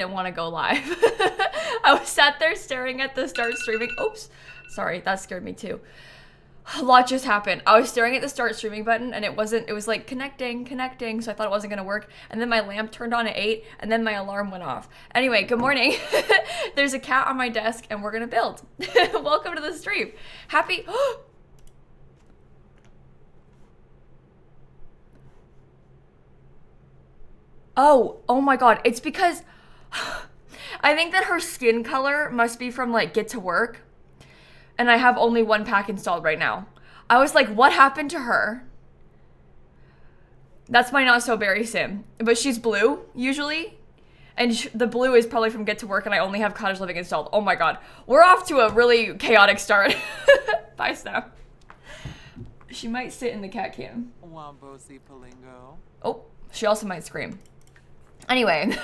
didn't want to go live. I was sat there staring at the start streaming. Oops, sorry, that scared me too. A lot just happened. I was staring at the start streaming button and it was like connecting, so I thought it wasn't gonna work. And then my lamp turned on at 8 and then my alarm went off. Anyway, good morning. There's a cat on my desk and we're gonna build. Welcome to the stream. Happy, oh my God. It's because I think that her skin color must be from like Get to Work. And I have only one pack installed right now. I was like, what happened to her? That's my not so berry sim. But she's blue, usually. And the blue is probably from Get to Work, and I only have Cottage Living installed. Oh my God. We're off to a really chaotic start. Bye, Snap. She might sit in the cat cam. Oh, she also might scream. Anyway.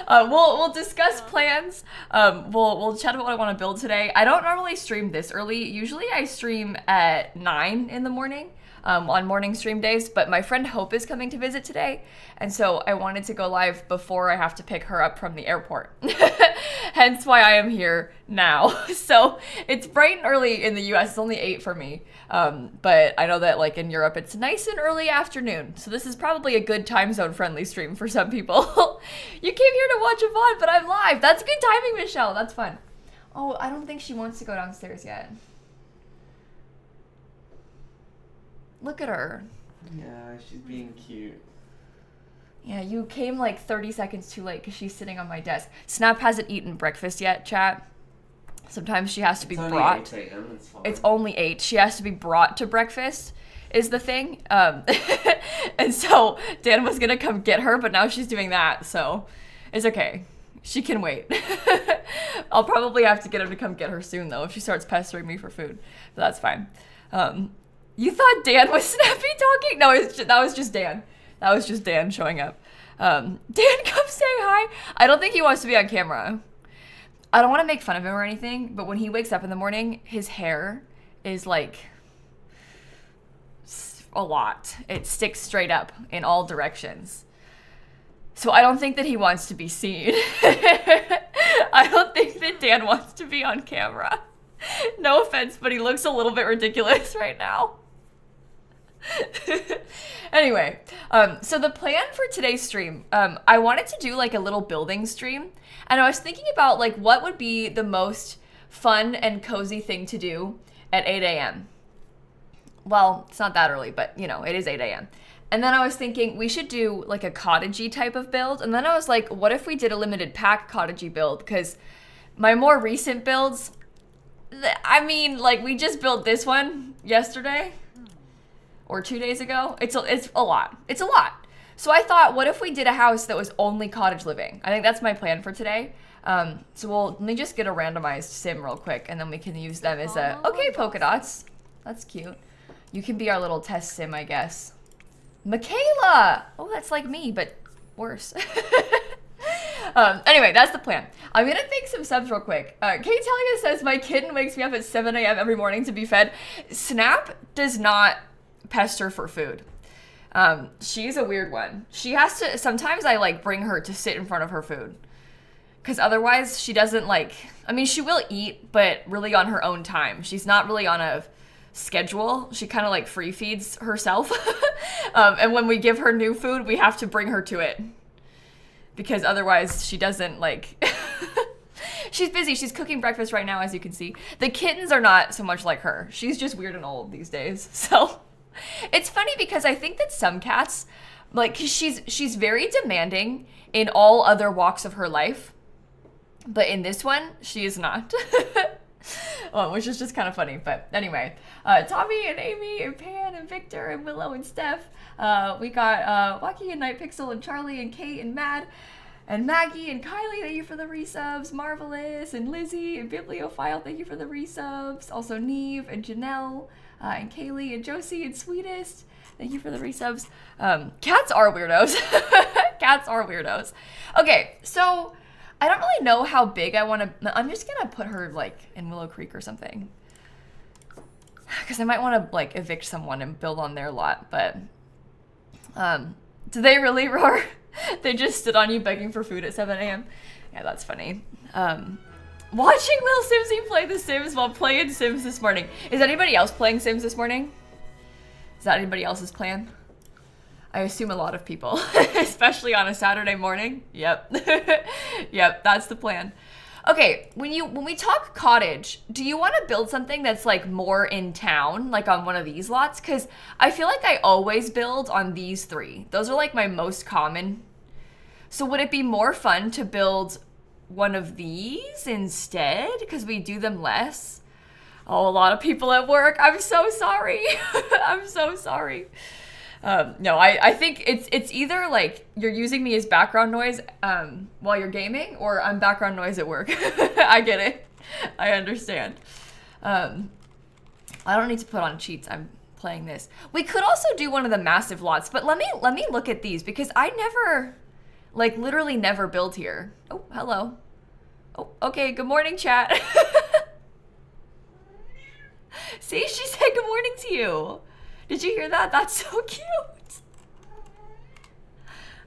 We'll discuss plans. We'll chat about what I want to build today. I don't normally stream this early. Usually I stream at 9 in the morning on morning stream days, but my friend Hope is coming to visit today, and so I wanted to go live before I have to pick her up from the airport. Hence why I am here now. So it's bright and early in the US. It's only 8 for me. But I know that like in Europe, it's nice and early afternoon. So this is probably a good time zone friendly stream for some people. You came here to watch a VOD, but I'm live. That's good timing, Michelle. That's fun. Oh, I don't think she wants to go downstairs yet. Look at her. Yeah, she's being cute. Yeah, you came like 30 seconds too late because she's sitting on my desk. Snap hasn't eaten breakfast yet, chat. Sometimes she has to be brought. It's only 8 a.m. It's fine. It's only 8. She has to be brought to breakfast is the thing. And so Dan was going to come get her, but now she's doing that. So it's okay. She can wait. I'll probably have to get him to come get her soon, though, if she starts pestering me for food. But that's fine. You thought Dan was Snappy talking? No, that was just Dan. That was just Dan showing up. Dan, come say hi. I don't think he wants to be on camera. I don't want to make fun of him or anything, but when he wakes up in the morning, his hair is like a lot. It sticks straight up in all directions. So I don't think that he wants to be seen. I don't think that Dan wants to be on camera. No offense, but he looks a little bit ridiculous right now. Anyway, so the plan for today's stream, I wanted to do like a little building stream, and I was thinking about like what would be the most fun and cozy thing to do at 8 a.m. Well, it's not that early, but you know, it is 8 a.m. And then I was thinking we should do like a cottagey type of build, and then I was like, what if we did a limited pack cottagey build? Because my more recent builds, I mean, like we just built this one yesterday. Or 2 days ago. It's a lot. It's a lot. So I thought, what if we did a house that was only cottage living? I think that's my plan for today. So let me just get a randomized sim real quick, and then we can use them as a, okay, polka dots. That's cute. You can be our little test sim, I guess. Michaela! Oh, that's like me, but worse. Anyway, that's the plan. I'm gonna thank some subs real quick. Kate Talia says, my kitten wakes me up at 7 a.m. every morning to be fed. Snap does not pester for food. She's a weird one. She has to, sometimes I like bring her to sit in front of her food, because otherwise she doesn't like, I mean, she will eat, but really on her own time. She's not really on a schedule. She kind of like free feeds herself. And when we give her new food, we have to bring her to it, because otherwise she doesn't like, she's busy. She's cooking breakfast right now, as you can see. The kittens are not so much like her. She's just weird and old these days. So it's funny because I think that some cats, like, she's very demanding in all other walks of her life, but in this one, she is not. Which is just kind of funny. But anyway, Tommy and Amy and Pan and Victor and Willow and Steph. We got Wacky and Night Pixel and Charlie and Kate and Mad and Maggie and Kylie, thank you for the resubs. Marvelous and Lizzie and Bibliophile, thank you for the resubs. Also Neve and Janelle. And Kaylee and Josie and Sweetest, thank you for the resubs. Cats are weirdos. Cats are weirdos. Okay, so I don't really know how big I want to, I'm just gonna put her like in Willow Creek or something, because I might want to like evict someone and build on their lot, but do they really roar? They just stood on you begging for food at 7 a.m. Yeah, that's funny. Watching Lil Simsie play The Sims while playing Sims this morning. Is anybody else playing Sims this morning? Is that anybody else's plan? I assume a lot of people, especially on a Saturday morning. Yep. Yep, that's the plan. Okay, when we talk cottage, do you want to build something that's like more in town, like on one of these lots? Because I feel like I always build on these three. Those are like my most common. So would it be more fun to build one of these instead? Because we do them less. Oh, a lot of people at work. I'm so sorry. I'm so sorry. No, I think it's either like you're using me as background noise while you're gaming, or I'm background noise at work. I get it. I understand. I don't need to put on cheats. I'm playing this. We could also do one of the massive lots, but let me look at these because I never, like literally never build here. Oh, hello. Oh, okay. Good morning, chat. See, she said good morning to you. Did you hear that? That's so cute.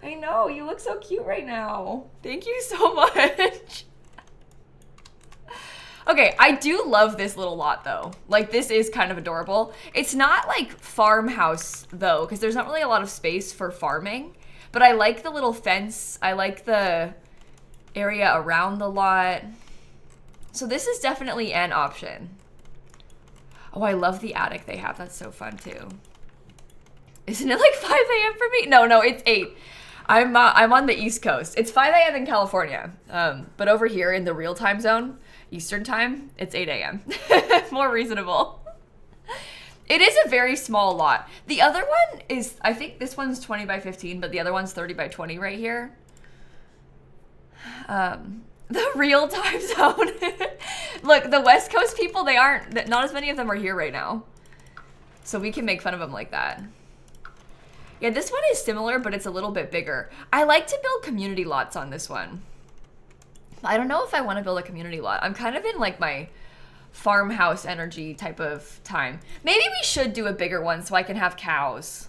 I know, you look so cute right now. Thank you so much. Okay, I do love this little lot though. Like this is kind of adorable. It's not like farmhouse though, because there's not really a lot of space for farming, but I like the little fence. I like the area around the lot. So this is definitely an option. Oh, I love the attic they have. That's so fun too. Isn't it like 5 a.m. for me? No, it's 8. I'm on the East Coast. It's 5 a.m. in California. But over here in the real time zone, Eastern time, it's 8 a.m. More reasonable. It is a very small lot. The other one is, I think this one's 20 by 15, but the other one's 30 by 20 right here. The real time zone. Look, the West Coast people, not as many of them are here right now. So we can make fun of them like that. Yeah, this one is similar, but it's a little bit bigger. I like to build community lots on this one. I don't know if I want to build a community lot. I'm kind of in like my farmhouse energy type of time. Maybe we should do a bigger one so I can have cows.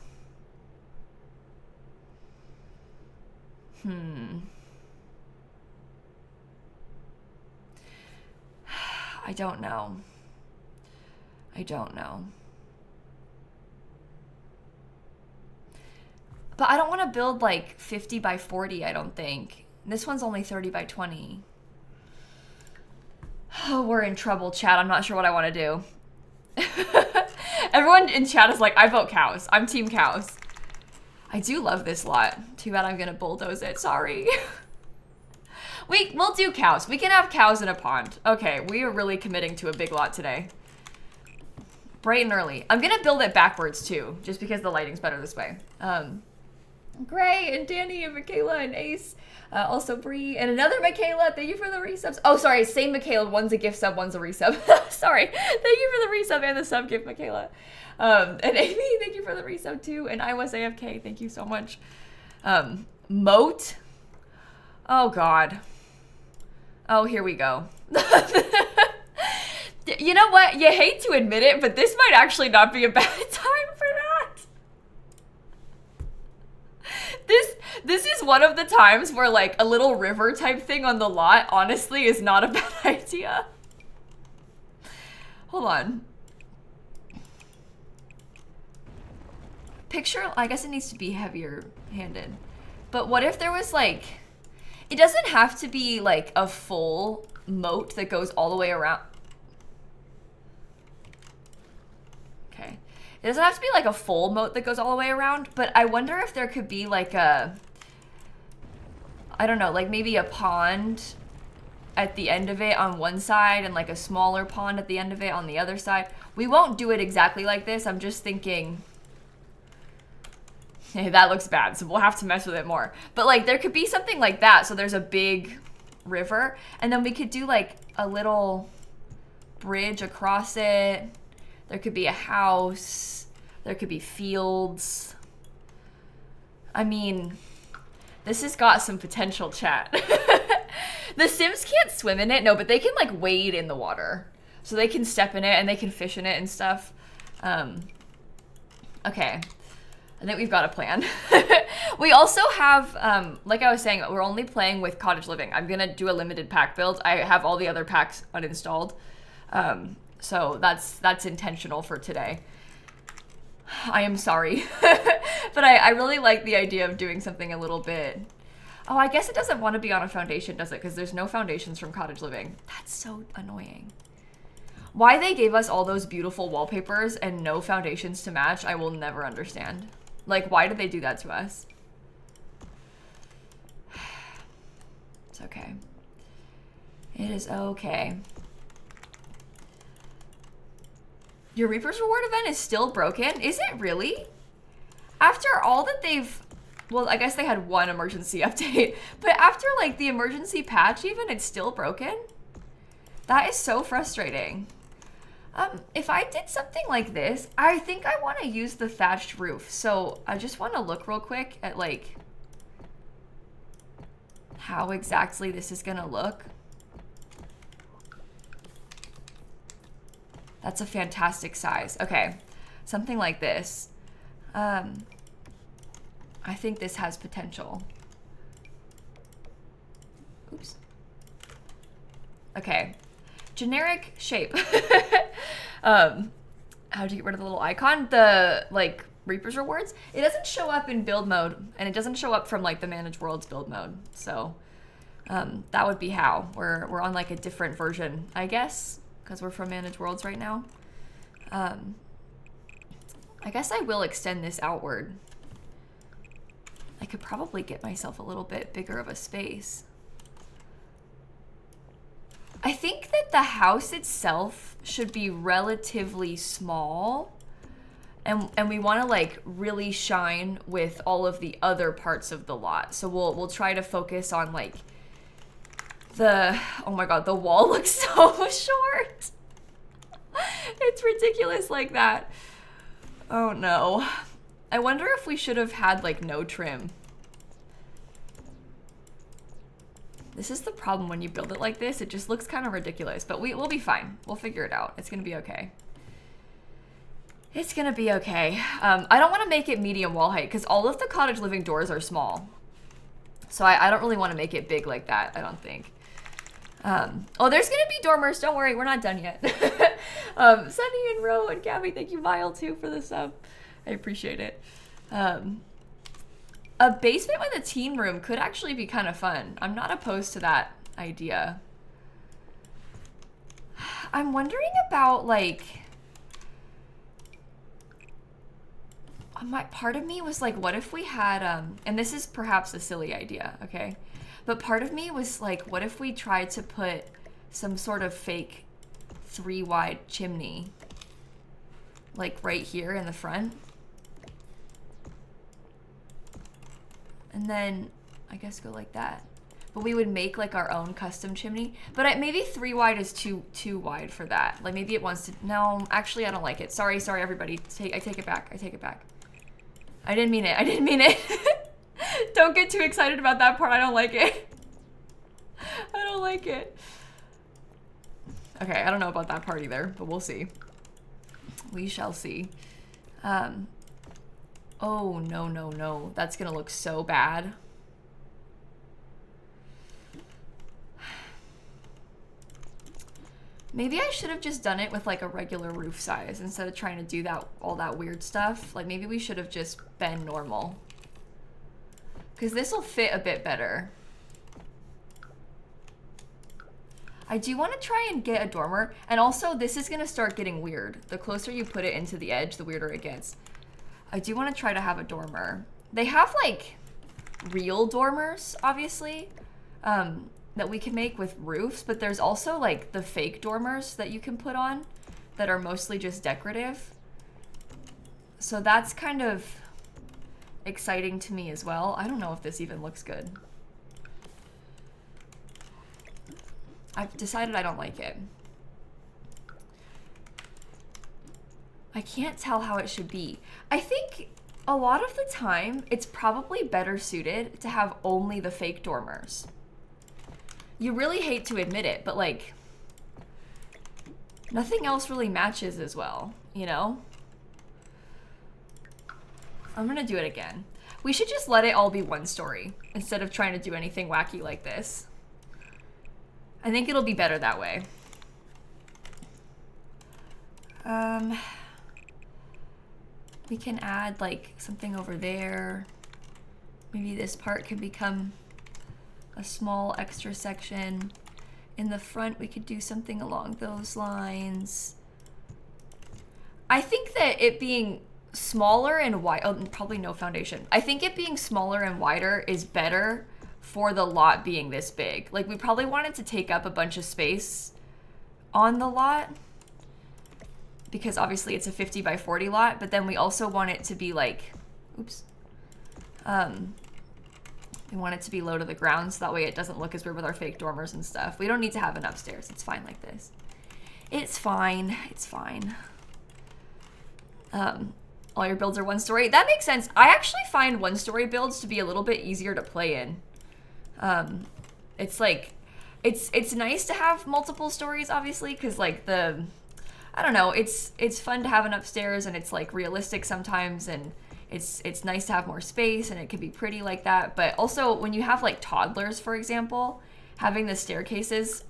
I don't know. But I don't want to build like 50 by 40, I don't think. This one's only 30 by 20. Oh, we're in trouble, chat. I'm not sure what I want to do. Everyone in chat is like, I vote cows. I'm team cows. I do love this lot. Too bad I'm going to bulldoze it. Sorry. We'll do cows. We can have cows in a pond. Okay, we are really committing to a big lot today. Bright and early. I'm gonna build it backwards too, just because the lighting's better this way. Gray and Danny and Michaela and Ace. Also Bree and another Michaela. Thank you for the resubs. Oh, sorry, same Michaela. One's a gift sub, one's a resub. Sorry. Thank you for the resub and the sub gift, Michaela. And Amy, thank you for the resub too. And I was AFK. Thank you so much. Moat. Oh God. Oh, here we go. You know what? You hate to admit it, but this might actually not be a bad time for that. This is one of the times where like a little river type thing on the lot honestly is not a bad idea. Hold on. Picture, I guess it needs to be heavier handed. But what if there was like, it doesn't have to be like a full moat that goes all the way around. Okay. It doesn't have to be like a full moat that goes all the way around, but I wonder if there could be like a, I don't know, like maybe a pond at the end of it on one side and like a smaller pond at the end of it on the other side. We won't do it exactly like this. I'm just thinking, hey, that looks bad, so we'll have to mess with it more. But like there could be something like that. So there's a big river and then we could do like a little bridge across it. There could be a house. There could be fields. I mean, this has got some potential, chat. The Sims can't swim in it, no, but they can like wade in the water. So they can step in it and they can fish in it and stuff. Okay. I think we've got a plan. We also have, like I was saying, we're only playing with cottage living. I'm gonna do a limited pack build. I have all the other packs uninstalled. So that's intentional for today. I am sorry. But I really like the idea of doing something a little bit. Oh, I guess it doesn't want to be on a foundation, does it? Because there's no foundations from cottage living. That's so annoying. Why they gave us all those beautiful wallpapers and no foundations to match, I will never understand. Like, why did they do that to us? It's okay. It is okay. Your Reaper's Reward event is still broken? Is it really? After all that they've... Well, I guess they had one emergency update. But after, like, the emergency patch even, it's still broken? That is so frustrating. If I did something like this, I think I want to use the thatched roof. So I just want to look real quick at, like, how exactly this is going to look. That's a fantastic size. Okay, something like this. I think this has potential. Oops. Okay, generic shape. How do you get rid of the little icon? The, like, Reaper's Rewards? It doesn't show up in build mode, and it doesn't show up from, like, the Manage Worlds build mode. So that would be how. We're on, like, a different version, I guess, because we're from Manage Worlds right now. I guess I will extend this outward. I could probably get myself a little bit bigger of a space. I think that the house itself should be relatively small, and we want to, like, really shine with all of the other parts of the lot. So we'll try to focus on, like, the, oh my god, the wall looks so short. It's ridiculous like that. Oh no. I wonder if we should have had, like, no trim. This is the problem when you build it like this. It just looks kind of ridiculous, but we'll be fine. We'll figure it out. It's gonna be okay. It's gonna be okay. I don't want to make it medium wall height because all of the cottage living doors are small. So I don't really want to make it big like that, I don't think. Oh, there's gonna be dormers. Don't worry, we're not done yet. Sunny and Ro and Gabby, thank you, Vile, too, for the sub. I appreciate it. A basement with a teen room could actually be kind of fun. I'm not opposed to that idea. I'm wondering about, like... part of me was like, what if we had... and this is perhaps a silly idea, okay? But part of me was like, what if we tried to put some sort of fake 3-wide chimney, like right here in the front? And then I guess go like that. But we would make like our own custom chimney. But maybe 3 wide is too wide for that. Like maybe it wants to, no, actually I don't like it. Sorry everybody. I take it back. I take it back. I didn't mean it. I didn't mean it. Don't get too excited about that part. I don't like it. I don't like it. Okay, I don't know about that part either, but we'll see. We shall see. Oh, no. That's gonna look so bad. Maybe I should have just done it with like a regular roof size instead of trying to do all that weird stuff. Like maybe we should have just been normal. Because this will fit a bit better. I do want to try and get a dormer. And also, this is going to start getting weird. The closer you put it into the edge, the weirder it gets. I do want to try to have a dormer. They have, like, real dormers, obviously, that we can make with roofs. But there's also, like, the fake dormers that you can put on that are mostly just decorative. So that's kind of exciting to me as well. I don't know if this even looks good. I've decided I don't like it. I can't tell how it should be. I think a lot of the time it's probably better suited to have only the fake dormers. You really hate to admit it, but like nothing else really matches as well, you know? I'm gonna do it again. We should just let it all be one story instead of trying to do anything wacky like this. I think it'll be better that way. We can add like something over there. Maybe this part could become a small extra section. In the front, we could do something along those lines. I think that it being smaller and wide, oh, probably no foundation. I think it being smaller and wider is better for the lot being this big. Like, we probably wanted to take up a bunch of space on the lot because obviously it's a 50 by 40 lot, but then we also want it to be like, oops. We want it to be low to the ground so that way it doesn't look as weird with our fake dormers and stuff. We don't need to have an upstairs. It's fine like this. It's fine. It's fine. All your builds are one story. That makes sense. I actually find one story builds to be a little bit easier to play in. It's like, it's nice to have multiple stories, obviously, because like I don't know, it's fun to have an upstairs and it's like realistic sometimes, and it's nice to have more space and it can be pretty like that. But also when you have like toddlers, for example, having the staircases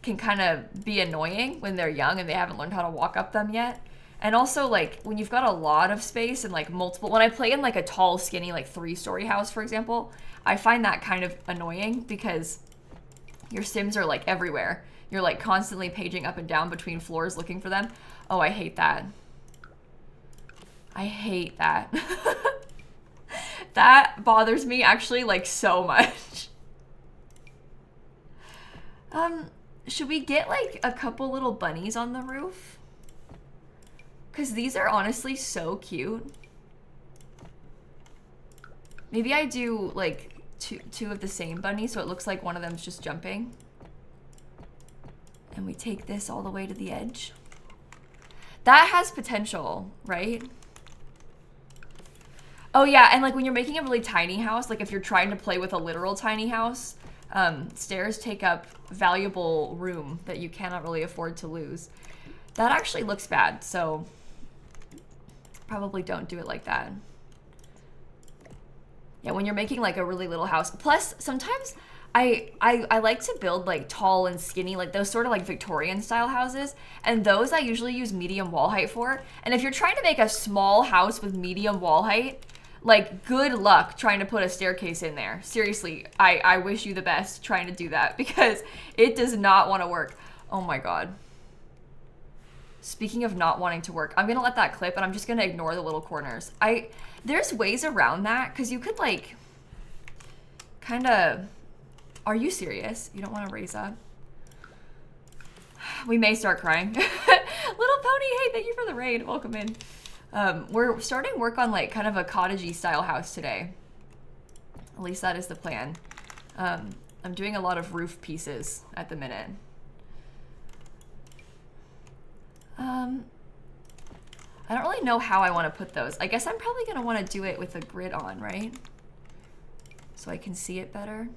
can kind of be annoying when they're young and they haven't learned how to walk up them yet. And also like when you've got a lot of space and like multiple, when I play in like a tall, skinny, like 3-story house, for example, I find that kind of annoying because your Sims are like everywhere. You're like constantly paging up and down between floors looking for them. Oh, I hate that. I hate that. That bothers me actually like so much. Should we get like a couple little bunnies on the roof? Because these are honestly so cute. Maybe I do like two of the same bunny so it looks like one of them's just jumping. And we take this all the way to the edge. That has potential, right? Oh yeah, and like when you're making a really tiny house, like if you're trying to play with a literal tiny house, stairs take up valuable room that you cannot really afford to lose. That actually looks bad, so probably don't do it like that. Yeah, when you're making like a really little house. Plus, sometimes I like to build like tall and skinny, like those sort of like Victorian style houses. And those I usually use medium wall height for. And if you're trying to make a small house with medium wall height, like good luck trying to put a staircase in there. Seriously, I wish you the best trying to do that because it does not want to work. Oh my God. Speaking of not wanting to work, I'm gonna let that clip and I'm just gonna ignore the little corners. There's ways around that because you could like kind of, are you serious? You don't want to raise up? We may start crying. Little Pony, hey, thank you for the raid. Welcome in. We're starting work on like kind of a cottagey style house today. At least that is the plan. I'm doing a lot of roof pieces at the minute. I don't really know how I want to put those. I guess I'm probably going to want to do it with a grid on, right? So I can see it better.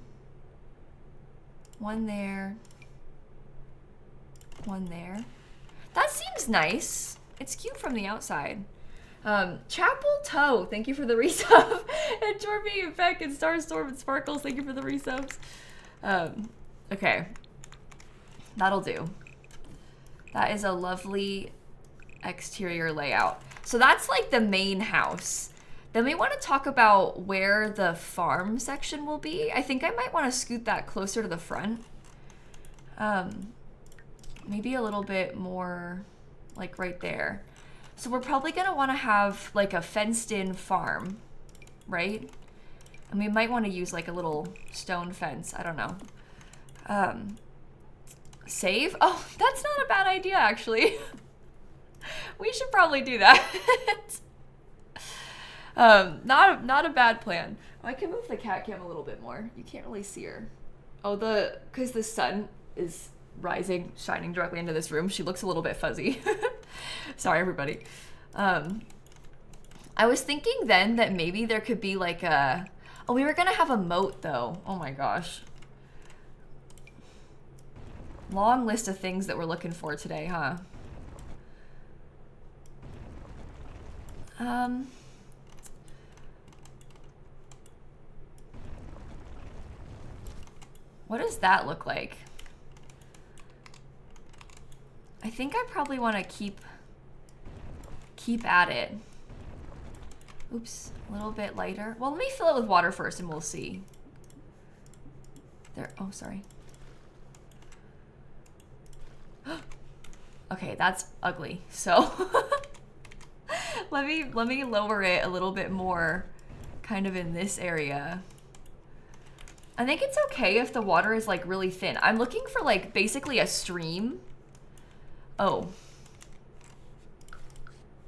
One there. One there. That seems nice. It's cute from the outside. Chapel Toe, thank you for the resub. And Jorby and Beck and Starstorm and Sparkles, thank you for the resubs. Okay. That'll do. That is a lovely exterior layout. So that's like the main house. Then we want to talk about where the farm section will be. I think I might want to scoot that closer to the front. Maybe a little bit more like right there. So we're probably going to want to have like a fenced in farm, right? And we might want to use like a little stone fence. I don't know. Save? Oh, that's not a bad idea, actually. We should probably do that. Not a bad plan. Oh, I can move the cat cam a little bit more. You can't really see her. Oh, because the sun is rising, shining directly into this room, she looks a little bit fuzzy. Sorry, everybody. I was thinking then that maybe there could be like a... Oh, we were going to have a moat, though. Oh, my gosh. Long list of things that we're looking for today, huh? What does that look like? I think I probably want to keep at it. Oops, a little bit lighter. Well, let me fill it with water first and we'll see. There, oh, sorry. Okay, that's ugly. So let me lower it a little bit more kind of in this area. I think it's okay if the water is like really thin. I'm looking for like basically a stream. Oh.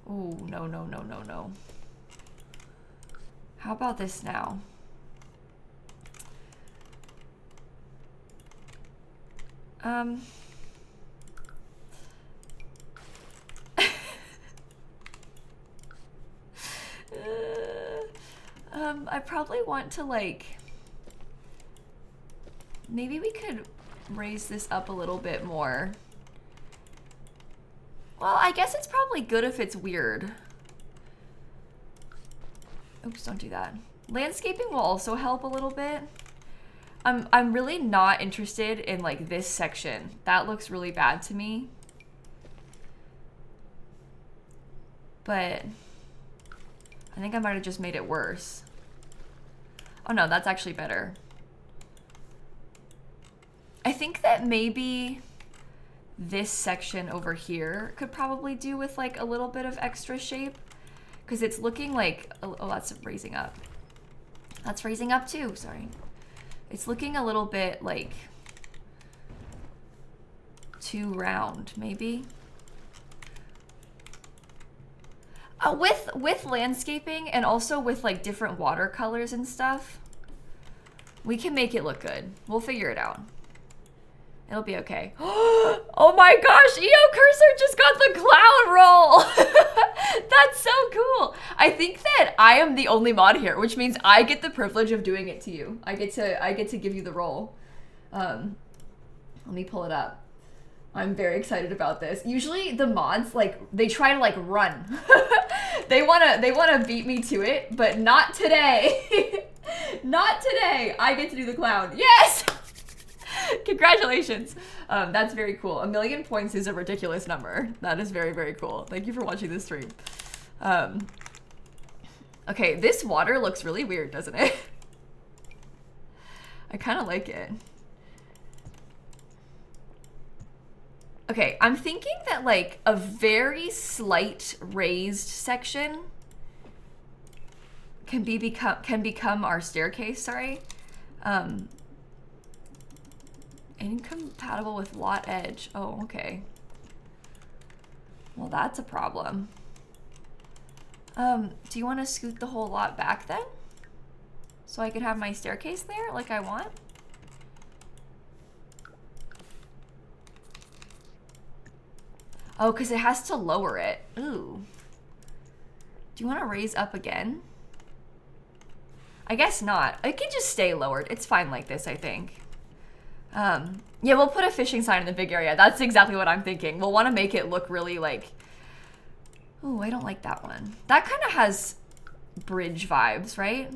Oh, no, no, no, no, no. How about this now? I probably want to like, maybe we could raise this up a little bit more. Well, I guess it's probably good if it's weird. Oops, don't do that. Landscaping will also help a little bit. I'm really not interested in like this section. That looks really bad to me. But I think I might have just made it worse. Oh no, that's actually better. I think that maybe this section over here could probably do with like a little bit of extra shape, because it's looking like, oh, that's raising up. That's raising up too, sorry. It's looking a little bit like too round, maybe. With landscaping and also with like different watercolors and stuff, we can make it look good. We'll figure it out. It'll be okay. Oh my gosh, EO Cursor just got the clown roll. That's so cool. I think that I am the only mod here, which means I get the privilege of doing it to you. I get to give you the role. Let me pull it up. I'm very excited about this. Usually the mods, like, they try to like run. they wanna beat me to it, but not today. Not today. I get to do the clown. Yes! Congratulations. That's very cool. 1,000,000 points is a ridiculous number. That is very, very cool. Thank you for watching this stream. Okay, this water looks really weird, doesn't it? I kind of like it. Okay, I'm thinking that like a very slight raised section can become our staircase, sorry. Incompatible with lot edge. Oh, okay. Well, that's a problem. Do you want to scoot the whole lot back then? So I could have my staircase there like I want? Oh, because it has to lower it. Ooh. Do you want to raise up again? I guess not. It can just stay lowered. It's fine like this, I think. Yeah, we'll put a fishing sign in the big area. That's exactly what I'm thinking. We'll want to make it look really like... Ooh, I don't like that one. That kind of has bridge vibes, right?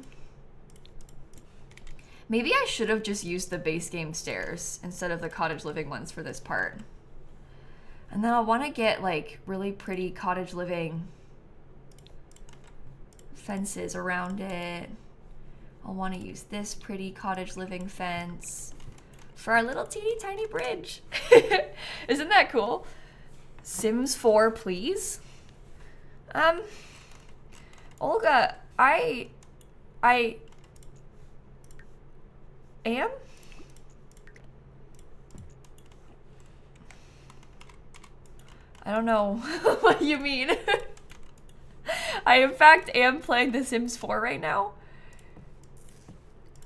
Maybe I should have just used the base game stairs instead of the cottage living ones for this part. And then I'll want to get like really pretty cottage living fences around it. I'll want to use this pretty cottage living fence for our little teeny tiny bridge. Isn't that cool? Sims 4, please. Olga, I am? I don't know what you mean. I, in fact, am playing The Sims 4 right now.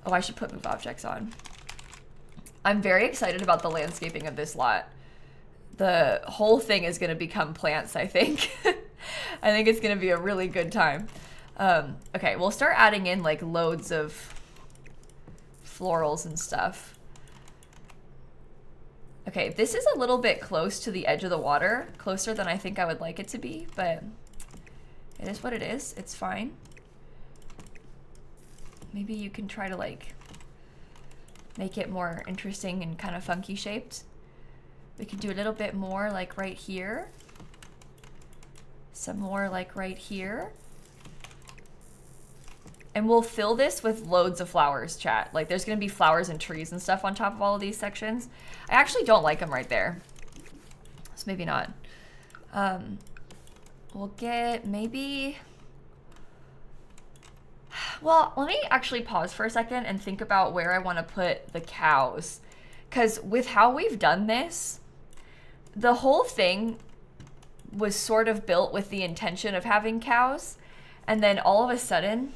Oh, I should put move objects on. I'm very excited about the landscaping of this lot. The whole thing is going to become plants, I think. I think it's going to be a really good time. Okay, we'll start adding in like loads of florals and stuff. Okay, this is a little bit close to the edge of the water, closer than I think I would like it to be, but it is what it is. It's fine. Maybe you can try to like make it more interesting and kind of funky shaped. We could do a little bit more like right here. Some more like right here. And we'll fill this with loads of flowers, chat. Like there's gonna be flowers and trees and stuff on top of all of these sections. I actually don't like them right there. So maybe not. We'll get maybe... Well, let me actually pause for a second and think about where I want to put the cows. Because with how we've done this, the whole thing was sort of built with the intention of having cows. And then all of a sudden,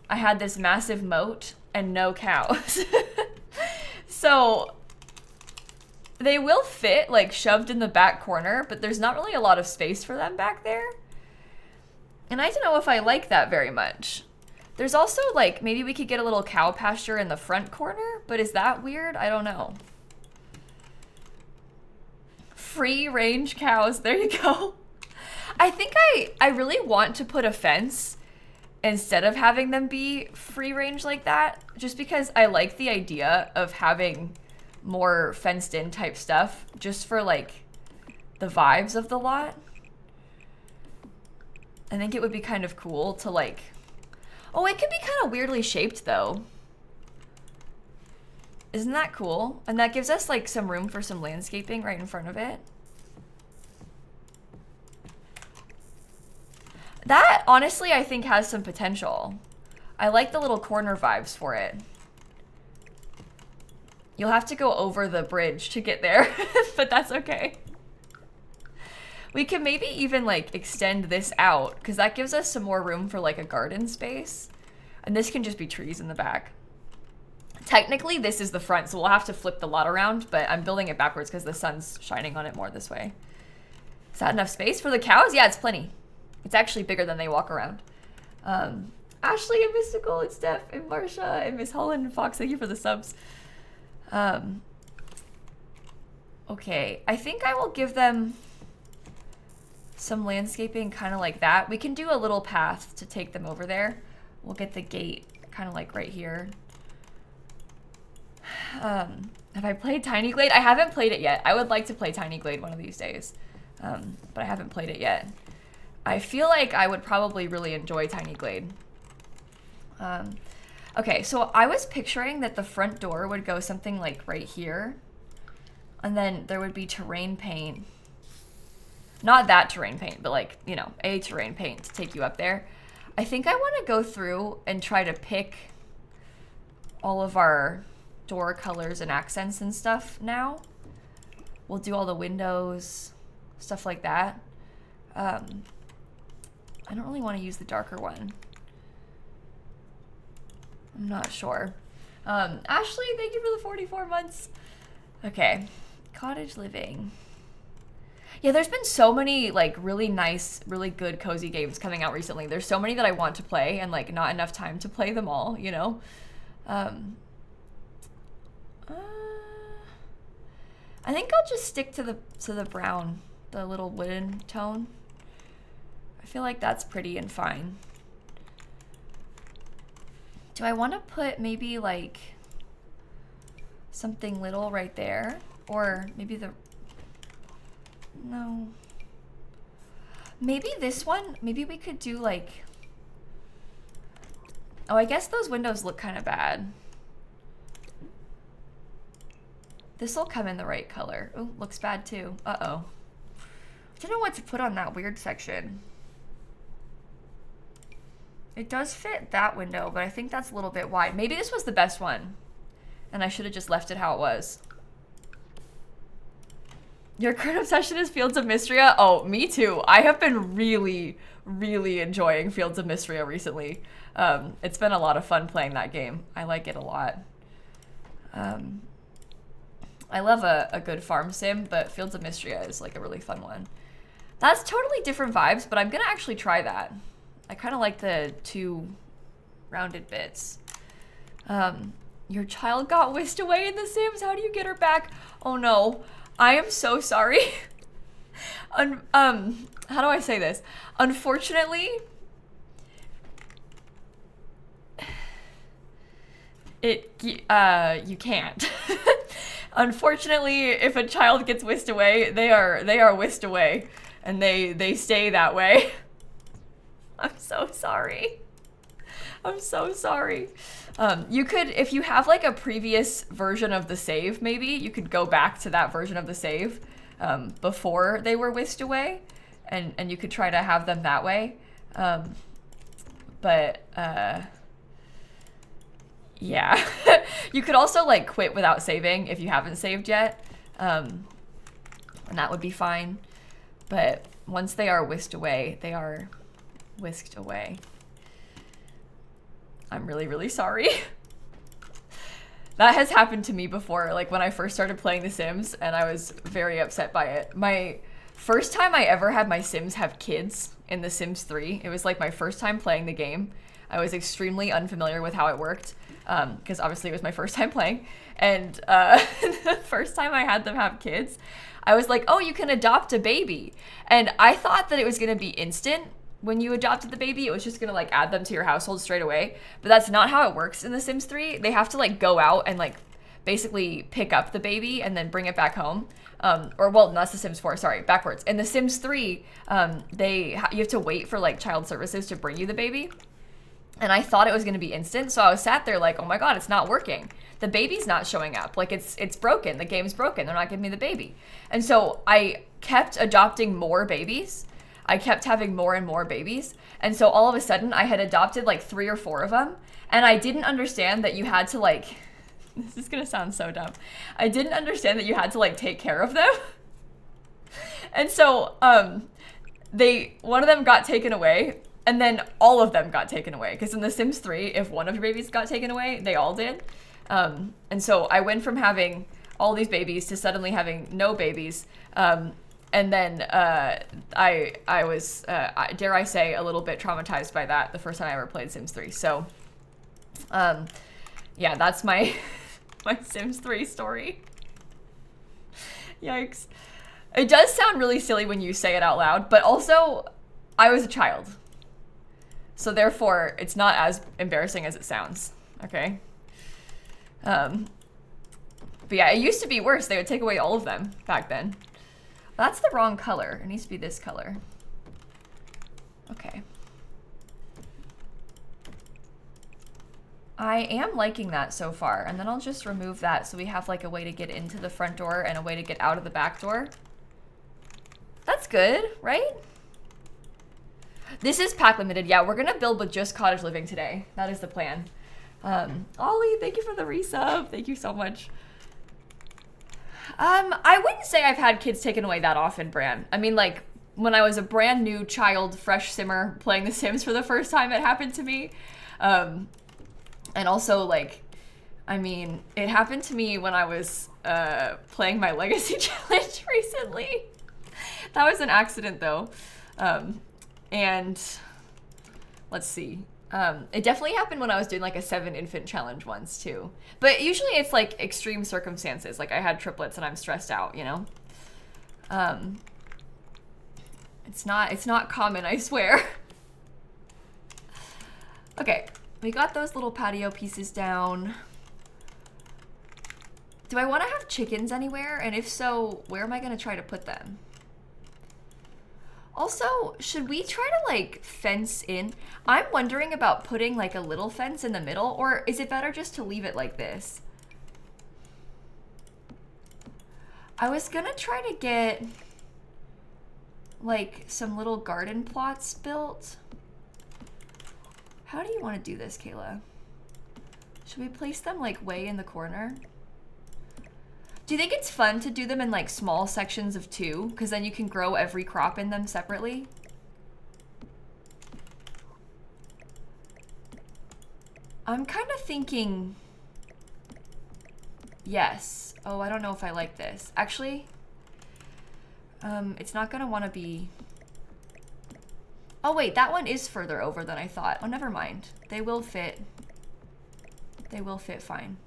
I had this massive moat and no cows. So they will fit like shoved in the back corner, but there's not really a lot of space for them back there. And I don't know if I like that very much. There's also like, maybe we could get a little cow pasture in the front corner, but is that weird? I don't know. Free range cows, there you go. I think I really want to put a fence instead of having them be free range like that, just because I like the idea of having more fenced in type stuff just for like the vibes of the lot. I think it would be kind of cool to like, oh, it could be kind of weirdly shaped though. Isn't that cool? And that gives us like some room for some landscaping right in front of it. That honestly, I think has some potential. I like the little corner vibes for it. You'll have to go over the bridge to get there, but that's okay. We can maybe even like extend this out because that gives us some more room for like a garden space. And this can just be trees in the back. Technically, this is the front, so we'll have to flip the lot around, but I'm building it backwards because the sun's shining on it more this way. Is that enough space for the cows? Yeah, it's plenty. It's actually bigger than they walk around. Ashley and Mystical and Steph and Marsha and Miss Holland and Fox, thank you for the subs. Okay, I think I will give them some landscaping kind of like that. We can do a little path to take them over there. We'll get the gate kind of like right here. Have I played Tiny Glade? I haven't played it yet. I would like to play Tiny Glade one of these days, but I haven't played it yet. I feel like I would probably really enjoy Tiny Glade. Okay, so I was picturing that the front door would go something like right here, and then there would be terrain paint. Not that terrain paint, but like, you know, a terrain paint to take you up there. I think I want to go through and try to pick all of our door colors and accents and stuff now. We'll do all the windows, stuff like that. I don't really want to use the darker one. I'm not sure. Ashley, thank you for the 44 months. Okay, cottage living. Yeah, there's been so many like really nice, really good cozy games coming out recently. There's so many that I want to play and like not enough time to play them all, you know? I think I'll just stick to the brown, the little wooden tone. I feel like that's pretty and fine. Do I want to put maybe like something little right there? Or maybe the... No. Maybe this one? Maybe we could do like... Oh, I guess those windows look kind of bad. This will come in the right color. Oh, looks bad too. Uh-oh. I don't know what to put on that weird section. It does fit that window, but I think that's a little bit wide. Maybe this was the best one, and I should have just left it how it was. Your current obsession is Fields of Mystria? Oh, me too. I have been really, really enjoying Fields of Mystria recently. It's been a lot of fun playing that game. I like it a lot. I love a good farm sim, but Fields of Mystria is like a really fun one. That's totally different vibes, but I'm gonna actually try that. I kind of like the two rounded bits. Your child got whisked away in The Sims. How do you get her back? Oh no, I am so sorry. How do I say this? Unfortunately, You can't. Unfortunately, if a child gets whisked away, they are whisked away, and they stay that way. I'm so sorry. I'm so sorry. You could, if you have like a previous version of the save, maybe you could go back to that version of the save before they were whisked away, and you could try to have them that way. Yeah. You could also like quit without saving if you haven't saved yet, and that would be fine. But once they are whisked away, they are whisked away. I'm really, really sorry. That has happened to me before, like when I first started playing The Sims, and I was very upset by it. My first time I ever had my Sims have kids in The Sims 3, it was like my first time playing the game. I was extremely unfamiliar with how it worked, because obviously it was my first time playing. And the first time I had them have kids, I was like, oh, you can adopt a baby. And I thought that it was gonna be instant. When you adopted the baby, it was just gonna like add them to your household straight away. But that's not how it works in The Sims 3. They have to like go out and like basically pick up the baby and then bring it back home. Or well, that's The Sims 4, sorry, backwards. In The Sims 3, you have to wait for like child services to bring you the baby. And I thought it was gonna be instant, so I was sat there like, oh my god, it's not working. The baby's not showing up. Like it's broken. The game's broken. They're not giving me the baby. And so I kept adopting more babies. I kept having more and more babies. And so all of a sudden I had adopted like 3 or 4 of them. And I didn't understand that you had to like, this is gonna sound so dumb. I didn't understand that you had to like take care of them. And so one of them got taken away, and then all of them got taken away. Because in The Sims 3, if one of your babies got taken away, they all did. And so I went from having all these babies to suddenly having no babies. And then I was, dare I say, a little bit traumatized by that the first time I ever played Sims 3. So, yeah, that's my my Sims 3 story. Yikes. It does sound really silly when you say it out loud, but also, I was a child. So therefore, it's not as embarrassing as it sounds, okay? But yeah, it used to be worse. They would take away all of them back then. That's the wrong color. It needs to be this color. Okay. I am liking that so far, and then I'll just remove that so we have like a way to get into the front door and a way to get out of the back door. That's good, right? This is pack limited. Yeah, we're gonna build with just cottage living today. That is the plan. Ollie, thank you for the resub. Thank you so much. I wouldn't say I've had kids taken away that often, Bran. I mean, like, when I was a brand new child, fresh simmer, playing The Sims for the first time, it happened to me. And also, like, I mean, it happened to me when I was playing my Legacy Challenge recently. That was an accident, though. And let's see. It definitely happened when I was doing like a 7 infant challenge once too. But usually it's like extreme circumstances. Like I had triplets and I'm stressed out, you know? It's not common, I swear. Okay, we got those little patio pieces down. Do I want to have chickens anywhere? And if so, where am I going to try to put them? Also, should we try to like fence in? I'm wondering about putting like a little fence in the middle, or is it better just to leave it like this? I was gonna try to get like some little garden plots built. How do you want to do this, Kayla? Should we place them like way in the corner? Do you think it's fun to do them in like small sections of 2? Because then you can grow every crop in them separately. I'm kind of thinking yes. Oh, I don't know if I like this. Actually, it's not gonna want to be... Oh wait, that one is further over than I thought. Oh, never mind. They will fit. They will fit fine.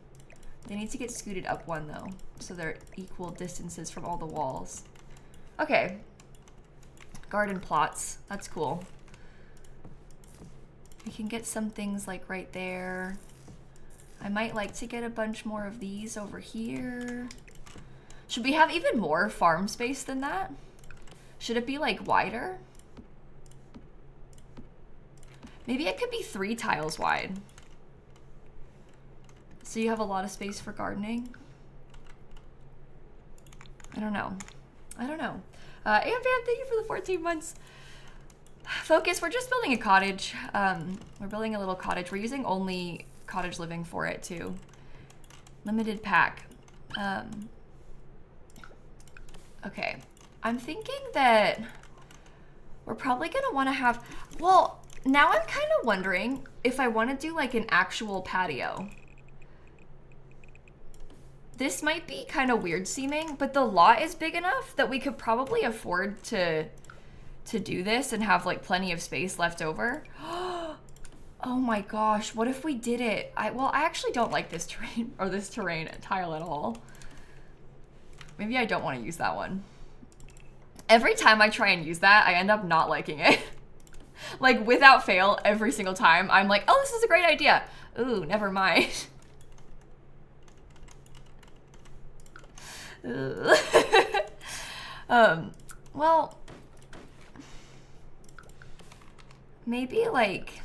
They need to get scooted up one though, so they're equal distances from all the walls. Okay. Garden plots. That's cool. We can get some things like right there. I might like to get a bunch more of these over here. Should we have even more farm space than that? Should it be like wider? Maybe it could be 3 tiles wide. So you have a lot of space for gardening. I don't know. I don't know. And Van, thank you for the 14 months. Focus, we're just building a cottage. We're building a little cottage. We're using only cottage living for it too. Limited pack. Okay. I'm thinking that we're probably gonna wanna have, well, now I'm kind of wondering if I wanna do like an actual patio. This might be kind of weird seeming, but the lot is big enough that we could probably afford to do this and have like plenty of space left over. Oh my gosh, what if we did it? I actually don't like this terrain or this terrain tile at all. Maybe I don't want to use that one. Every time I try and use that, I end up not liking it. Like without fail, every single time I'm like, oh, this is a great idea. Ooh, never mind. Well, maybe like,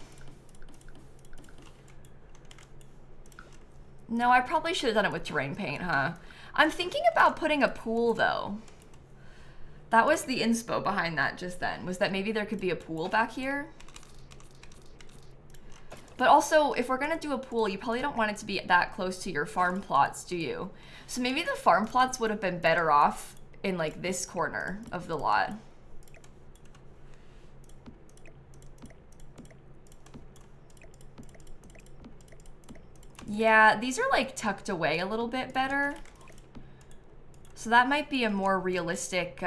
no, I probably should have done it with terrain paint, huh? I'm thinking about putting a pool though. That was the inspo behind that just then, was that maybe there could be a pool back here. But also, if we're gonna do a pool, you probably don't want it to be that close to your farm plots, do you? So maybe the farm plots would have been better off in like this corner of the lot. Yeah, these are like tucked away a little bit better. So that might be a more realistic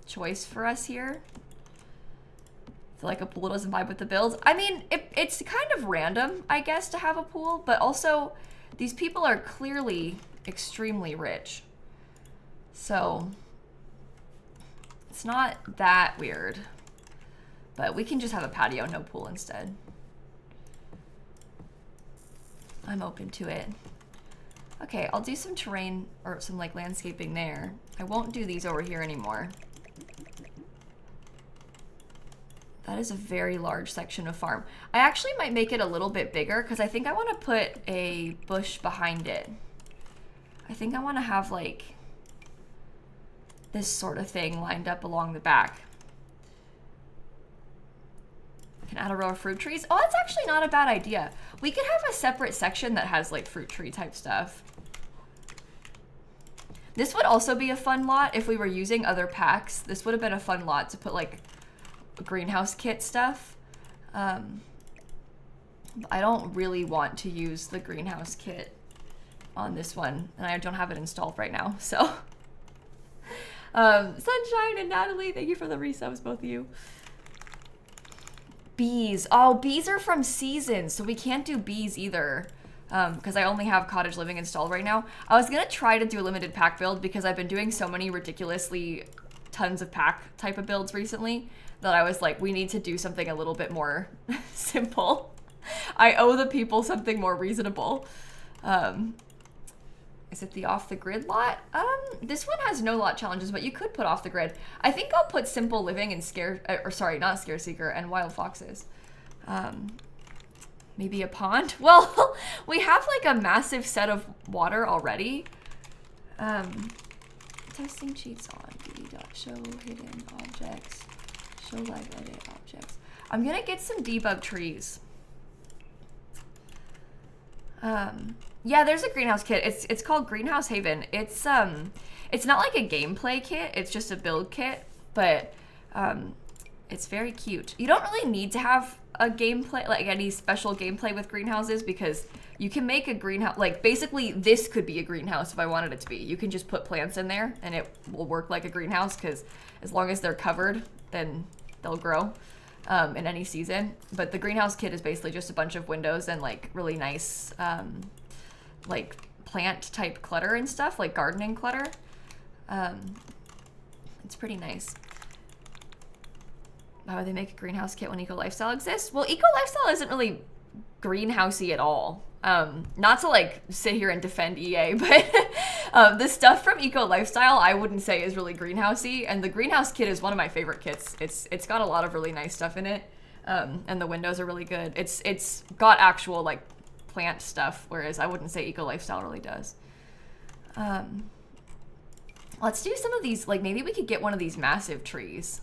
choice for us here. I feel like a pool doesn't vibe with the build. I mean, it's kind of random, I guess, to have a pool, but also these people are clearly extremely rich. So it's not that weird, but we can just have a patio, no pool instead. I'm open to it. Okay, I'll do some terrain or some like landscaping there. I won't do these over here anymore. That is a very large section of farm. I actually might make it a little bit bigger because I think I want to put a bush behind it. I think I want to have like this sort of thing lined up along the back. I can add a row of fruit trees. Oh, that's actually not a bad idea. We could have a separate section that has like fruit tree type stuff. This would also be a fun lot if we were using other packs. This would have been a fun lot to put like greenhouse kit stuff. I don't really want to use the greenhouse kit on this one, and I don't have it installed right now, so. Sunshine and Natalie, thank you for the resubs, both of you. Bees. Oh, bees are from seasons, so we can't do bees either because I only have cottage living installed right now. I was gonna try to do a limited pack build because I've been doing so many ridiculously tons of pack type of builds recently that I was like, we need to do something a little bit more simple. I owe the people something more reasonable. Is it the off the grid lot? This one has no lot challenges, but you could put off the grid. I think I'll put simple living and not scare seeker and wild foxes. Maybe a pond. Well, we have like a massive set of water already. Testing cheats on d.show hidden objects, show live edit objects. I'm gonna get some debug trees. Yeah, there's a greenhouse kit. It's called Greenhouse Haven. It's not like a gameplay kit. It's just a build kit, but it's very cute. You don't really need to have a gameplay, like any special gameplay with greenhouses, because you can make a greenhouse, like basically this could be a greenhouse if I wanted it to be. You can just put plants in there and it will work like a greenhouse because as long as they're covered, then they'll grow in any season. But the greenhouse kit is basically just a bunch of windows and like really nice like plant type clutter and stuff, like gardening clutter. It's pretty nice. Why would they make a greenhouse kit when Eco Lifestyle exists? Well, Eco Lifestyle isn't really greenhousey at all. Not to like sit here and defend EA, but the stuff from Eco Lifestyle I wouldn't say is really greenhousey, and the greenhouse kit is one of my favorite kits. It's got a lot of really nice stuff in it, and the windows are really good. It's got actual like plant stuff, whereas I wouldn't say Eco Lifestyle really does. Let's do some of these, like maybe we could get one of these massive trees.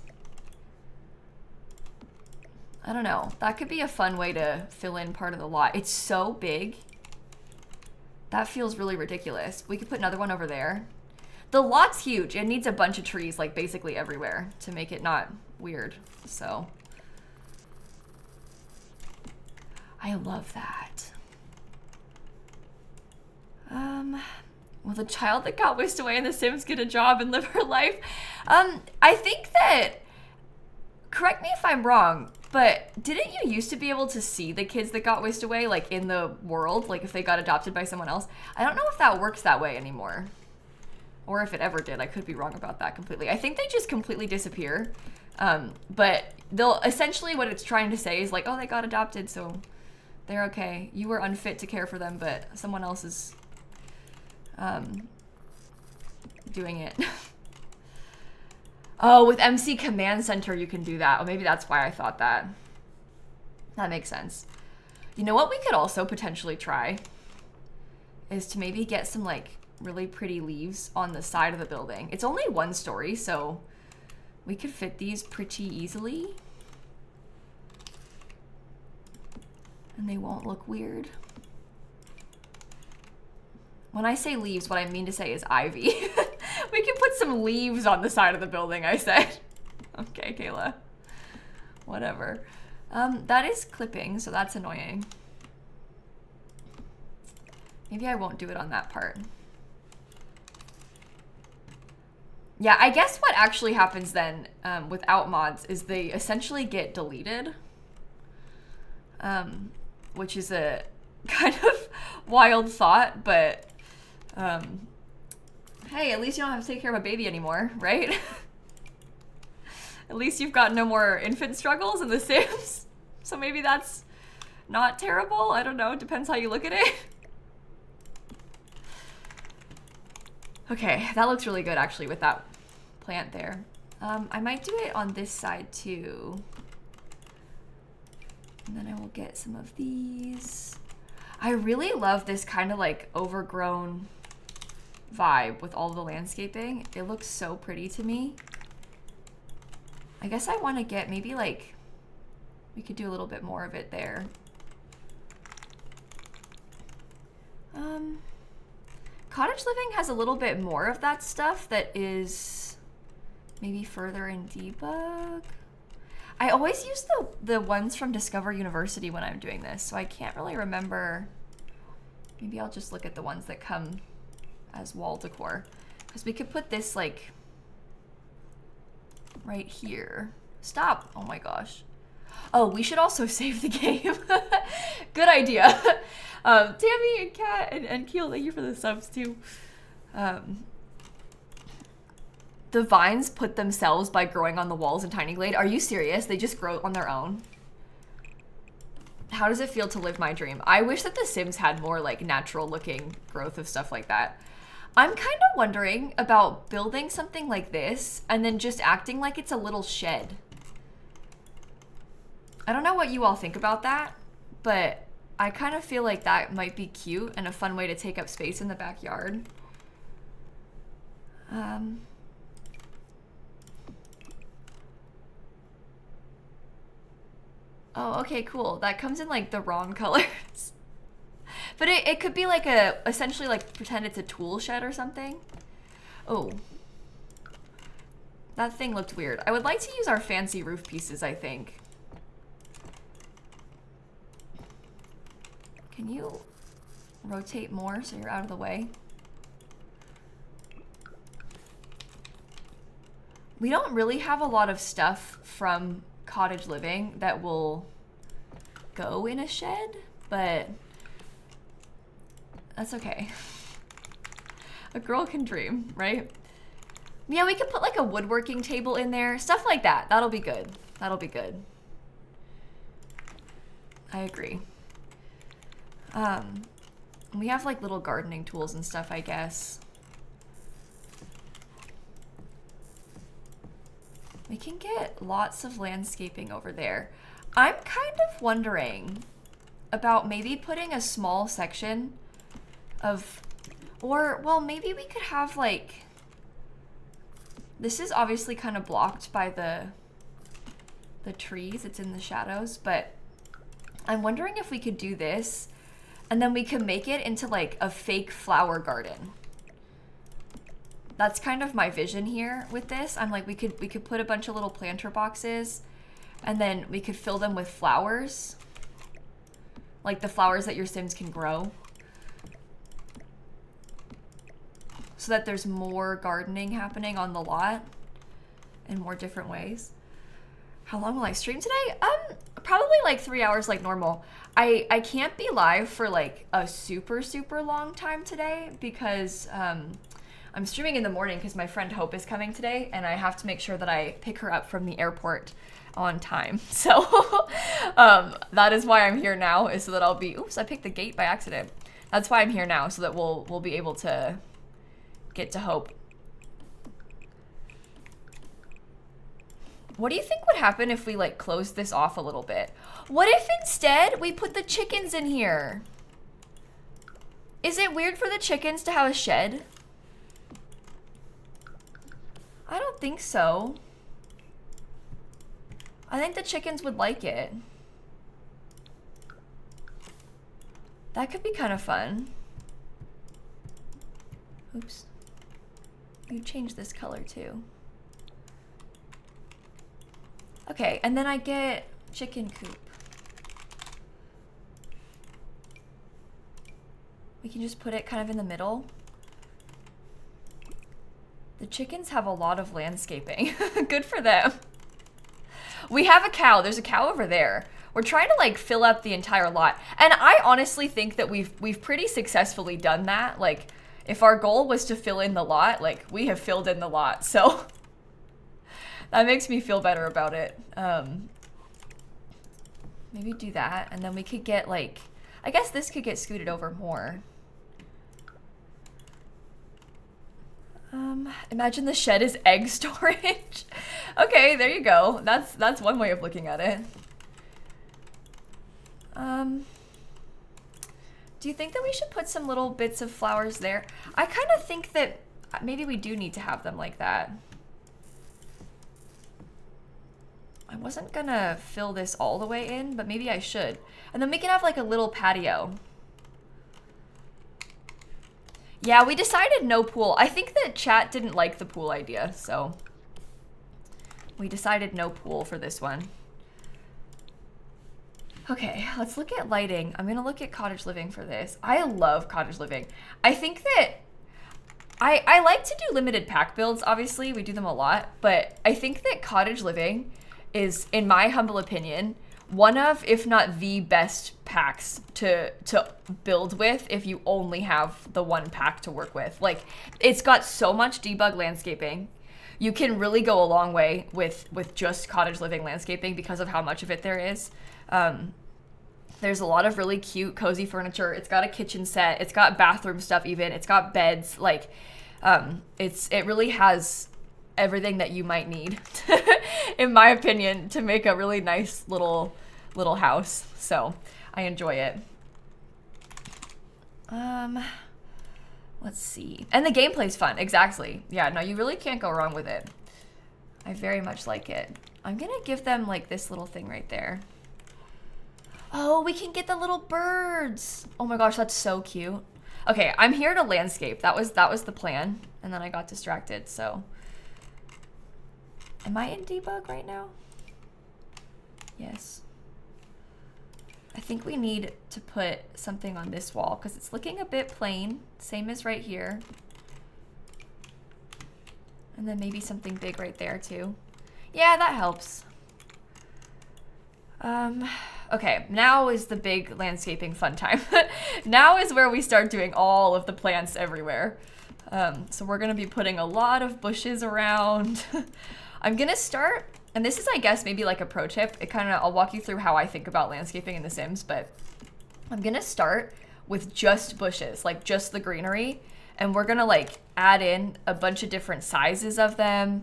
I don't know. That could be a fun way to fill in part of the lot. It's so big. That feels really ridiculous. We could put another one over there. The lot's huge. It needs a bunch of trees, like basically everywhere to make it not weird. So I love that. Will the child that got whisked away in The Sims get a job and live her life? I think that, correct me if I'm wrong, but didn't you used to be able to see the kids that got whisked away, like in the world, like if they got adopted by someone else? I don't know if that works that way anymore, or if it ever did. I could be wrong about that completely. I think they just completely disappear, but they'll essentially, what it's trying to say is like, oh, they got adopted, so they're okay. You were unfit to care for them, but someone else is doing it. Oh, with MC Command Center you can do that. Oh, maybe that's why I thought that. That makes sense. You know what we could also potentially try is to maybe get some like really pretty leaves on the side of the building. It's only 1 story, so we could fit these pretty easily. And they won't look weird. When I say leaves, what I mean to say is ivy. We can put some leaves on the side of the building, I said. Okay, Kayla. Whatever. That is clipping, so that's annoying. Maybe I won't do it on that part. Yeah, I guess what actually happens then without mods is they essentially get deleted. Which is a kind of wild thought, but hey, at least you don't have to take care of a baby anymore, right? At least you've got no more infant struggles in The Sims. So maybe that's not terrible. I don't know. Depends how you look at it. Okay, that looks really good actually with that plant there. I might do it on this side too. And then I will get some of these. I really love this kind of like overgrown vibe with all the landscaping. It looks so pretty to me. I guess I want to get maybe like, we could do a little bit more of it there. Cottage living has a little bit more of that stuff that is maybe further in debug. I always use the ones from Discover University when I'm doing this, so I can't really remember. Maybe I'll just look at the ones that come as wall decor, because we could put this like right here. Stop. Oh my gosh. Oh, we should also save the game. Good idea. Tammy and Kat and Keel, thank you for the subs too. The vines put themselves by growing on the walls in Tiny Glade. Are you serious? They just grow on their own? How does it feel to live my dream? I wish that The Sims had more like natural looking growth of stuff like that. I'm kind of wondering about building something like this and then just acting like it's a little shed. I don't know what you all think about that, but I kind of feel like that might be cute and a fun way to take up space in the backyard. Oh, okay, cool. That comes in like the wrong colors. But it could be like essentially like pretend it's a tool shed or something. Oh. That thing looked weird. I would like to use our fancy roof pieces, I think. Can you rotate more so you're out of the way? We don't really have a lot of stuff from cottage living that will go in a shed, but that's okay. A girl can dream, right? Yeah, we could put like a woodworking table in there, stuff like that. That'll be good. That'll be good. I agree. We have like little gardening tools and stuff, I guess. We can get lots of landscaping over there. I'm kind of wondering about maybe putting a small section of, or, well, maybe we could have like, this is obviously kind of blocked by the trees. It's in the shadows, but I'm wondering if we could do this and then we could make it into like a fake flower garden. That's kind of my vision here with this. I'm like, we could put a bunch of little planter boxes and then we could fill them with flowers. Like the flowers that your Sims can grow. So that there's more gardening happening on the lot in more different ways. How long will I stream today? Probably like 3 hours like normal. I can't be live for like a super long time today because I'm streaming in the morning because my friend Hope is coming today and I have to make sure that I pick her up from the airport on time. So that is why I'm here now, is so that I'll be, oops, I picked the gate by accident. That's why I'm here now, so that we'll be able to get to Hope. What do you think would happen if we like closed this off a little bit? What if instead we put the chickens in here? Is it weird for the chickens to have a shed? I don't think so. I think the chickens would like it. That could be kind of fun. Oops. You changed this color too. Okay, and then I get chicken coop. We can just put it kind of in the middle. The chickens have a lot of landscaping. Good for them. We have a cow. There's a cow over there. We're trying to like fill up the entire lot. And I honestly think that we've pretty successfully done that. Like if our goal was to fill in the lot, like we have filled in the lot. So that makes me feel better about it. Maybe do that. And then we could get like, I guess this could get scooted over more. Imagine the shed is egg storage. Okay, there you go. That's one way of looking at it. Do you think that we should put some little bits of flowers there? I kind of think that maybe we do need to have them like that. I wasn't gonna fill this all the way in, but maybe I should. And then we can have like a little patio. Yeah, we decided no pool. I think that chat didn't like the pool idea, so we decided no pool for this one. Okay, let's look at lighting. I'm gonna look at cottage living for this. I love cottage living. I think that I like to do limited pack builds, obviously. We do them a lot, but I think that cottage living is, in my humble opinion, one of, if not the best packs to build with if you only have the one pack to work with. Like, it's got so much debug landscaping. You can really go a long way with just cottage living landscaping because of how much of it there is. There's a lot of really cute, cozy furniture. It's got a kitchen set. It's got bathroom stuff even. It's got beds. Like, it really has everything that you might need, in my opinion, to make a really nice little house. So I enjoy it. Let's see. And the gameplay's fun. Exactly. Yeah, no, you really can't go wrong with it. I very much like it. I'm gonna give them like this little thing right there. Oh, we can get the little birds. Oh my gosh, that's so cute. Okay, I'm here to landscape. That was the plan. And then I got distracted, so. Am I in debug right now? Yes. I think we need to put something on this wall because it's looking a bit plain. Same as right here. And then maybe something big right there too. Yeah, that helps. Okay, now is the big landscaping fun time. Now is where we start doing all of the plants everywhere. So we're gonna be putting a lot of bushes around. I'm gonna start, and this is, I guess, maybe like a pro tip. I'll walk you through how I think about landscaping in The Sims, but I'm gonna start with just bushes, like just the greenery. And we're gonna like add in a bunch of different sizes of them.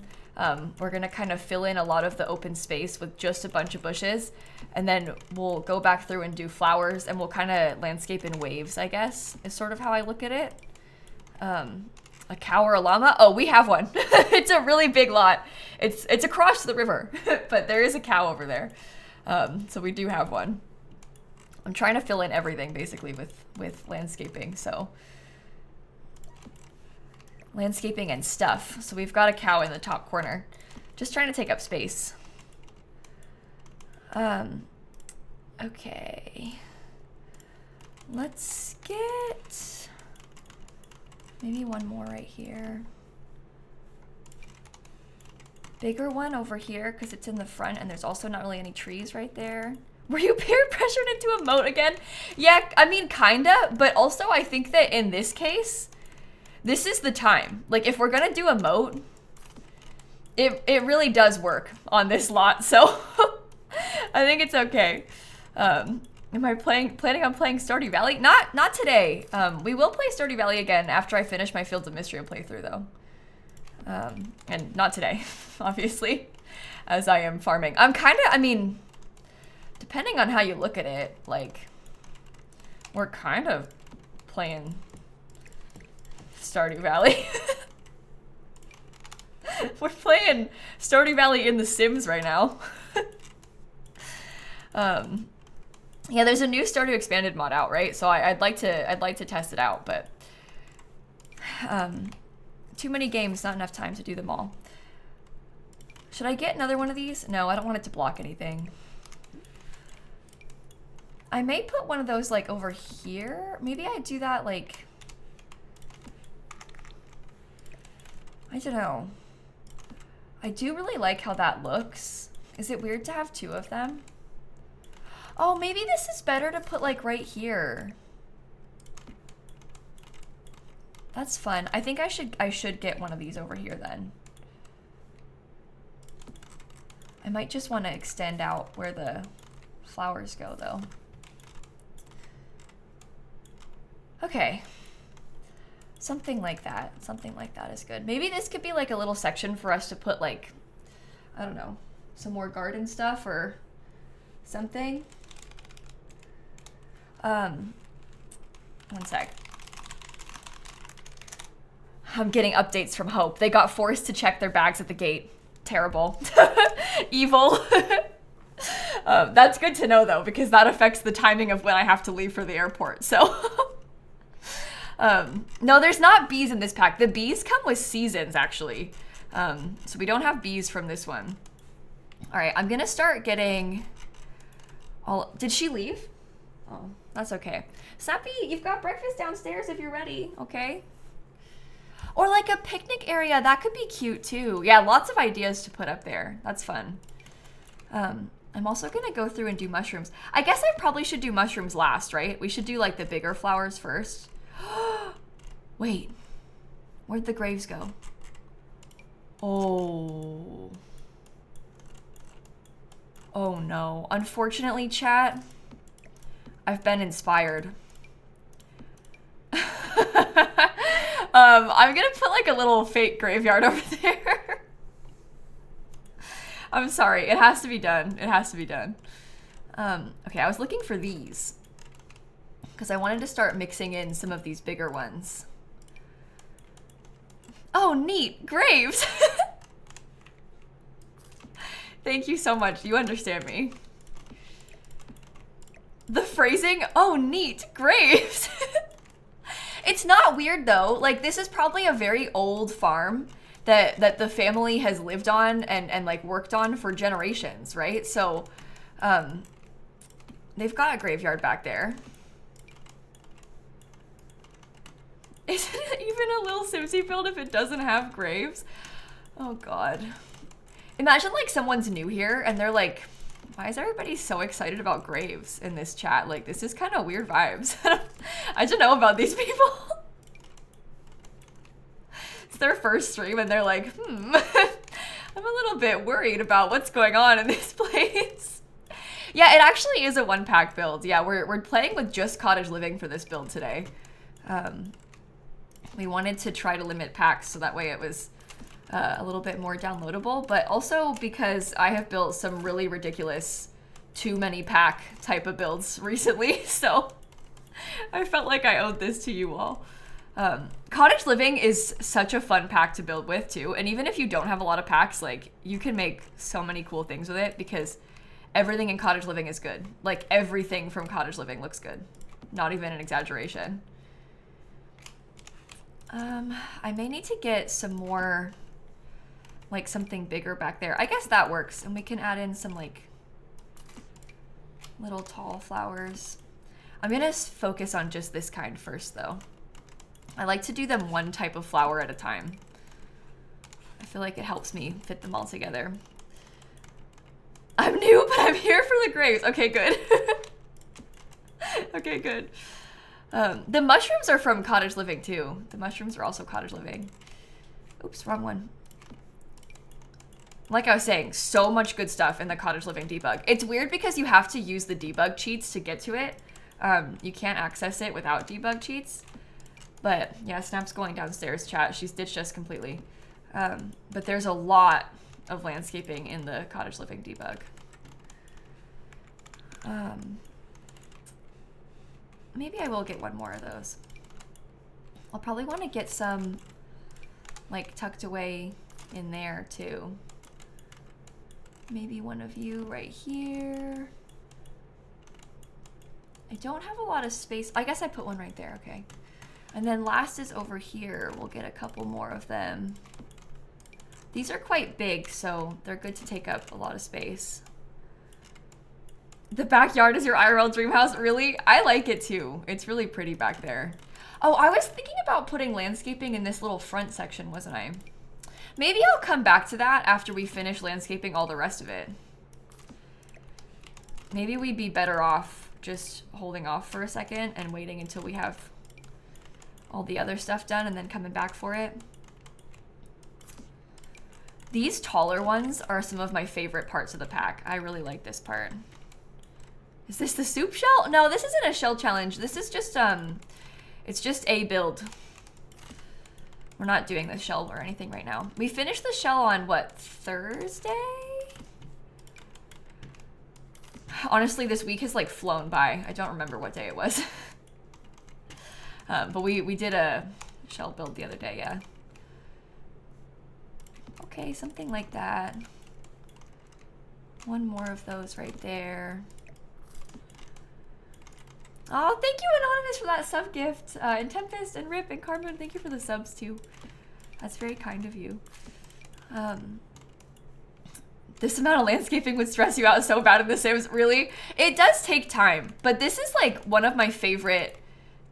We're gonna kind of fill in a lot of the open space with just a bunch of bushes. And then we'll go back through and do flowers, and we'll kind of landscape in waves, I guess, is sort of how I look at it. A cow or a llama? Oh, we have one. It's a really big lot. It's across the river, but there is a cow over there. So we do have one. I'm trying to fill in everything basically with landscaping, so. Landscaping and stuff. So we've got a cow in the top corner. Just trying to take up space. Okay. Let's get maybe one more right here. Bigger one over here because it's in the front and there's also not really any trees right there. Were you peer pressured into a moat again? Yeah, I mean, kinda, but also I think that in this case, this is the time. Like, if we're gonna do a moat, it really does work on this lot, so I think it's okay. Am I planning on playing Stardew Valley? Not today. We will play Stardew Valley again after I finish my Fields of Mystery playthrough, though. And not today, obviously, as I am farming. I mean, depending on how you look at it, like, we're kind of playing Stardew Valley. We're playing Stardew Valley in The Sims right now. Yeah, there's a new Stardew Expanded mod out, right? So I'd like to test it out, but too many games, not enough time to do them all. Should I get another one of these? No, I don't want it to block anything. I may put one of those like over here. Maybe I do that like, I don't know. I do really like how that looks. Is it weird to have two of them? Oh, maybe this is better to put like right here. That's fun. I think I should get one of these over here then. I might just want to extend out where the flowers go though. Okay. Something like that. Something like that is good. Maybe this could be like a little section for us to put like, I don't know, some more garden stuff or something. One sec. I'm getting updates from Hope. They got forced to check their bags at the gate. Terrible. Evil. That's good to know though, because that affects the timing of when I have to leave for the airport. So no, there's not bees in this pack. The bees come with seasons actually. So we don't have bees from this one. All right, I'm gonna start getting all, did she leave? Oh, that's okay. Snappy, you've got breakfast downstairs if you're ready, okay? Or like a picnic area, that could be cute too. Yeah, lots of ideas to put up there. That's fun. I'm also gonna go through and do mushrooms. I guess I probably should do mushrooms last, right? We should do like the bigger flowers first. Wait, where'd the graves go? Oh. Oh no. Unfortunately, chat, I've been inspired. I'm gonna put like a little fake graveyard over there. I'm sorry, it has to be done. It has to be done. Okay, I was looking for these because I wanted to start mixing in some of these bigger ones. Oh, neat, graves. Thank you so much, you understand me. The phrasing, oh, neat, graves. It's not weird though. Like, this is probably a very old farm that the family has lived on and like worked on for generations, right? So they've got a graveyard back there. Isn't it even a lilsimsie build if it doesn't have graves? Oh God. Imagine like someone's new here and they're like, why is everybody so excited about graves in this chat? Like, this is kind of weird vibes. I don't know about these people. It's their first stream and they're like, I'm a little bit worried about what's going on in this place. Yeah, it actually is a 1-pack build. Yeah, we're playing with just cottage living for this build today. We wanted to try to limit packs so that way it was a little bit more downloadable, but also because I have built some really ridiculous too many pack type of builds recently, so I felt like I owed this to you all. Cottage living is such a fun pack to build with too, and even if you don't have a lot of packs, like you can make so many cool things with it because everything in cottage living is good. Like everything from cottage living looks good. Not even an exaggeration. I may need to get some more, like something bigger back there. I guess that works. And we can add in some like little tall flowers. I'm gonna focus on just this kind first though. I like to do them one type of flower at a time. I feel like it helps me fit them all together. I'm new, but I'm here for the grapes. Okay, good. Okay, good. The mushrooms are from cottage living too. The mushrooms are also cottage living. Oops, wrong one. Like I was saying, so much good stuff in the cottage living debug. It's weird because you have to use the debug cheats to get to it. You can't access it without debug cheats. But yeah, Snap's going downstairs, chat. She's ditched us completely. But there's a lot of landscaping in the cottage living debug. Maybe I will get one more of those. I'll probably want to get some like tucked away in there too. Maybe one of you right here. I don't have a lot of space. I guess I put one right there, okay. And then last is over here. We'll get a couple more of them. These are quite big, so they're good to take up a lot of space. The backyard is your IRL dream house? Really? I like it too. It's really pretty back there. Oh, I was thinking about putting landscaping in this little front section, wasn't I? Maybe I'll come back to that after we finish landscaping all the rest of it. Maybe we'd be better off just holding off for a second and waiting until we have all the other stuff done and then coming back for it. These taller ones are some of my favorite parts of the pack. I really like this part. Is this the soup shell? No, this isn't a shell challenge. This is just, it's just a build. We're not doing the shell or anything right now. We finished the shell on, what, Thursday? Honestly, this week has like flown by. I don't remember what day it was. But we did a shell build the other day, yeah. Okay, something like that. One more of those right there. Oh, thank you, Anonymous, for that sub gift. And Tempest and Rip and Carmen, thank you for the subs too. That's very kind of you. This amount of landscaping would stress you out so bad in The Sims. Really? It does take time, but this is like one of my favorite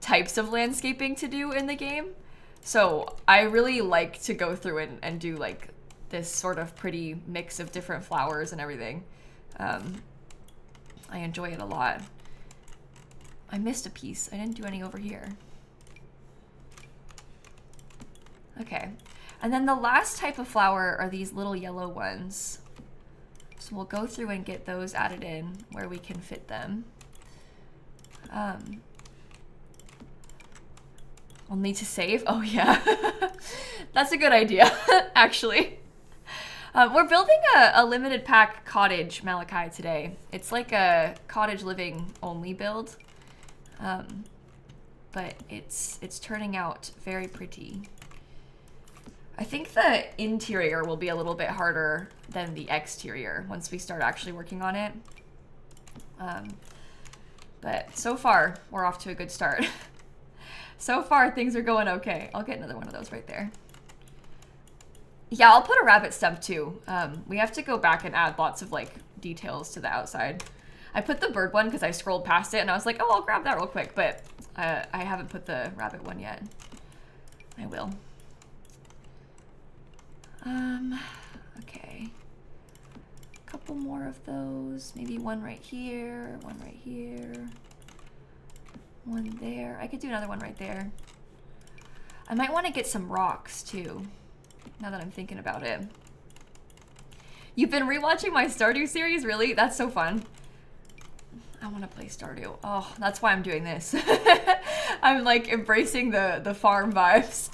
types of landscaping to do in the game. So I really like to go through and do like this sort of pretty mix of different flowers and everything. I enjoy it a lot. I missed a piece. I didn't do any over here. Okay. And then the last type of flower are these little yellow ones. So we'll go through and get those added in where we can fit them. I'll need to save. Oh yeah. That's a good idea, actually. We're building a limited pack cottage Malachi today. It's like a cottage living only build. But it's turning out very pretty. I think the interior will be a little bit harder than the exterior once we start actually working on it. But so far, we're off to a good start. So far, things are going okay. I'll get another one of those right there. Yeah, I'll put a rabbit stump too. We have to go back and add lots of like details to the outside. I put the bird one because I scrolled past it and I was like, oh, I'll grab that real quick. But I haven't put the rabbit one yet. I will. Okay. A couple more of those. Maybe one right here, one right here, one there. I could do another one right there. I might want to get some rocks too, now that I'm thinking about it. You've been rewatching my Stardew series? Really? That's so fun. I want to play Stardew. Oh, that's why I'm doing this. I'm like embracing the farm vibes,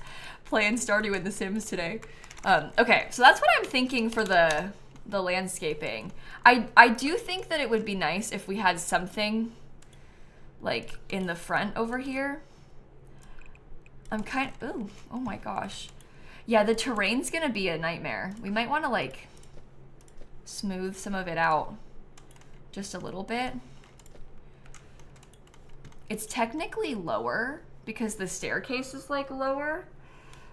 playing Stardew in The Sims today. Okay, so that's what I'm thinking for the landscaping. I do think that it would be nice if we had something like in the front over here. Ooh, oh my gosh. Yeah, the terrain's gonna be a nightmare. We might want to like smooth some of it out just a little bit. It's technically lower because the staircase is like lower.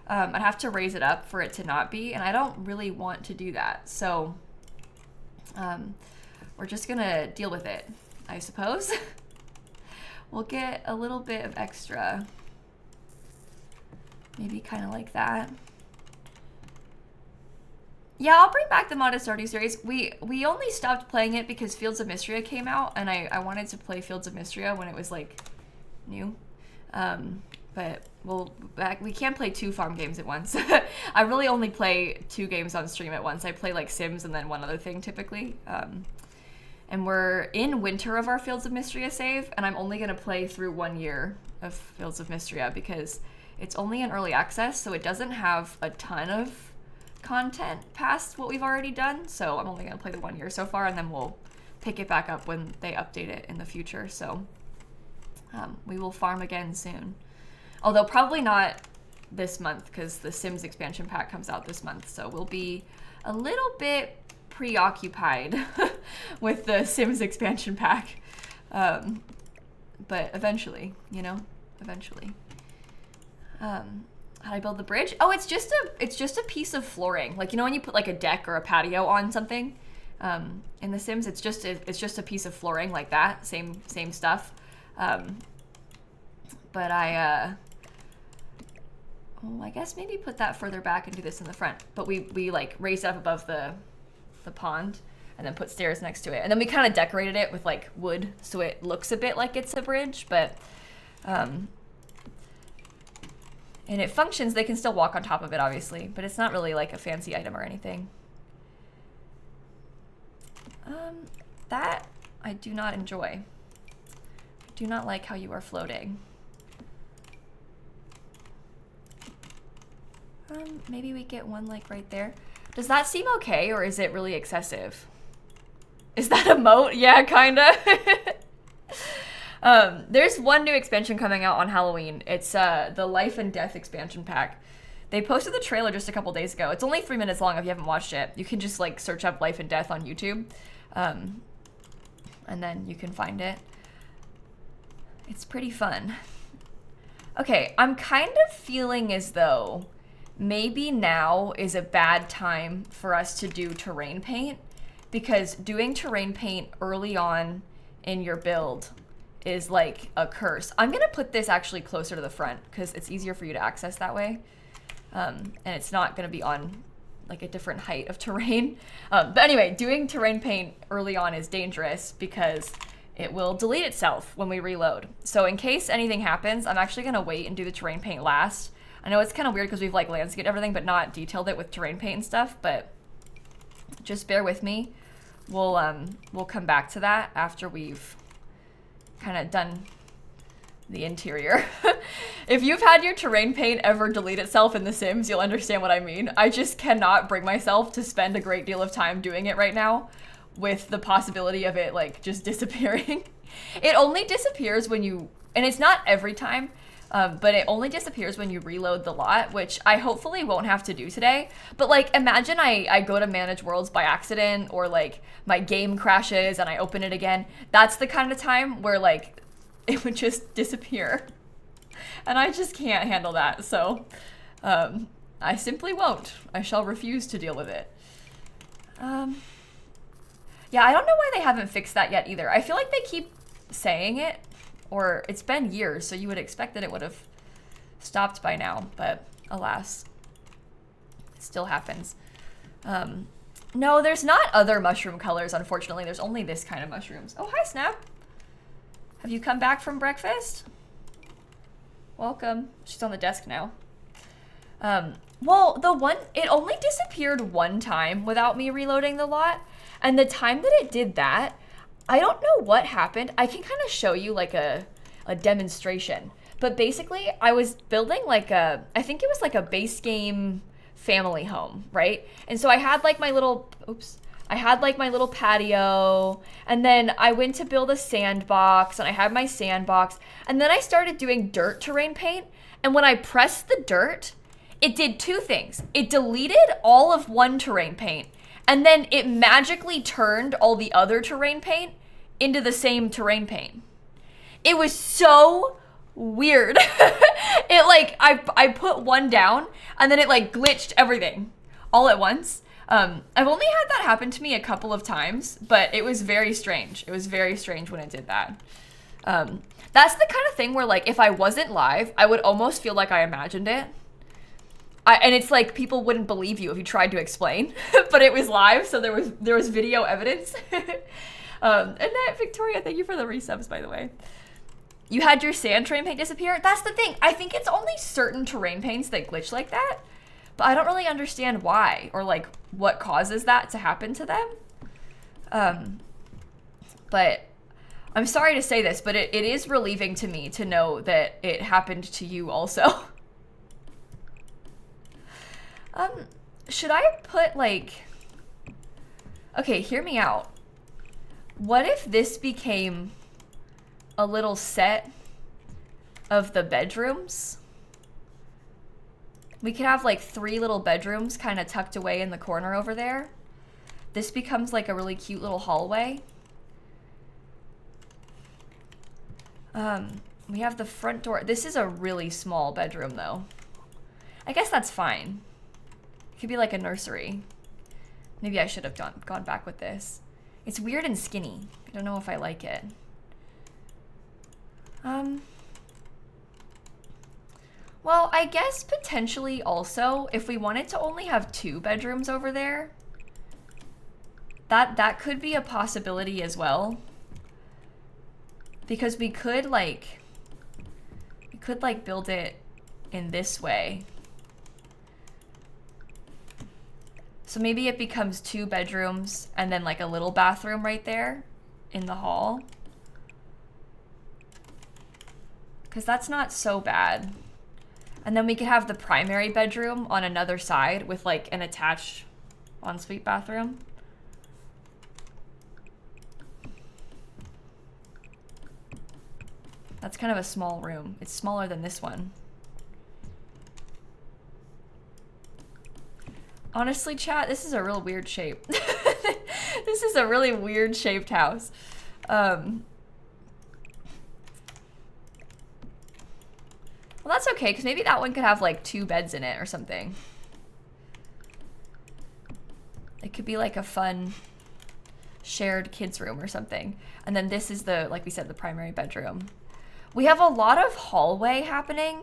I'd have to raise it up for it to not be, and I don't really want to do that. So we're just gonna deal with it, I suppose. We'll get a little bit of extra, maybe kind of like that. Yeah, I'll bring back the modded Stardew series. We only stopped playing it because Fields of Mystria came out, and I wanted to play Fields of Mystria when it was like new. But we can't play 2 farm games at once. I really only play 2 games on stream at once. I play like Sims and then one other thing typically. And we're in winter of our Fields of Mystria save, and I'm only gonna play through 1 year of Fields of Mystria because it's only in early access, so it doesn't have a ton of content past what we've already done. So I'm only gonna play the 1 year so far, and then we'll pick it back up when they update it in the future. So we will farm again soon. Although probably not this month because the Sims expansion pack comes out this month. So we'll be a little bit preoccupied with the Sims expansion pack. But eventually, you know, eventually. How do I build the bridge? Oh, it's just a piece of flooring. Like, you know when you put like a deck or a patio on something? In The Sims, it's just a piece of flooring like that. Same stuff. But I guess maybe put that further back and do this in the front. But we like raised it up above the pond and then put stairs next to it. And then we kind of decorated it with like wood so it looks a bit like it's a bridge, but and it functions. They can still walk on top of it, obviously, but it's not really like a fancy item or anything. That I do not enjoy. I do not like how you are floating. Maybe we get one like right there. Does that seem okay, or is it really excessive? Is that a moat? Yeah, kinda. There's one new expansion coming out on Halloween. It's the Life and Death expansion pack. They posted the trailer just a couple days ago. It's only 3 minutes long if you haven't watched it. You can just like search up Life and Death on YouTube. And then you can find it. It's pretty fun. Okay, I'm kind of feeling as though maybe now is a bad time for us to do terrain paint, because doing terrain paint early on in your build is like a curse. I'm gonna put this actually closer to the front because it's easier for you to access that way. And it's not gonna be on like a different height of terrain. But anyway, doing terrain paint early on is dangerous because it will delete itself when we reload. So in case anything happens, I'm actually gonna wait and do the terrain paint last. I know it's kind of weird because we've like landscaped everything but not detailed it with terrain paint and stuff, but just bear with me. We'll come back to that after we've kind of done the interior. If you've had your terrain paint ever delete itself in The Sims, you'll understand what I mean. I just cannot bring myself to spend a great deal of time doing it right now with the possibility of it like just disappearing. It only disappears when you, and it's not every time, but it only disappears when you reload the lot, which I hopefully won't have to do today. But like, imagine I go to manage worlds by accident, or like my game crashes and I open it again. That's the kind of time where like it would just disappear. And I just can't handle that. So I simply won't. I shall refuse to deal with it. Yeah, I don't know why they haven't fixed that yet either. I feel like they keep saying it, or it's been years, so you would expect that it would have stopped by now, but alas, it still happens. No, there's not other mushroom colors, unfortunately. There's only this kind of mushrooms. Oh, hi, Snap. Have you come back from breakfast? Welcome. She's on the desk now. Well, it only disappeared one time without me reloading the lot, and the time that it did that, I don't know what happened. I can kind of show you like a demonstration. But basically, I was building like I think it was like a base game family home, right? And so I had like my little, I had like my little patio, and then I went to build a sandbox, and I had my sandbox, and then I started doing dirt terrain paint, and when I pressed the dirt, it did two things. It deleted all of one terrain paint, and then it magically turned all the other terrain paint into the same terrain paint. It was so weird. It like, I put one down, and then it like glitched everything all at once. I've only had that happen to me a couple of times, but it was very strange. It was very strange when it did that. That's the kind of thing where like, if I wasn't live, I would almost feel like I imagined it. And it's like, people wouldn't believe you if you tried to explain, but it was live, so there was video evidence. Annette, Victoria, thank you for the resubs, by the way. You had your sand terrain paint disappear? That's the thing. I think it's only certain terrain paints that glitch like that, but I don't really understand why or like what causes that to happen to them. But I'm sorry to say this, but it is relieving to me to know that it happened to you also. Should I put like, okay, hear me out. What if this became a little set of the bedrooms? We could have like 3 little bedrooms kind of tucked away in the corner over there. This becomes like a really cute little hallway. We have the front door. This is a really small bedroom though. I guess that's fine. It could be like a nursery. Maybe I should have gone back with this. It's weird and skinny. I don't know if I like it. Well, I guess potentially also, if we wanted to only have 2 bedrooms over there, that could be a possibility as well. Because we could like build it in this way. So maybe it becomes 2 bedrooms and then like a little bathroom right there in the hall. Because that's not so bad. And then we could have the primary bedroom on another side with like an attached ensuite bathroom. That's kind of a small room. It's smaller than this one. Honestly, chat, this is a real weird shape. This is a really weird shaped house. Well, that's okay, because maybe that one could have like 2 beds in it or something. It could be like a fun shared kids room or something. And then this is the, like we said, the primary bedroom. We have a lot of hallway happening,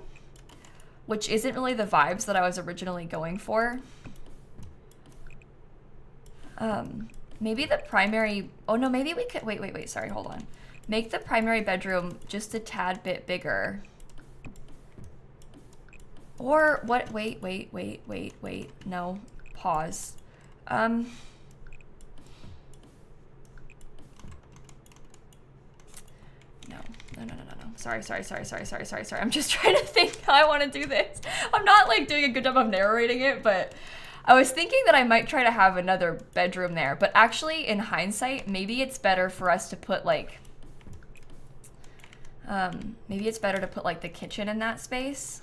which isn't really the vibes that I was originally going for. Maybe the primary, oh no, maybe we could, wait, sorry, hold on. Make the primary bedroom just a tad bit bigger. Or what, wait, no, pause. No. Sorry. I'm just trying to think how I want to do this. I'm not like doing a good job of narrating it, but I was thinking that I might try to have another bedroom there, but actually in hindsight, maybe it's better for us to put like, maybe it's better to put like the kitchen in that space.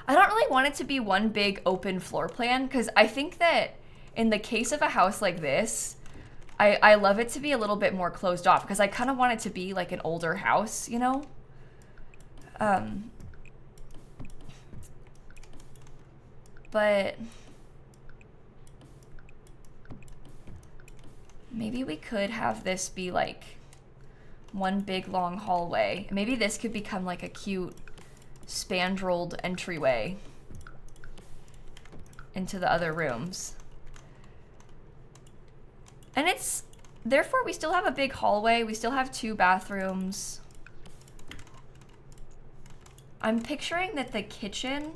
I don't really want it to be one big open floor plan, because I think that in the case of a house like this, I love it to be a little bit more closed off, because I kind of want it to be like an older house, you know? But maybe we could have this be like one big long hallway. Maybe this could become like a cute spandreled entryway into the other rooms. And it's, therefore we still have a big hallway. We still have 2 bathrooms. I'm picturing that the kitchen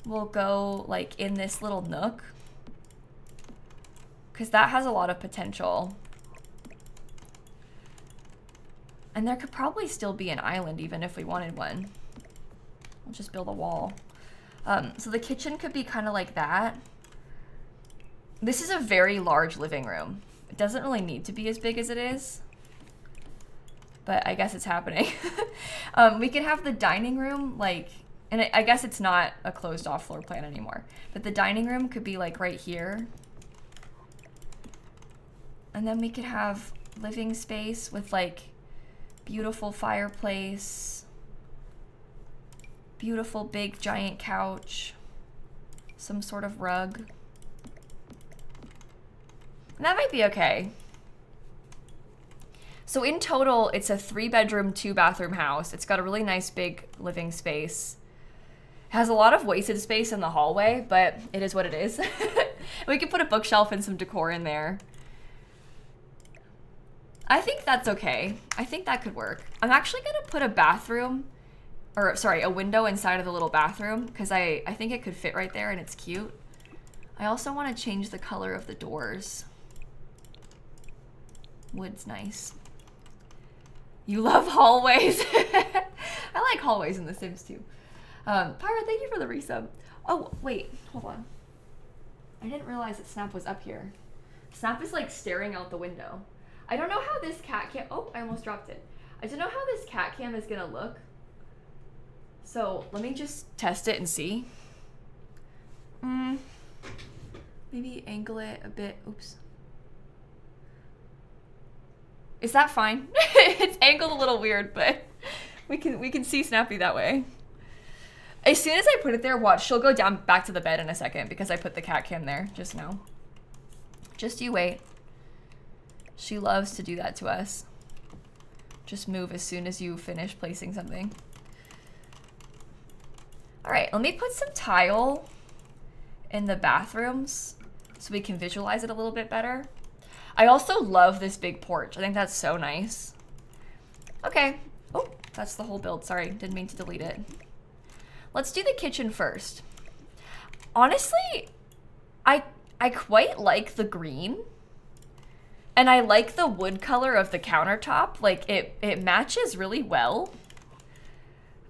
will go like in this little nook, because that has a lot of potential. And there could probably still be an island even if we wanted one. We'll just build a wall. So the kitchen could be kind of like that. This is a very large living room. It doesn't really need to be as big as it is, but I guess it's happening. We could have the dining room like, and I guess it's not a closed off floor plan anymore, but the dining room could be like right here. And then we could have living space with like beautiful fireplace, beautiful big giant couch, some sort of rug. And that might be okay. So in total, it's a 3-bedroom, 2-bathroom house. It's got a really nice big living space. It has a lot of wasted space in the hallway, but it is what it is. We could put a bookshelf and some decor in there. I think that's okay. I think that could work. I'm actually gonna put a bathroom, or sorry, a window inside of the little bathroom because I think it could fit right there and it's cute. I also want to change the color of the doors. Wood's nice. You love hallways. I like hallways in The Sims too. Pyra, thank you for the resub. Oh, wait, hold on. I didn't realize that Snap was up here. Snap is like staring out the window. I don't know how this cat cam, oh, I almost dropped it. I don't know how this cat cam is gonna look. So let me just test it and see. Maybe angle it a bit, oops. Is that fine? It's angled a little weird, but we can see Snappy that way. As soon as I put it there, watch, she'll go down back to the bed in a second because I put the cat cam there just now. Just you wait. She loves to do that to us. Just move as soon as you finish placing something. All right, let me put some tile in the bathrooms so we can visualize it a little bit better. I also love this big porch. I think that's so nice. Okay. Oh, that's the whole build. Sorry, didn't mean to delete it. Let's do the kitchen first. Honestly, I quite like the green. And I like the wood color of the countertop. Like it matches really well.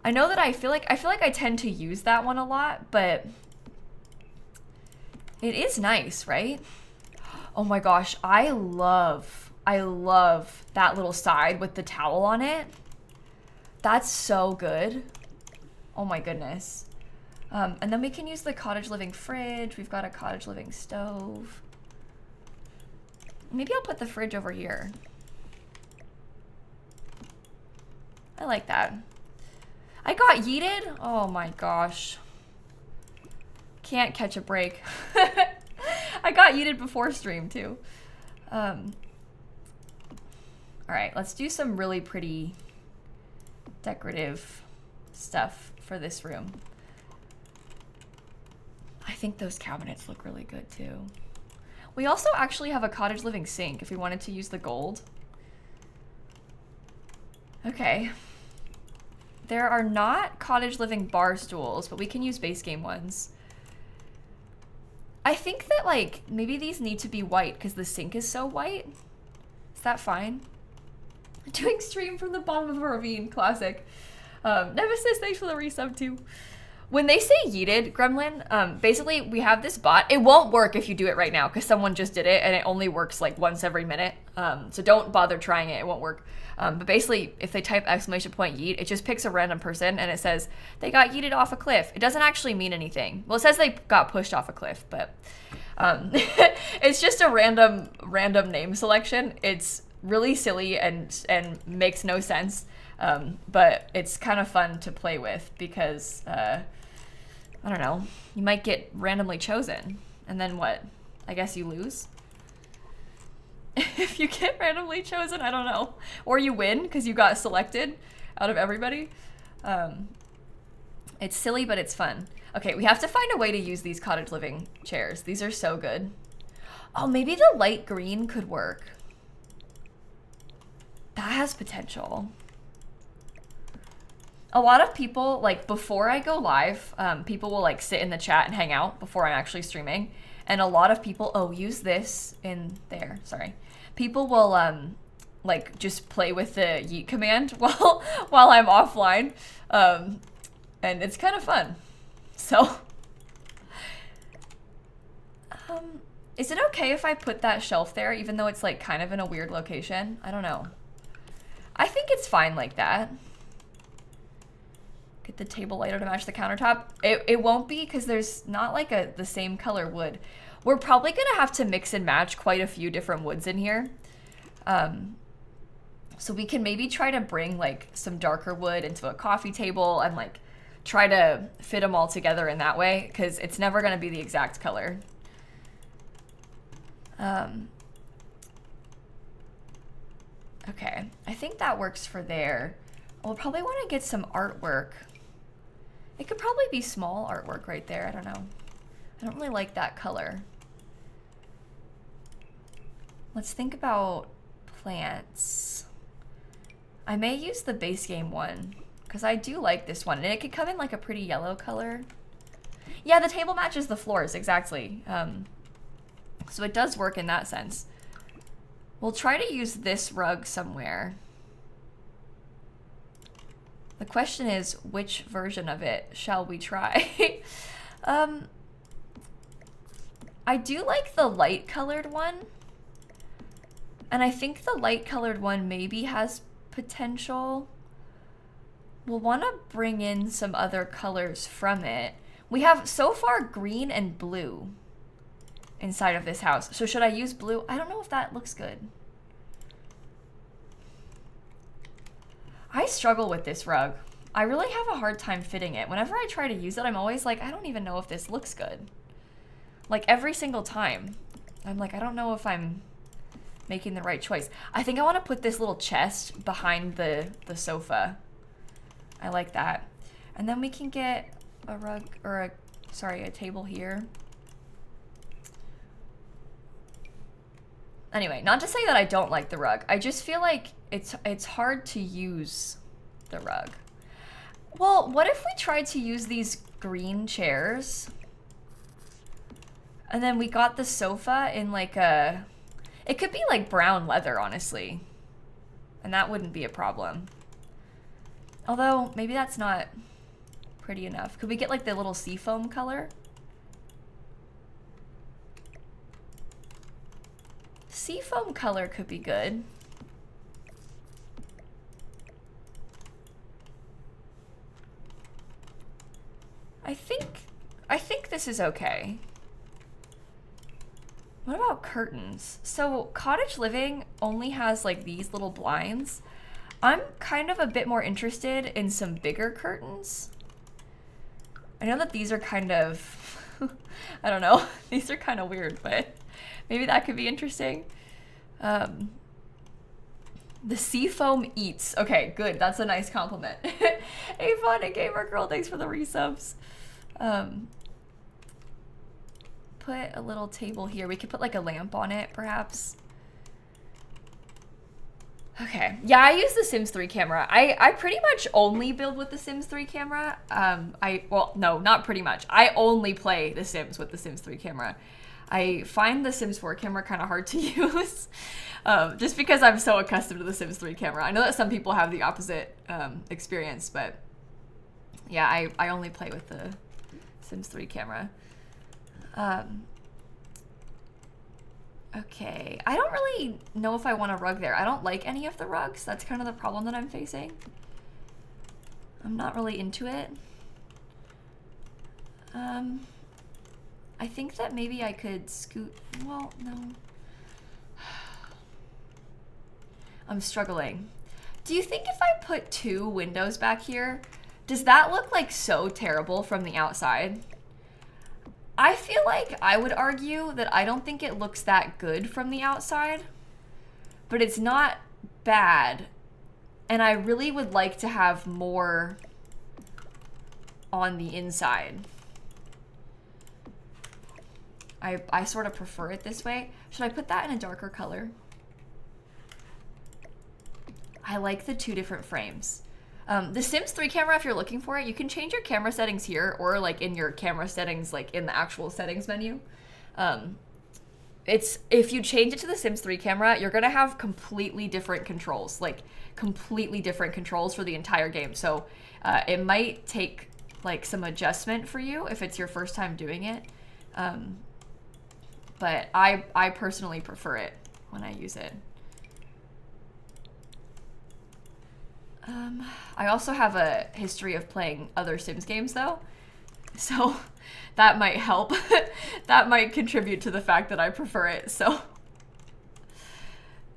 I know that I feel like I tend to use that one a lot, but it is nice, right? Oh my gosh, I love that little side with the towel on it. That's so good. Oh my goodness. And then we can use the cottage living fridge. We've got a cottage living stove. Maybe I'll put the fridge over here. I like that. I got yeeted? Oh my gosh. Can't catch a break. I got yeeted before stream too. All right, let's do some really pretty decorative stuff for this room. I think those cabinets look really good too. We also actually have a cottage living sink if we wanted to use the gold. Okay. There are not cottage living bar stools, but we can use base game ones. I think that like maybe these need to be white because the sink is so white. Is that fine? Doing stream from the bottom of a ravine, classic. Nemesis, thanks for the resub too. When they say yeeted, Gremlin, basically we have this bot. It won't work if you do it right now because someone just did it and it only works like once every minute. So don't bother trying it, it won't work. But basically if they type !yeet, it just picks a random person and it says they got yeeted off a cliff. It doesn't actually mean anything. Well, it says they got pushed off a cliff, but it's just a random name selection. It's really silly and makes no sense. But it's kind of fun to play with because, I don't know, you might get randomly chosen. And then what? I guess you lose? If you get randomly chosen, I don't know. Or you win because you got selected out of everybody. It's silly, but it's fun. Okay, we have to find a way to use these cottage living chairs. These are so good. Oh, maybe the light green could work. That has potential. A lot of people, like before I go live, people will like sit in the chat and hang out before I'm actually streaming. And a lot of people, oh, use this in there, sorry. People will like just play with the yeet command while I'm offline. And it's kind of fun. So, is it okay if I put that shelf there, even though it's like kind of in a weird location? I don't know. I think it's fine like that. Get the table lighter to match the countertop. It won't be because there's not like the same color wood. We're probably gonna have to mix and match quite a few different woods in here. So we can maybe try to bring like some darker wood into a coffee table and like try to fit them all together in that way, because it's never gonna be the exact color. Okay, I think that works for there. We'll probably want to get some artwork. It could probably be small artwork right there. I don't know. I don't really like that color. Let's think about plants. I may use the base game one because I do like this one, and it could come in like a pretty yellow color. Yeah, the table matches the floors, exactly. So it does work in that sense. We'll try to use this rug somewhere. The question is, which version of it shall we try? I do like the light colored one. And I think the light colored one maybe has potential. We'll want to bring in some other colors from it. We have so far green and blue inside of this house. So should I use blue? I don't know if that looks good. I struggle with this rug. I really have a hard time fitting it. Whenever I try to use it, I'm always like, I don't even know if this looks good. Like every single time. I'm like, I don't know if I'm making the right choice. I think I want to put this little chest behind the sofa. I like that. And then we can get a rug, or a table here. Anyway, not to say that I don't like the rug. I just feel like it's hard to use the rug. Well, what if we tried to use these green chairs? And then we got the sofa in like a... It could be like brown leather, honestly. And that wouldn't be a problem. Although, maybe that's not pretty enough. Could we get like the little seafoam color? Seafoam color could be good. I think this is okay. What about curtains? So cottage living only has like these little blinds. I'm kind of a bit more interested in some bigger curtains. I know that these are kind of, I don't know, these are kind of weird, but maybe that could be interesting. The seafoam eats. Okay, good. That's a nice compliment. Hey, fun and gamer girl, thanks for the resubs. Put a little table here. We could put like a lamp on it, perhaps. Okay. Yeah, I use the Sims 3 camera. I pretty much only build with the Sims 3 camera. Well, no, not pretty much. I only play The Sims with the Sims 3 camera. I find the Sims 4 camera kind of hard to use, just because I'm so accustomed to the Sims 3 camera. I know that some people have the opposite experience, but yeah, I only play with the Sims 3 camera. Okay, I don't really know if I want a rug there. I don't like any of the rugs. That's kind of the problem that I'm facing. I'm not really into it. I think that maybe I could scoot, well, no. I'm struggling. Do you think if I put 2 windows back here, does that look like so terrible from the outside? I feel like I would argue that I don't think it looks that good from the outside, but it's not bad. And I really would like to have more on the inside. I sort of prefer it this way. Should I put that in a darker color? I like the 2 different frames. The Sims 3 camera, if you're looking for it, you can change your camera settings here or like in your camera settings, like in the actual settings menu. if you change it to the Sims 3 camera, you're gonna have completely different controls, like completely different controls for the entire game. So it might take like some adjustment for you if it's your first time doing it. But I personally prefer it when I use it. I also have a history of playing other Sims games though, so that might help. That might contribute to the fact that I prefer it. So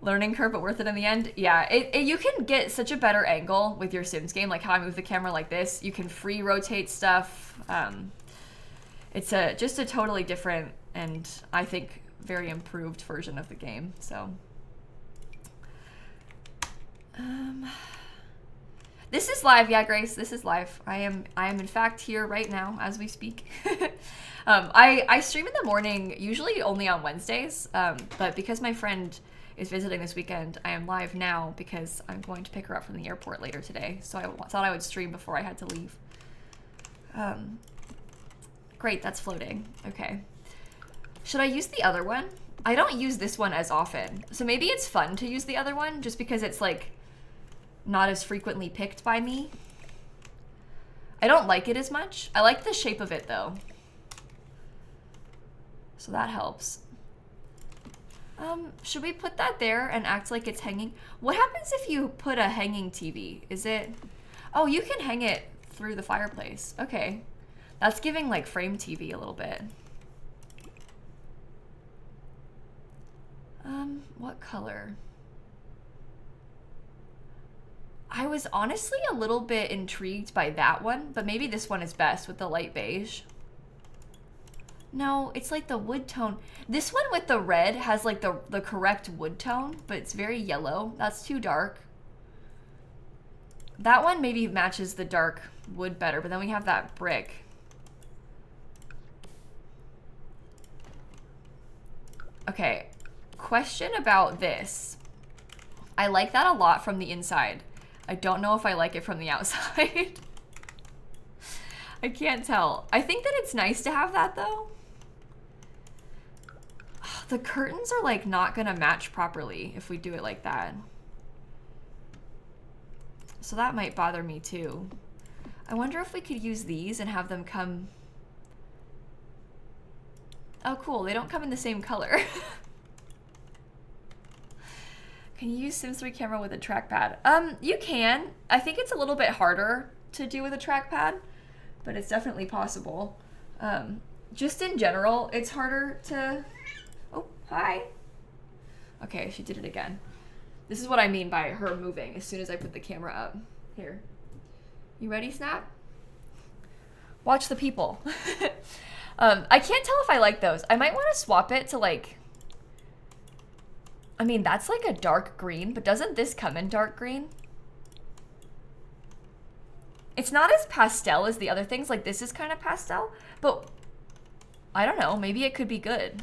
learning curve, but worth it in the end. Yeah, you can get such a better angle with your Sims game, like how I move the camera like this. You can free rotate stuff. It's just a totally different and I think very improved version of the game. So this is live, yeah, Grace. This is live. I am in fact here right now as we speak. I stream in the morning, usually only on Wednesdays, but because my friend is visiting this weekend, I am live now because I'm going to pick her up from the airport later today. So I thought I would stream before I had to leave. Great, that's floating. Okay. Should I use the other one? I don't use this one as often, so maybe it's fun to use the other one just because it's like not as frequently picked by me. I don't like it as much. I like the shape of it though, so that helps. Should we put that there and act like it's hanging? What happens if you put a hanging TV? Is it... Oh, you can hang it through the fireplace. Okay. That's giving like frame TV a little bit. What color? I was honestly a little bit intrigued by that one, but maybe this one is best with the light beige. No, it's like the wood tone. This one with the red has like the correct wood tone, but it's very yellow. That's too dark. That one maybe matches the dark wood better, but then we have that brick. Okay, question about this. I like that a lot from the inside. I don't know if I like it from the outside. I can't tell. I think that it's nice to have that though. The curtains are like not gonna match properly if we do it like that. So that might bother me too. I wonder if we could use these and have them come... Oh cool, they don't come in the same color. Can you use Sims 3 camera with a trackpad? You can. I think it's a little bit harder to do with a trackpad, but it's definitely possible. Just in general, it's harder to... Oh, hi. Okay, she did it again. This is what I mean by her moving as soon as I put the camera up. Here. You ready, Snap? Watch the people. I can't tell if I like those. I might want to swap it to like... I mean, that's like a dark green, but doesn't this come in dark green? It's not as pastel as the other things. Like this is kind of pastel, but I don't know. Maybe it could be good.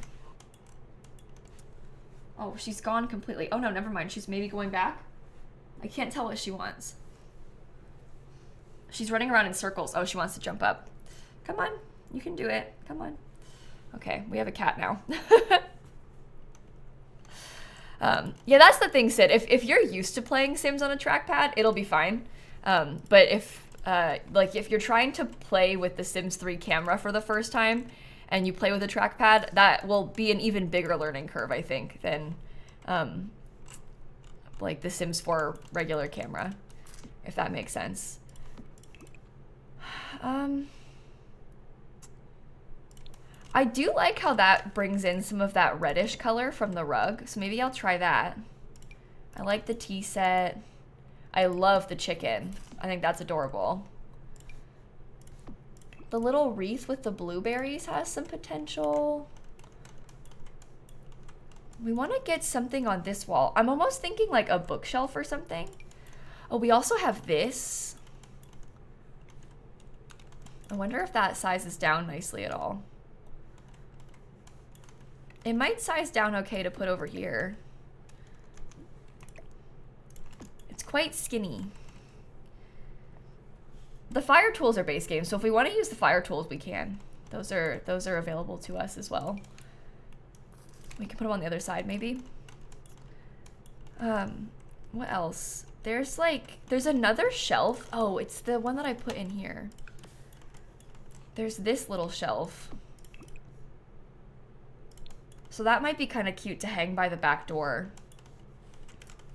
Oh, she's gone completely. Oh no, never mind. She's maybe going back. I can't tell what she wants. She's running around in circles. Oh, she wants to jump up. Come on, you can do it. Come on. Okay, we have a cat now. Yeah, that's the thing, Sid. If you're used to playing Sims on a trackpad, it'll be fine. But if you're trying to play with the Sims 3 camera for the first time and you play with a trackpad, that will be an even bigger learning curve, I think, than like the Sims 4 regular camera, if that makes sense. I do like how that brings in some of that reddish color from the rug, so maybe I'll try that. I like the tea set. I love the chicken. I think that's adorable. The little wreath with the blueberries has some potential. We want to get something on this wall. I'm almost thinking like a bookshelf or something. Oh, we also have this. I wonder if that sizes down nicely at all. It might size down okay to put over here. It's quite skinny. The fire tools are base game, so if we want to use the fire tools, we can. Those are available to us as well. We can put them on the other side, maybe. What else? There's another shelf. Oh, it's the one that I put in here. There's this little shelf. So that might be kind of cute to hang by the back door.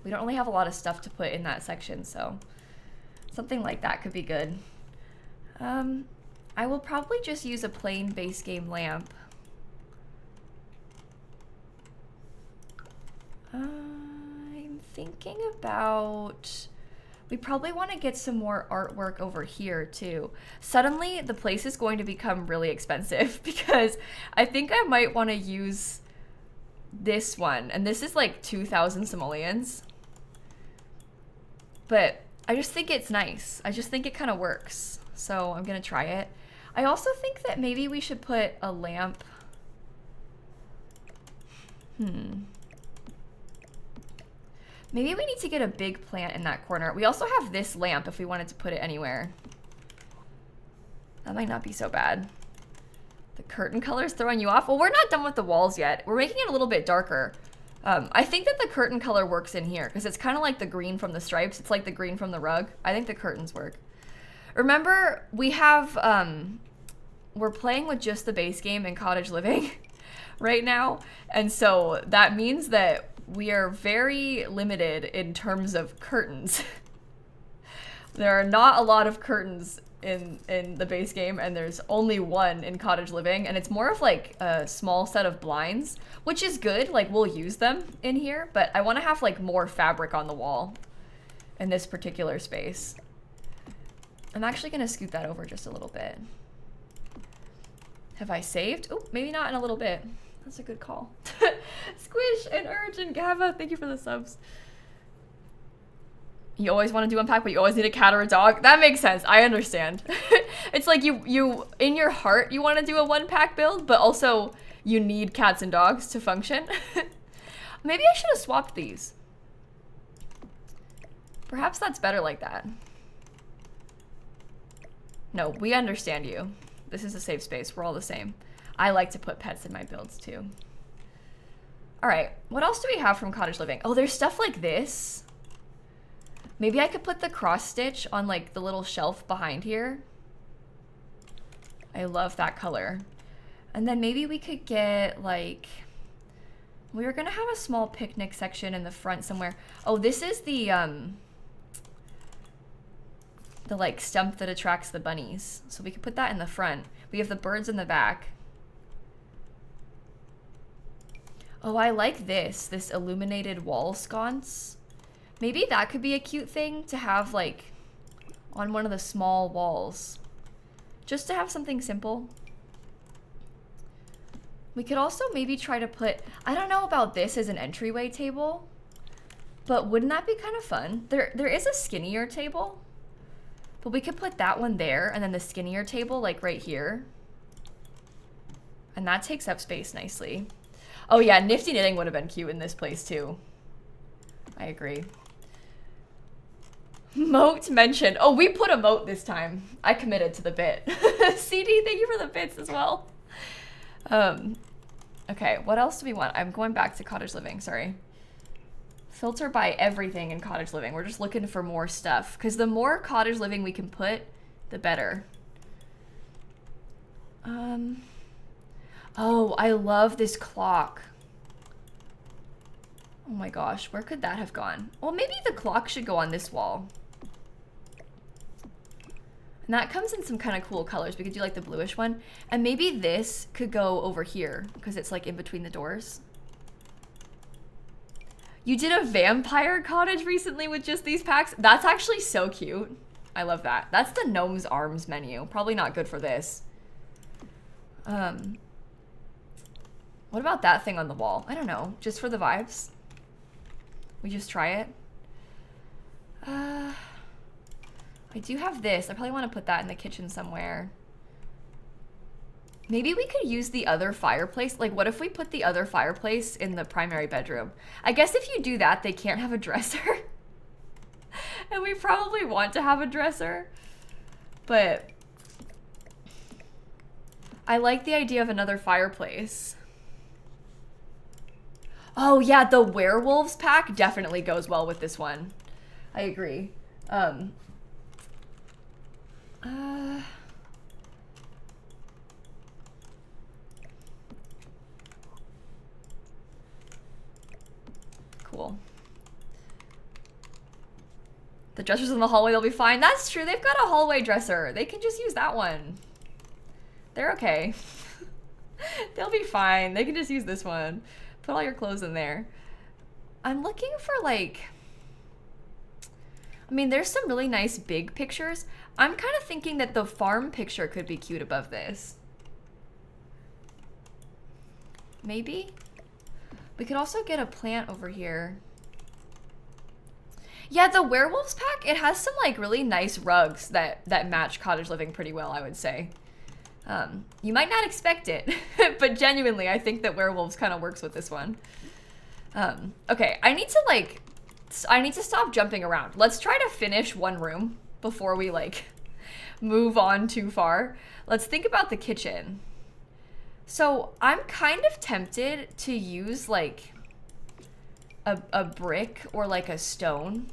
We don't really have a lot of stuff to put in that section, so something like that could be good. I will probably just use a plain base game lamp. I'm thinking about... We probably want to get some more artwork over here too. Suddenly, the place is going to become really expensive because I think I might want to use this one. And this is like 2,000 simoleons. But I just think it's nice. I just think it kind of works. So I'm going to try it. I also think that maybe we should put a lamp. Maybe we need to get a big plant in that corner. We also have this lamp if we wanted to put it anywhere. That might not be so bad. The curtain color's throwing you off? Well, we're not done with the walls yet. We're making it a little bit darker. I think that the curtain color works in here because it's kind of like the green from the stripes. It's like the green from the rug. I think the curtains work. Remember, we have, we're playing with just the base game in Cottage Living right now. And so that means that we are very limited in terms of curtains. There are not a lot of curtains in the base game, and there's only one in Cottage Living, and it's more of like a small set of blinds, which is good. Like, we'll use them in here, but I want to have like more fabric on the wall in this particular space. I'm actually going to scoot that over just a little bit. Have I saved? Oh, maybe not in a little bit. That's a good call. Squish and Urge and Gava, thank you for the subs. You always want to do unpack, but you always need a cat or a dog. That makes sense. I understand. It's like you in your heart, you want to do a one pack build, but also you need cats and dogs to function. Maybe I should have swapped these. Perhaps that's better like that. No, we understand you. This is a safe space. We're all the same. I like to put pets in my builds too. All right, what else do we have from Cottage Living? Oh, there's stuff like this. Maybe I could put the cross stitch on like the little shelf behind here. I love that color. And then maybe we could get like, we were gonna have a small picnic section in the front somewhere. Oh, this is the like stump that attracts the bunnies. So we could put that in the front. We have the birds in the back. Oh, I like this illuminated wall sconce. Maybe that could be a cute thing to have like on one of the small walls. Just to have something simple. We could also maybe try to put, I don't know about this as an entryway table, but wouldn't that be kind of fun? There is a skinnier table, but we could put that one there and then the skinnier table like right here. And that takes up space nicely. Oh yeah, nifty knitting would have been cute in this place too. I agree. Moat mentioned. Oh, we put a moat this time. I committed to the bit. CD, thank you for the bits as well. Okay, what else do we want? I'm going back to Cottage Living, sorry. Filter by everything in Cottage Living. We're just looking for more stuff because the more Cottage Living we can put, the better. Oh, I love this clock. Oh my gosh, where could that have gone? Well, maybe the clock should go on this wall. And that comes in some kind of cool colors. We could do like the bluish one. And maybe this could go over here because it's like in between the doors. You did a vampire cottage recently with just these packs? That's actually so cute. I love that. That's the Gnome's Arms menu. Probably not good for this. What about that thing on the wall? I don't know, just for the vibes. We just try it. I do have this. I probably want to put that in the kitchen somewhere. Maybe we could use the other fireplace. Like, what if we put the other fireplace in the primary bedroom? I guess if you do that, they can't have a dresser. And we probably want to have a dresser. But I like the idea of another fireplace. Oh yeah, the werewolves pack definitely goes well with this one. I agree. Cool. The dressers in the hallway, they'll be fine. That's true. They've got a hallway dresser. They can just use that one. They're okay. They'll be fine. They can just use this one. Put all your clothes in there. I'm looking for like... I mean, there's some really nice big pictures. I'm kind of thinking that the farm picture could be cute above this. Maybe? We could also get a plant over here. Yeah, the werewolves pack, it has some like really nice rugs that match cottage living pretty well, I would say. You might not expect it, but genuinely, I think that werewolves kind of works with this one. Okay, I need to stop jumping around. Let's try to finish one room before we like move on too far. Let's think about the kitchen. So I'm kind of tempted to use like a brick or like a stone.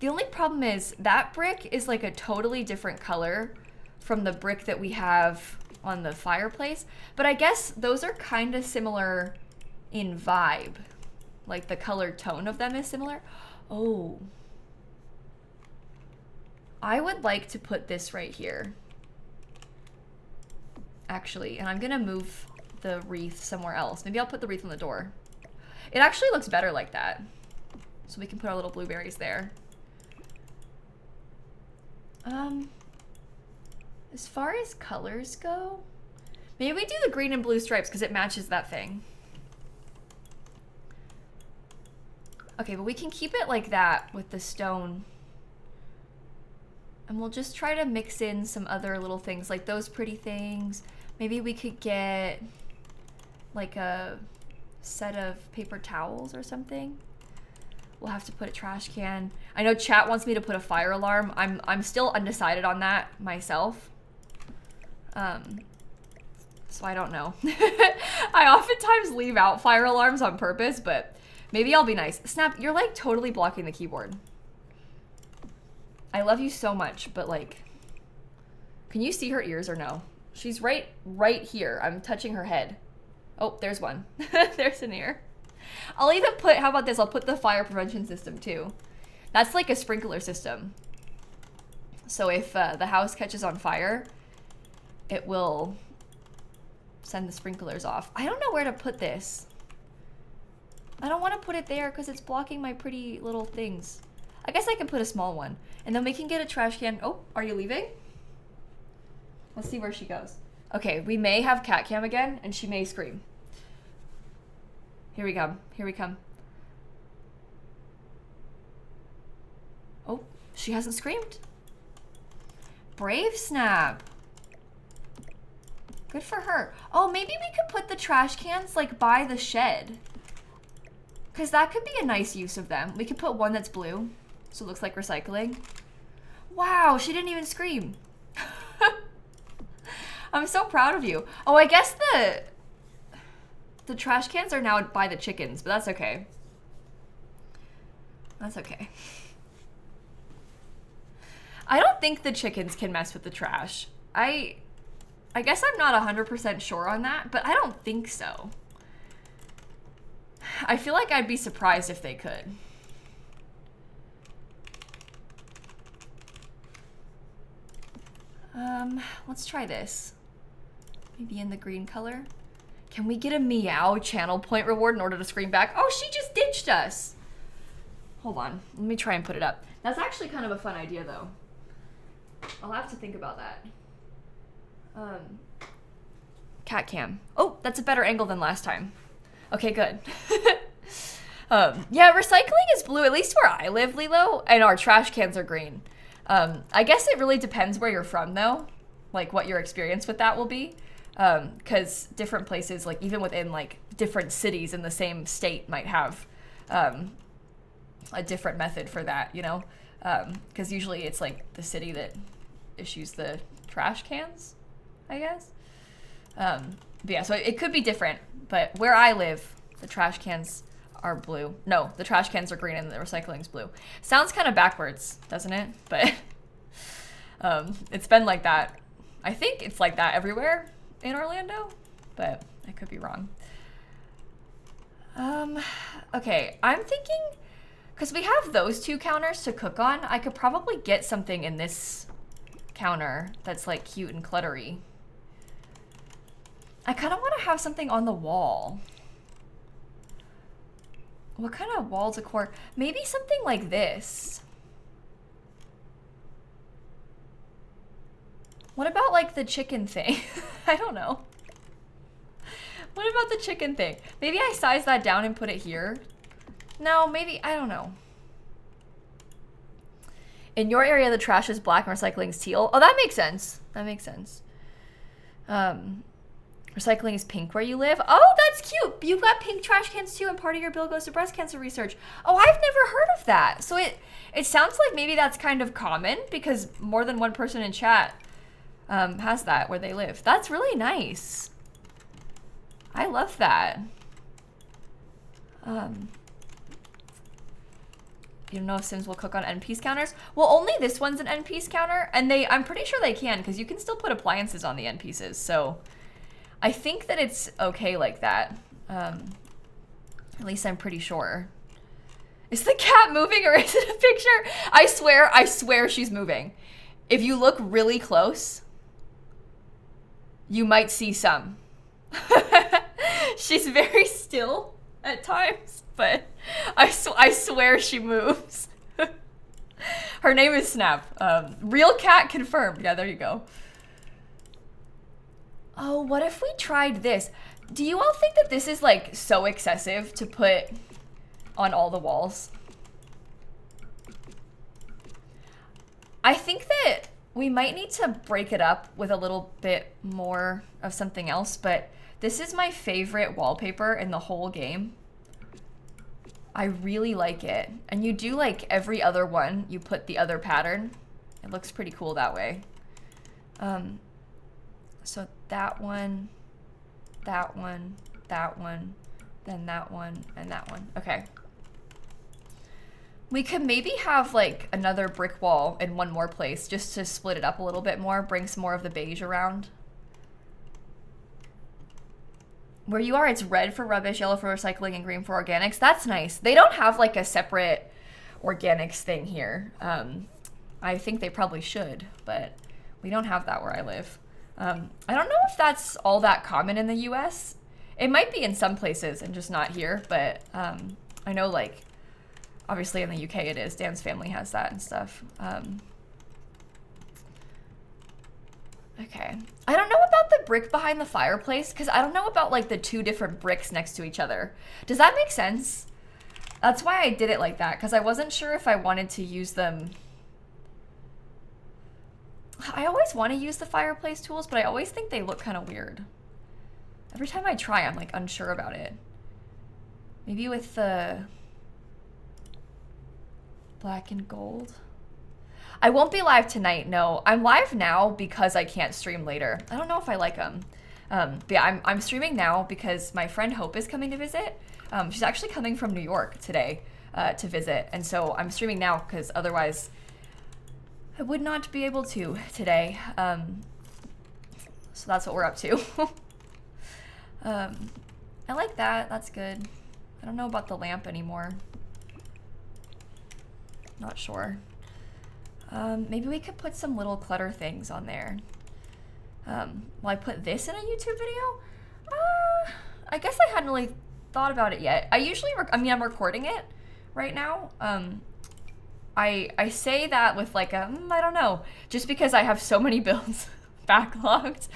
The only problem is that brick is like a totally different color from the brick that we have on the fireplace. But I guess those are kind of similar in vibe. Like the color tone of them is similar. Oh. I would like to put this right here. Actually, and I'm gonna move the wreath somewhere else. Maybe I'll put the wreath on the door. It actually looks better like that. So we can put our little blueberries there. As far as colors go, maybe we do the green and blue stripes because it matches that thing. Okay, but we can keep it like that with the stone. And we'll just try to mix in some other little things like those pretty things. Maybe we could get like a set of paper towels or something. We'll have to put a trash can. I know chat wants me to put a fire alarm. I'm still undecided on that myself. So I don't know. I oftentimes leave out fire alarms on purpose, but maybe I'll be nice. Snap, you're like totally blocking the keyboard. I love you so much, but like, can you see her ears or no? She's right here. I'm touching her head. Oh, there's one. There's an ear. I'll even put, how about this? I'll put the fire prevention system too. That's like a sprinkler system. So if the house catches on fire, it will send the sprinklers off. I don't know where to put this. I don't want to put it there because it's blocking my pretty little things. I guess I can put a small one. And then we can get a trash can. Oh, are you leaving? Let's see where she goes. Okay, we may have cat cam again, and she may scream. Here we come. Here we come. Oh, she hasn't screamed. Brave Snap. Good for her. Oh, maybe we could put the trash cans like by the shed. Because that could be a nice use of them. We could put one that's blue, so it looks like recycling. Wow, she didn't even scream. I'm so proud of you. Oh, I guess the trash cans are now by the chickens, but that's okay. That's okay. I don't think the chickens can mess with the trash. I guess I'm not 100% sure on that, but I don't think so. I feel like I'd be surprised if they could. Let's try this. Maybe in the green color. Can we get a meow channel point reward in order to scream back? Oh, she just ditched us. Hold on. Let me try and put it up. That's actually kind of a fun idea, though. I'll have to think about that. Cat cam. Oh, that's a better angle than last time. Okay, good. Yeah, recycling is blue, at least where I live, Lilo, and our trash cans are green. I guess it really depends where you're from, though, like what your experience with that will be. Because different places, like even within like different cities in the same state might have a different method for that, you know? Because usually it's like the city that issues the trash cans, I guess. But yeah, so it could be different, but where I live, the trash cans are blue. No, the trash cans are green and the recycling's blue. Sounds kind of backwards, doesn't it? But it's been like that. I think it's like that everywhere in Orlando, but I could be wrong. Okay, I'm thinking, because we have those two counters to cook on, I could probably get something in this counter that's like cute and cluttery. I kind of want to have something on the wall. What kind of wall decor? Maybe something like this. What about like the chicken thing? I don't know. What about the chicken thing? Maybe I size that down and put it here. No, maybe, I don't know. In your area, the trash is black and recycling's teal. Oh, that makes sense. That makes sense. Recycling is pink where you live. Oh, that's cute. You've got pink trash cans too, and part of your bill goes to breast cancer research. Oh, I've never heard of that. So it sounds like maybe that's kind of common because more than one person in chat has that where they live. That's really nice. I love that. You don't know if Sims will cook on end-piece counters? Well, only this one's an end-piece counter, and I'm pretty sure they can, because you can still put appliances on the end pieces, so I think that it's okay like that. At least I'm pretty sure. Is the cat moving or is it a picture? I swear she's moving. If you look really close, you might see some. She's very still at times, but I swear she moves. Her name is Snap. Real cat confirmed. Yeah, there you go. Oh, what if we tried this? Do you all think that this is like so excessive to put on all the walls? I think that we might need to break it up with a little bit more of something else, but this is my favorite wallpaper in the whole game. I really like it. And you do like every other one, you put the other pattern. It looks pretty cool that way. So that one, that one, that one, then that one, and that one. Okay. We could maybe have like another brick wall in one more place just to split it up a little bit more, bring some more of the beige around. Where you are, it's red for rubbish, yellow for recycling, and green for organics. That's nice. They don't have like a separate organics thing here. I think they probably should, but we don't have that where I live. I don't know if that's all that common in the US. It might be in some places and just not here, but I know like obviously in the UK it is. Dan's family has that and stuff. Okay. I don't know about the brick behind the fireplace because I don't know about like the two different bricks next to each other. Does that make sense? That's why I did it like that, because I wasn't sure if I wanted to use them. I always want to use the fireplace tools, but I always think they look kind of weird. Every time I try, I'm like unsure about it. Maybe with the black and gold. I won't be live tonight, no. I'm live now because I can't stream later. I don't know if I like them. But yeah, I'm streaming now because my friend Hope is coming to visit. She's actually coming from New York today to visit. And so I'm streaming now because otherwise I would not be able to today. So that's what we're up to. I like that. That's good. I don't know about the lamp anymore. Not sure. Maybe we could put some little clutter things on there. Will I put this in a YouTube video? I guess I hadn't really thought about it yet. I usually, I'm recording it right now. I say that with like a, I don't know, just because I have so many builds backlogged.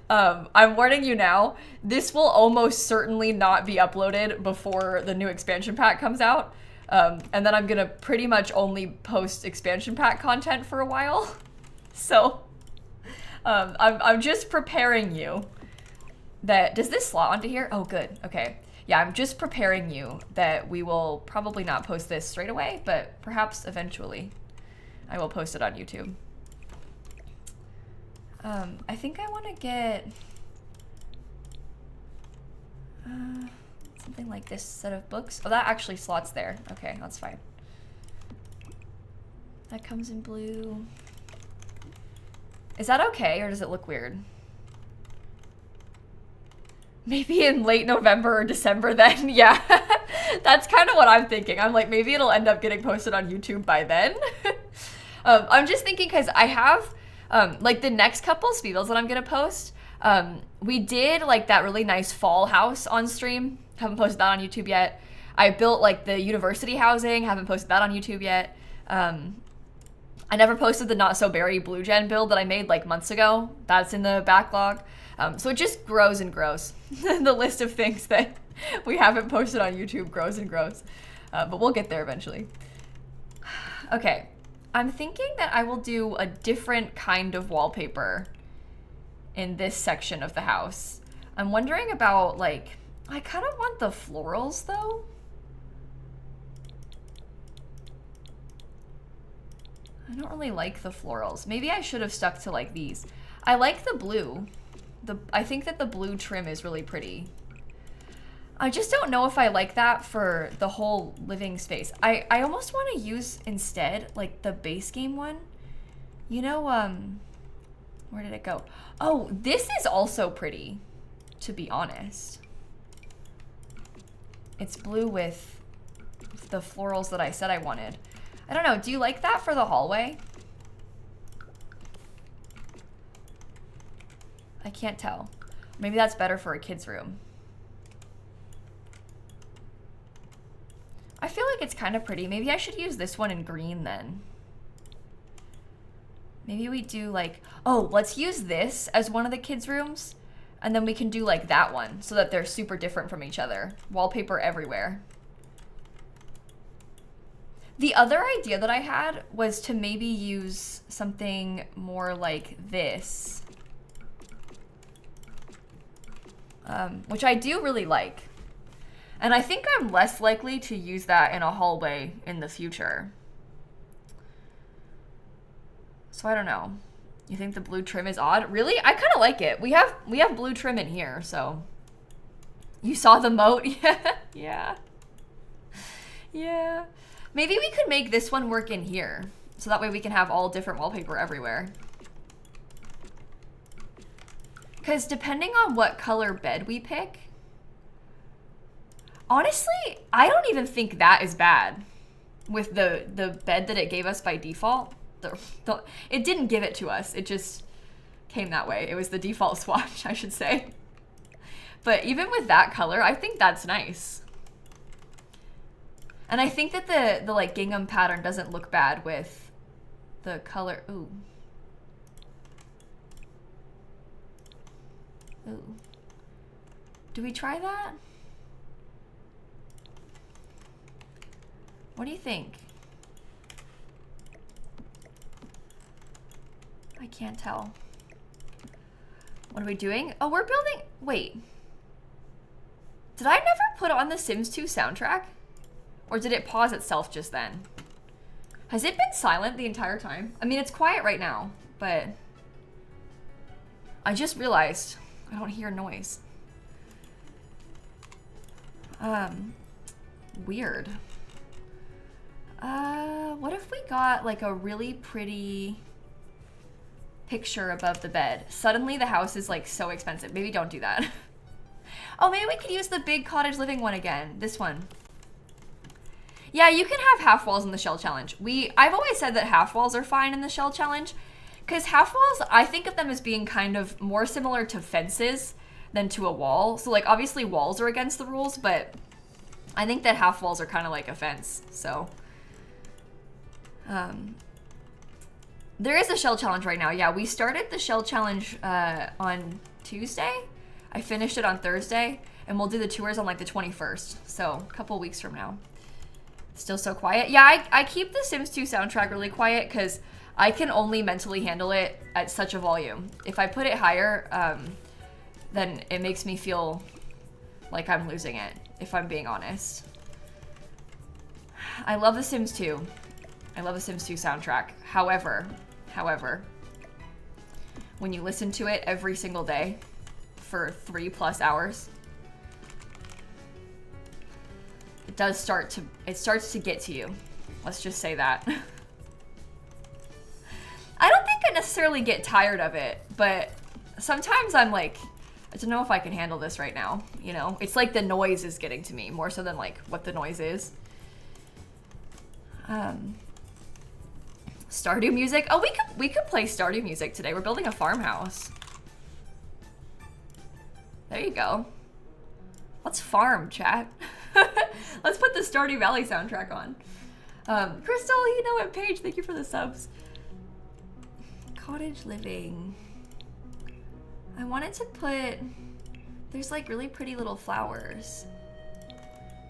I'm warning you now, this will almost certainly not be uploaded before the new expansion pack comes out. And then I'm gonna pretty much only post expansion pack content for a while. So, I'm just preparing you that, does this slot onto here? Oh, good, okay. Yeah, I'm just preparing you that we will probably not post this straight away, but perhaps eventually I will post it on YouTube. I think I wanna get, let's Something like this set of books. Oh, that actually slots there. Okay, that's fine. That comes in blue. Is that okay, or does it look weird? Maybe in late November or December then. Yeah, that's kind of what I'm thinking. I'm like, maybe it'll end up getting posted on YouTube by then. I'm just thinking because I have like the next couple speedles that I'm gonna post. We did like that really nice fall house on stream. Haven't posted that on YouTube yet. I built like the university housing. Haven't posted that on YouTube yet. I never posted the Not So Berry Blue Gen build that I made like months ago. That's in the backlog. So it just grows and grows. The list of things that we haven't posted on YouTube grows and grows. But we'll get there eventually. Okay, I'm thinking that I will do a different kind of wallpaper in this section of the house. I'm wondering about like, I kind of want the florals though. I don't really like the florals. Maybe I should have stuck to like these. I like the blue. I think that the blue trim is really pretty. I just don't know if I like that for the whole living space. I almost want to use instead like the base game one. You know, where did it go? Oh, this is also pretty, to be honest. It's blue with the florals that I said I wanted. I don't know, do you like that for the hallway? I can't tell. Maybe that's better for a kid's room. I feel like it's kind of pretty. Maybe I should use this one in green then. Maybe we do like, oh, let's use this as one of the kids' rooms. And then we can do like that one so that they're super different from each other. Wallpaper everywhere. The other idea that I had was to maybe use something more like this. Which I do really like. And I think I'm less likely to use that in a hallway in the future. So I don't know. You think the blue trim is odd? Really? I kind of like it. We have blue trim in here, so. You saw the moat? Yeah. Yeah. Yeah. Maybe we could make this one work in here. So that way we can have all different wallpaper everywhere. Because depending on what color bed we pick, honestly, I don't even think that is bad with the bed that it gave us by default. It didn't give it to us. It just came that way. It was the default swatch, I should say. But even with that color, I think that's nice. And I think that the like gingham pattern doesn't look bad with the color. Ooh. Ooh. Do we try that? What do you think? I can't tell. What are we doing? Oh, we're building. Wait. Did I never put on the Sims 2 soundtrack? Or did it pause itself just then? Has it been silent the entire time? I mean, it's quiet right now, but I just realized I don't hear noise. Weird. What if we got like a really pretty picture above the bed? Suddenly the house is like so expensive. Maybe don't do that. Oh, maybe we could use the big cottage living one again. This one. Yeah, you can have half walls in the shell challenge. I've always said that half walls are fine in the shell challenge because half walls, I think of them as being kind of more similar to fences than to a wall. So like obviously walls are against the rules, but I think that half walls are kind of like a fence. So there is a shell challenge right now. Yeah, we started the shell challenge on Tuesday. I finished it on Thursday, and we'll do the tours on like the 21st. So a couple weeks from now. Still so quiet. Yeah, I keep the Sims 2 soundtrack really quiet because I can only mentally handle it at such a volume. If I put it higher, then it makes me feel like I'm losing it, if I'm being honest. I love the Sims 2. I love the Sims 2 soundtrack. However, when you listen to it every single day for 3+ hours, it starts to get to you. Let's just say that. I don't think I necessarily get tired of it, but sometimes I'm like, I don't know if I can handle this right now, you know? It's like the noise is getting to me more so than like what the noise is. Stardew music. Oh, we could play Stardew music today. We're building a farmhouse. There you go. Let's farm, chat. Let's put the Stardew Valley soundtrack on. Crystal, you know what, Paige, thank you for the subs. Cottage living. I wanted to put, there's like really pretty little flowers.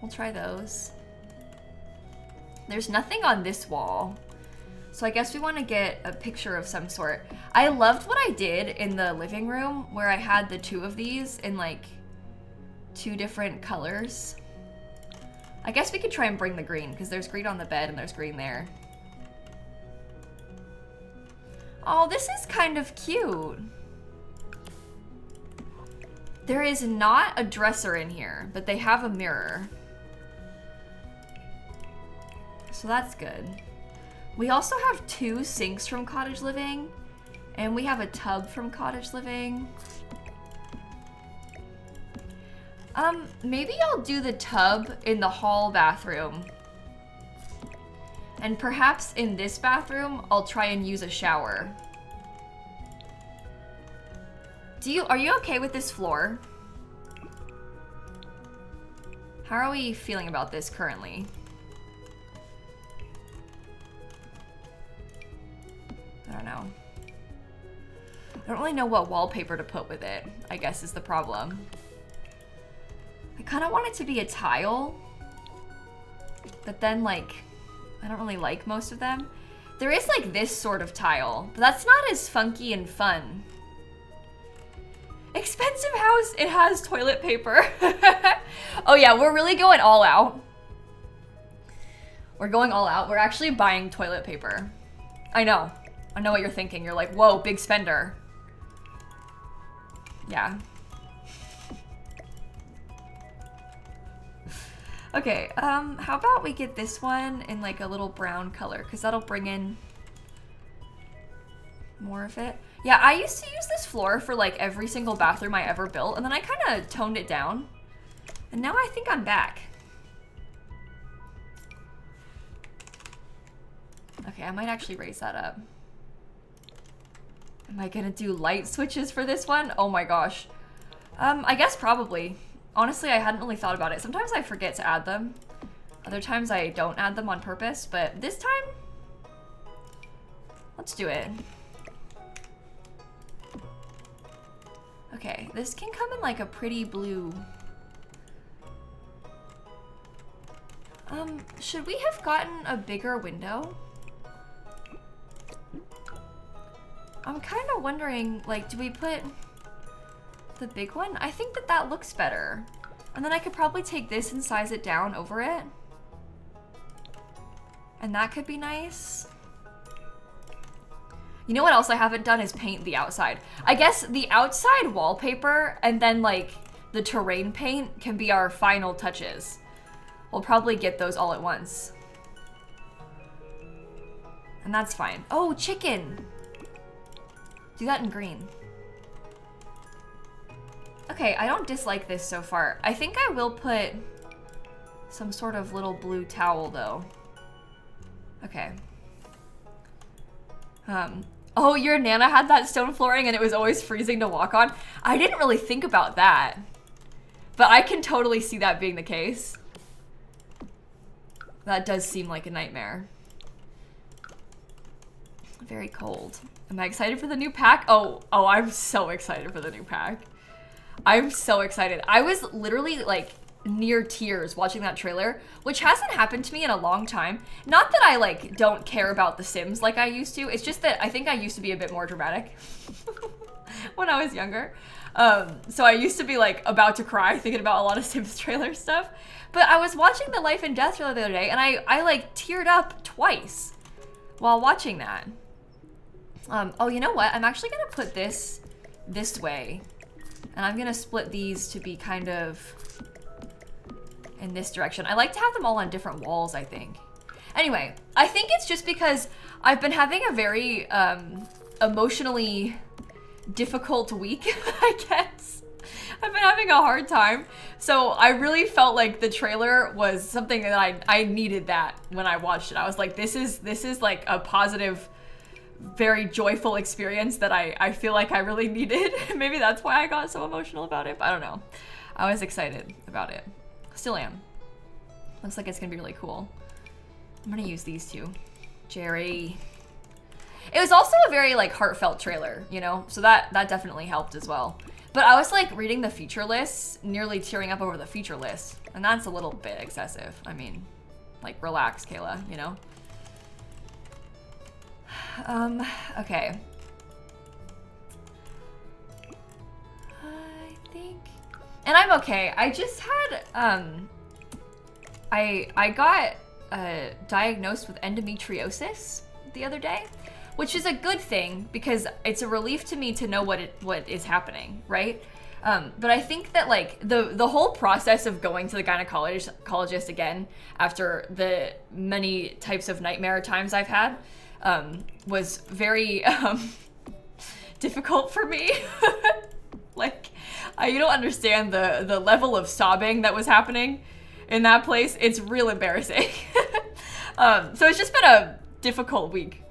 We'll try those. There's nothing on this wall. So I guess we want to get a picture of some sort. I loved what I did in the living room where I had the two of these in like 2 different colors. I guess we could try and bring the green because there's green on the bed and there's green there. Oh, this is kind of cute. There is not a dresser in here, but they have a mirror. So that's good. We also have 2 sinks from Cottage Living, and we have a tub from Cottage Living. Maybe I'll do the tub in the hall bathroom. And perhaps in this bathroom, I'll try and use a shower. Are you okay with this floor? How are we feeling about this currently? I don't know. I don't really know what wallpaper to put with it, I guess is the problem. I kind of want it to be a tile, but then like, I don't really like most of them. There is like this sort of tile, but that's not as funky and fun. Expensive house, it has toilet paper. Oh yeah, we're really going all out. We're going all out. We're actually buying toilet paper. I know what you're thinking. You're like, whoa, big spender. Yeah. Okay, how about we get this one in like a little brown color, because that'll bring in more of it. Yeah, I used to use this floor for like every single bathroom I ever built, and then I kind of toned it down. And now I think I'm back. Okay, I might actually raise that up. Am I gonna do light switches for this one? Oh my gosh. I guess probably. Honestly, I hadn't really thought about it. Sometimes I forget to add them. Other times I don't add them on purpose, but this time, let's do it. Okay, this can come in like a pretty blue. Should we have gotten a bigger window? I'm kind of wondering, like, do we put the big one? I think that looks better. And then I could probably take this and size it down over it. And that could be nice. You know what else I haven't done is paint the outside. I guess the outside wallpaper and then like the terrain paint can be our final touches. We'll probably get those all at once. And that's fine. Oh, chicken. Do that in green. Okay, I don't dislike this so far. I think I will put some sort of little blue towel though. Okay. Oh, your Nana had that stone flooring and it was always freezing to walk on. I didn't really think about that, but I can totally see that being the case. That does seem like a nightmare. Very cold. Am I excited for the new pack? Oh, I'm so excited for the new pack. I'm so excited. I was literally like near tears watching that trailer, which hasn't happened to me in a long time. Not that I like don't care about The Sims like I used to. It's just that I think I used to be a bit more dramatic when I was younger. So I used to be like about to cry thinking about a lot of Sims trailer stuff. But I was watching the Life and Death trailer the other day and I like teared up twice while watching that. Oh, you know what? I'm actually gonna put this way. And I'm gonna split these to be kind of in this direction. I like to have them all on different walls, I think. Anyway, I think it's just because I've been having a very emotionally difficult week, I guess. I've been having a hard time. So I really felt like the trailer was something that I needed that when I watched it. I was like, this is like a positive, very joyful experience that I feel like I really needed. Maybe that's why I got so emotional about it, but I don't know. I was excited about it. Still am. Looks like it's gonna be really cool. I'm gonna use these two. Jerry. It was also a very like heartfelt trailer, you know? So that definitely helped as well. But I was like reading the feature lists, nearly tearing up over the feature list. And that's a little bit excessive. I mean, like relax, Kayla, you know? Okay. I think, and I'm okay. I just had, I got diagnosed with endometriosis the other day, which is a good thing because it's a relief to me to know what is happening, right? But I think that like the whole process of going to the gynecologist again after the many types of nightmare times I've had was very difficult for me. Like, you don't understand the level of sobbing that was happening in that place. It's real embarrassing. So it's just been a difficult week.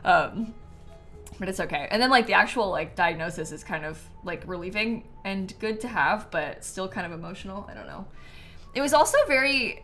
But it's okay. And then like the actual like diagnosis is kind of like relieving and good to have, but still kind of emotional. I don't know. It was also very,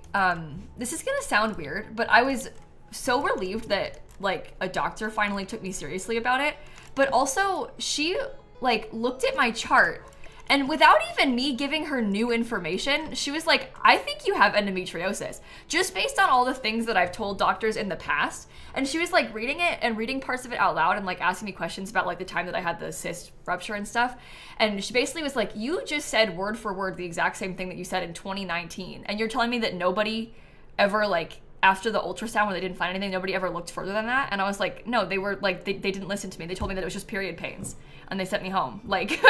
this is gonna sound weird, but I was so relieved that like a doctor finally took me seriously about it. But also she like looked at my chart and without even me giving her new information, she was like, I think you have endometriosis, just based on all the things that I've told doctors in the past. And she was like reading it and reading parts of it out loud and like asking me questions about like the time that I had the cyst rupture and stuff. And she basically was like, you just said word for word the exact same thing that you said in 2019. And you're telling me that nobody ever like, after the ultrasound where they didn't find anything, nobody ever looked further than that? And I was like, no, they were like, they didn't listen to me. They told me that it was just period pains and they sent me home. Like,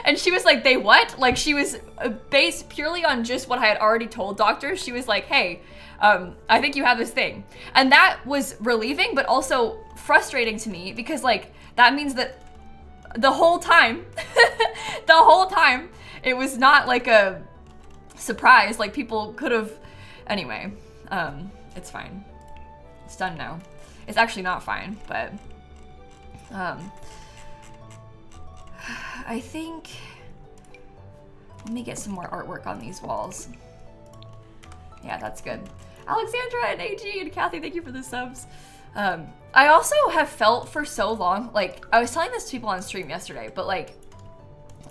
and she was like, they what? Like she was based purely on just what I had already told doctors. She was like, hey, I think you have this thing. And that was relieving, but also frustrating to me because like, that means that the whole time, it was not like a surprise. Like people could have, anyway, it's fine. It's done now. It's actually not fine, but I think, let me get some more artwork on these walls. Yeah, that's good. Alexandra and AG and Kathy, thank you for the subs. I also have felt for so long, like I was telling this to people on stream yesterday, but like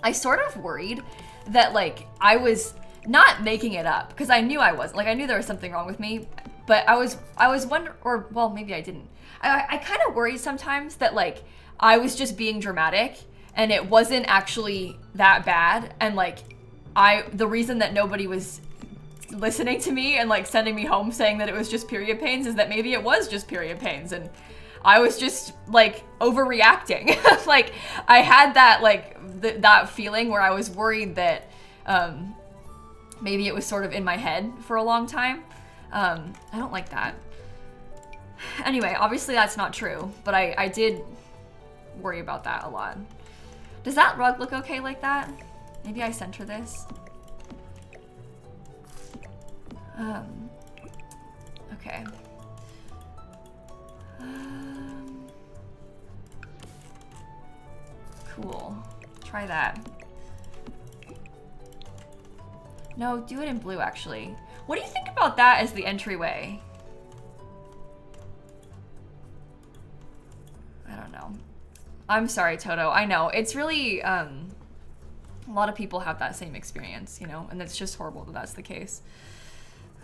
I sort of worried that like I was not making it up because I knew I wasn't. Like I knew there was something wrong with me, but I was wondering, or well, maybe I didn't. I kind of worried sometimes that like I was just being dramatic and it wasn't actually that bad. And like the reason that nobody was listening to me and like sending me home saying that it was just period pains is that maybe it was just period pains and I was just like overreacting. Like I had that like that feeling where I was worried that maybe it was sort of in my head for a long time. I don't like that. Anyway, obviously that's not true, but I did worry about that a lot. Does that rug look okay like that? Maybe I center this. Okay. Cool. Try that. No, do it in blue actually. What do you think about that as the entryway? I don't know. I'm sorry, Toto. I know. It's really, a lot of people have that same experience, you know, and it's just horrible that that's the case.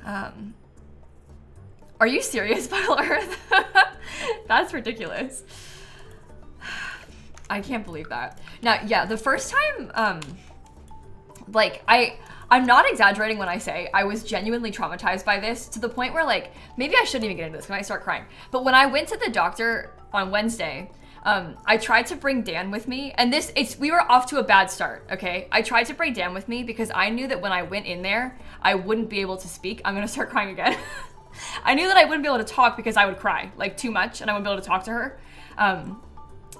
Are you serious, Vile Earth? That's ridiculous. I can't believe that. Now, yeah, the first time, like, I'm not exaggerating when I say I was genuinely traumatized by this to the point where, like, maybe I shouldn't even get into this because I might start crying. But when I went to the doctor on Wednesday, I tried to bring Dan with me, and we were off to a bad start, okay? I tried to bring Dan with me because I knew that when I went in there, I wouldn't be able to speak. I'm gonna start crying again. I knew that I wouldn't be able to talk because I would cry, like, too much, and I wouldn't be able to talk to her.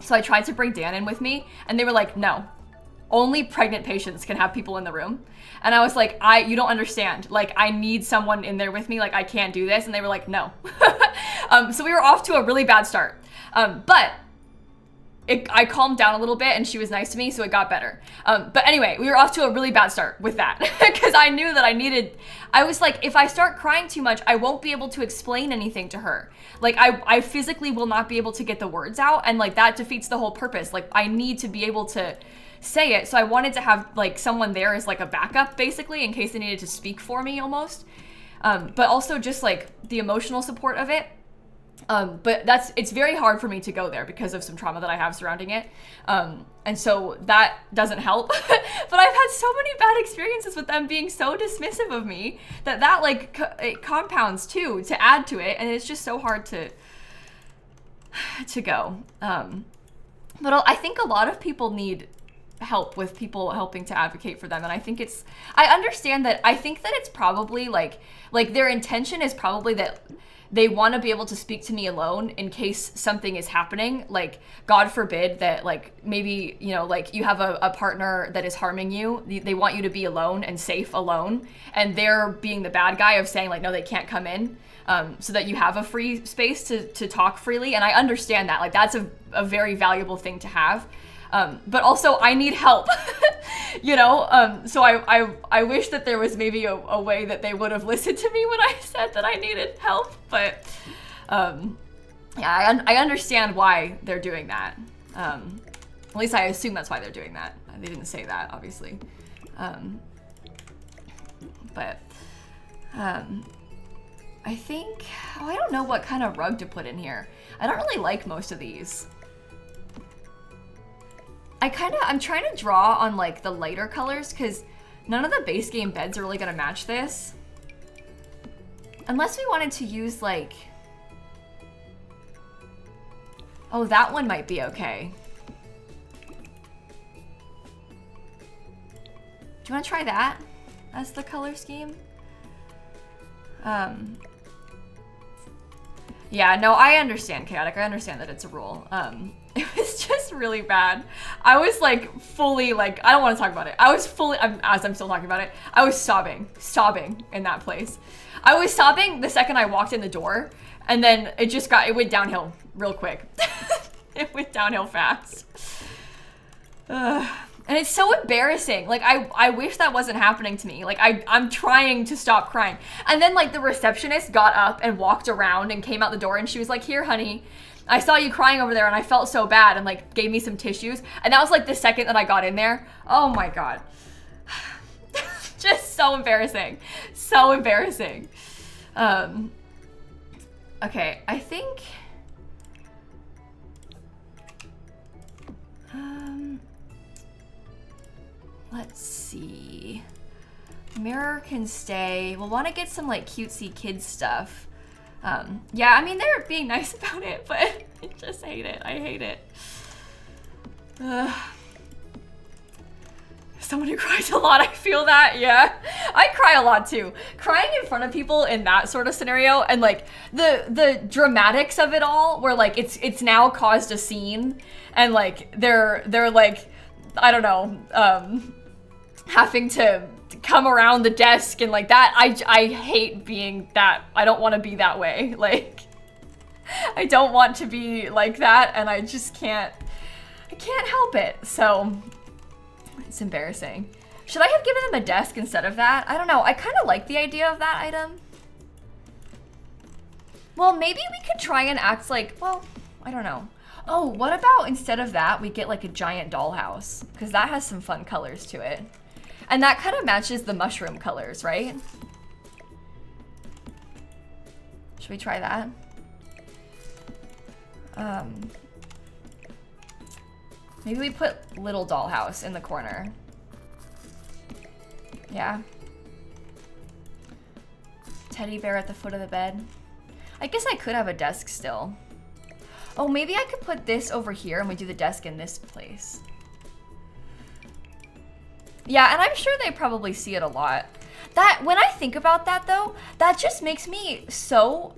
So I tried to bring Dan in with me, and they were like, no, only pregnant patients can have people in the room. And I was like, you don't understand. Like, I need someone in there with me. Like, I can't do this. And they were like, no. So we were off to a really bad start. But I calmed down a little bit and she was nice to me, so it got better. But anyway, we were off to a really bad start with that because I knew that I was like, if I start crying too much, I won't be able to explain anything to her. Like, I physically will not be able to get the words out, and like that defeats the whole purpose. Like, I need to be able to say it. So I wanted to have like someone there as like a backup, basically, in case they needed to speak for me almost. But also just like the emotional support of it. But it's very hard for me to go there because of some trauma that I have surrounding it. And so that doesn't help. But I've had so many bad experiences with them being so dismissive of me that like it compounds too, to add to it. And it's just so hard to go. But I think a lot of people need help with people helping to advocate for them. And I think I understand that. I think that it's probably like their intention is probably that they want to be able to speak to me alone in case something is happening. Like, God forbid that, like, maybe, you know, like you have a partner that is harming you. They want you to be alone and safe alone. And they're being the bad guy of saying, like, no, they can't come in. So that you have a free space to talk freely. And I understand that. Like, that's a very valuable thing to have. But also I need help, you know? So I wish that there was maybe a way that they would have listened to me when I said that I needed help, but, yeah, I understand why they're doing that. At least I assume that's why they're doing that. They didn't say that, obviously. But, I think, I don't know what kind of rug to put in here. I don't really like most of these. I'm trying to draw on like the lighter colors because none of the base game beds are really gonna match this. Unless we wanted to use like, oh, that one might be okay. Do you wanna try that as the color scheme? Yeah, no, I understand, Chaotic. I understand that it's a rule. It was just really bad. I was like fully like, I don't want to talk about it. I was fully, as I'm still talking about it, I was sobbing in that place. I was sobbing the second I walked in the door, and then it went downhill real quick. It went downhill fast. And it's so embarrassing. Like, I wish that wasn't happening to me. Like, I'm trying to stop crying. And then, like, the receptionist got up and walked around and came out the door, and she was like, here, honey, I saw you crying over there, and I felt so bad, and, like, gave me some tissues. And that was, like, the second that I got in there. Oh, my God. Just so embarrassing. So embarrassing. Okay, I think... let's see. Mirror can stay. We'll want to get some like cutesy kids stuff. Yeah, I mean, they're being nice about it, but I just hate it. I hate it. Someone who cries a lot, I feel that, yeah. I cry a lot too. Crying in front of people in that sort of scenario, and like the dramatics of it all, where like it's now caused a scene, and like they're like, I don't know, having to come around the desk and like that. I hate being that. I don't want to be that way. Like, I don't want to be like that, and I just can't help it. So it's embarrassing. Should I have given them a desk instead of that? I don't know. I kind of like the idea of that item. Well, maybe we could try and act like, well, I don't know. Oh, what about instead of that, we get like a giant dollhouse? Because that has some fun colors to it. And that kind of matches the mushroom colors, right? Should we try that? Maybe we put little dollhouse in the corner. Yeah. Teddy bear at the foot of the bed. I guess I could have a desk still. Oh, maybe I could put this over here and we do the desk in this place. Yeah, and I'm sure they probably see it a lot. That, when I think about that though, that just makes me so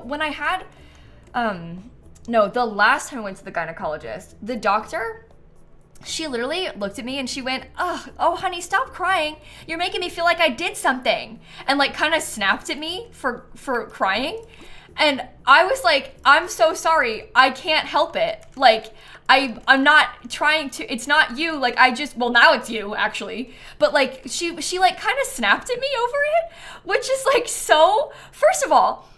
when I had, no, the last time I went to the gynecologist, the doctor, she literally looked at me and she went, oh honey, stop crying. You're making me feel like I did something. And like kind of snapped at me for crying. And I was like, I'm so sorry. I can't help it. Like, I'm not trying to, it's not you. Like, well, now it's you, actually. But like, she like kind of snapped at me over it, which is like so, first of all,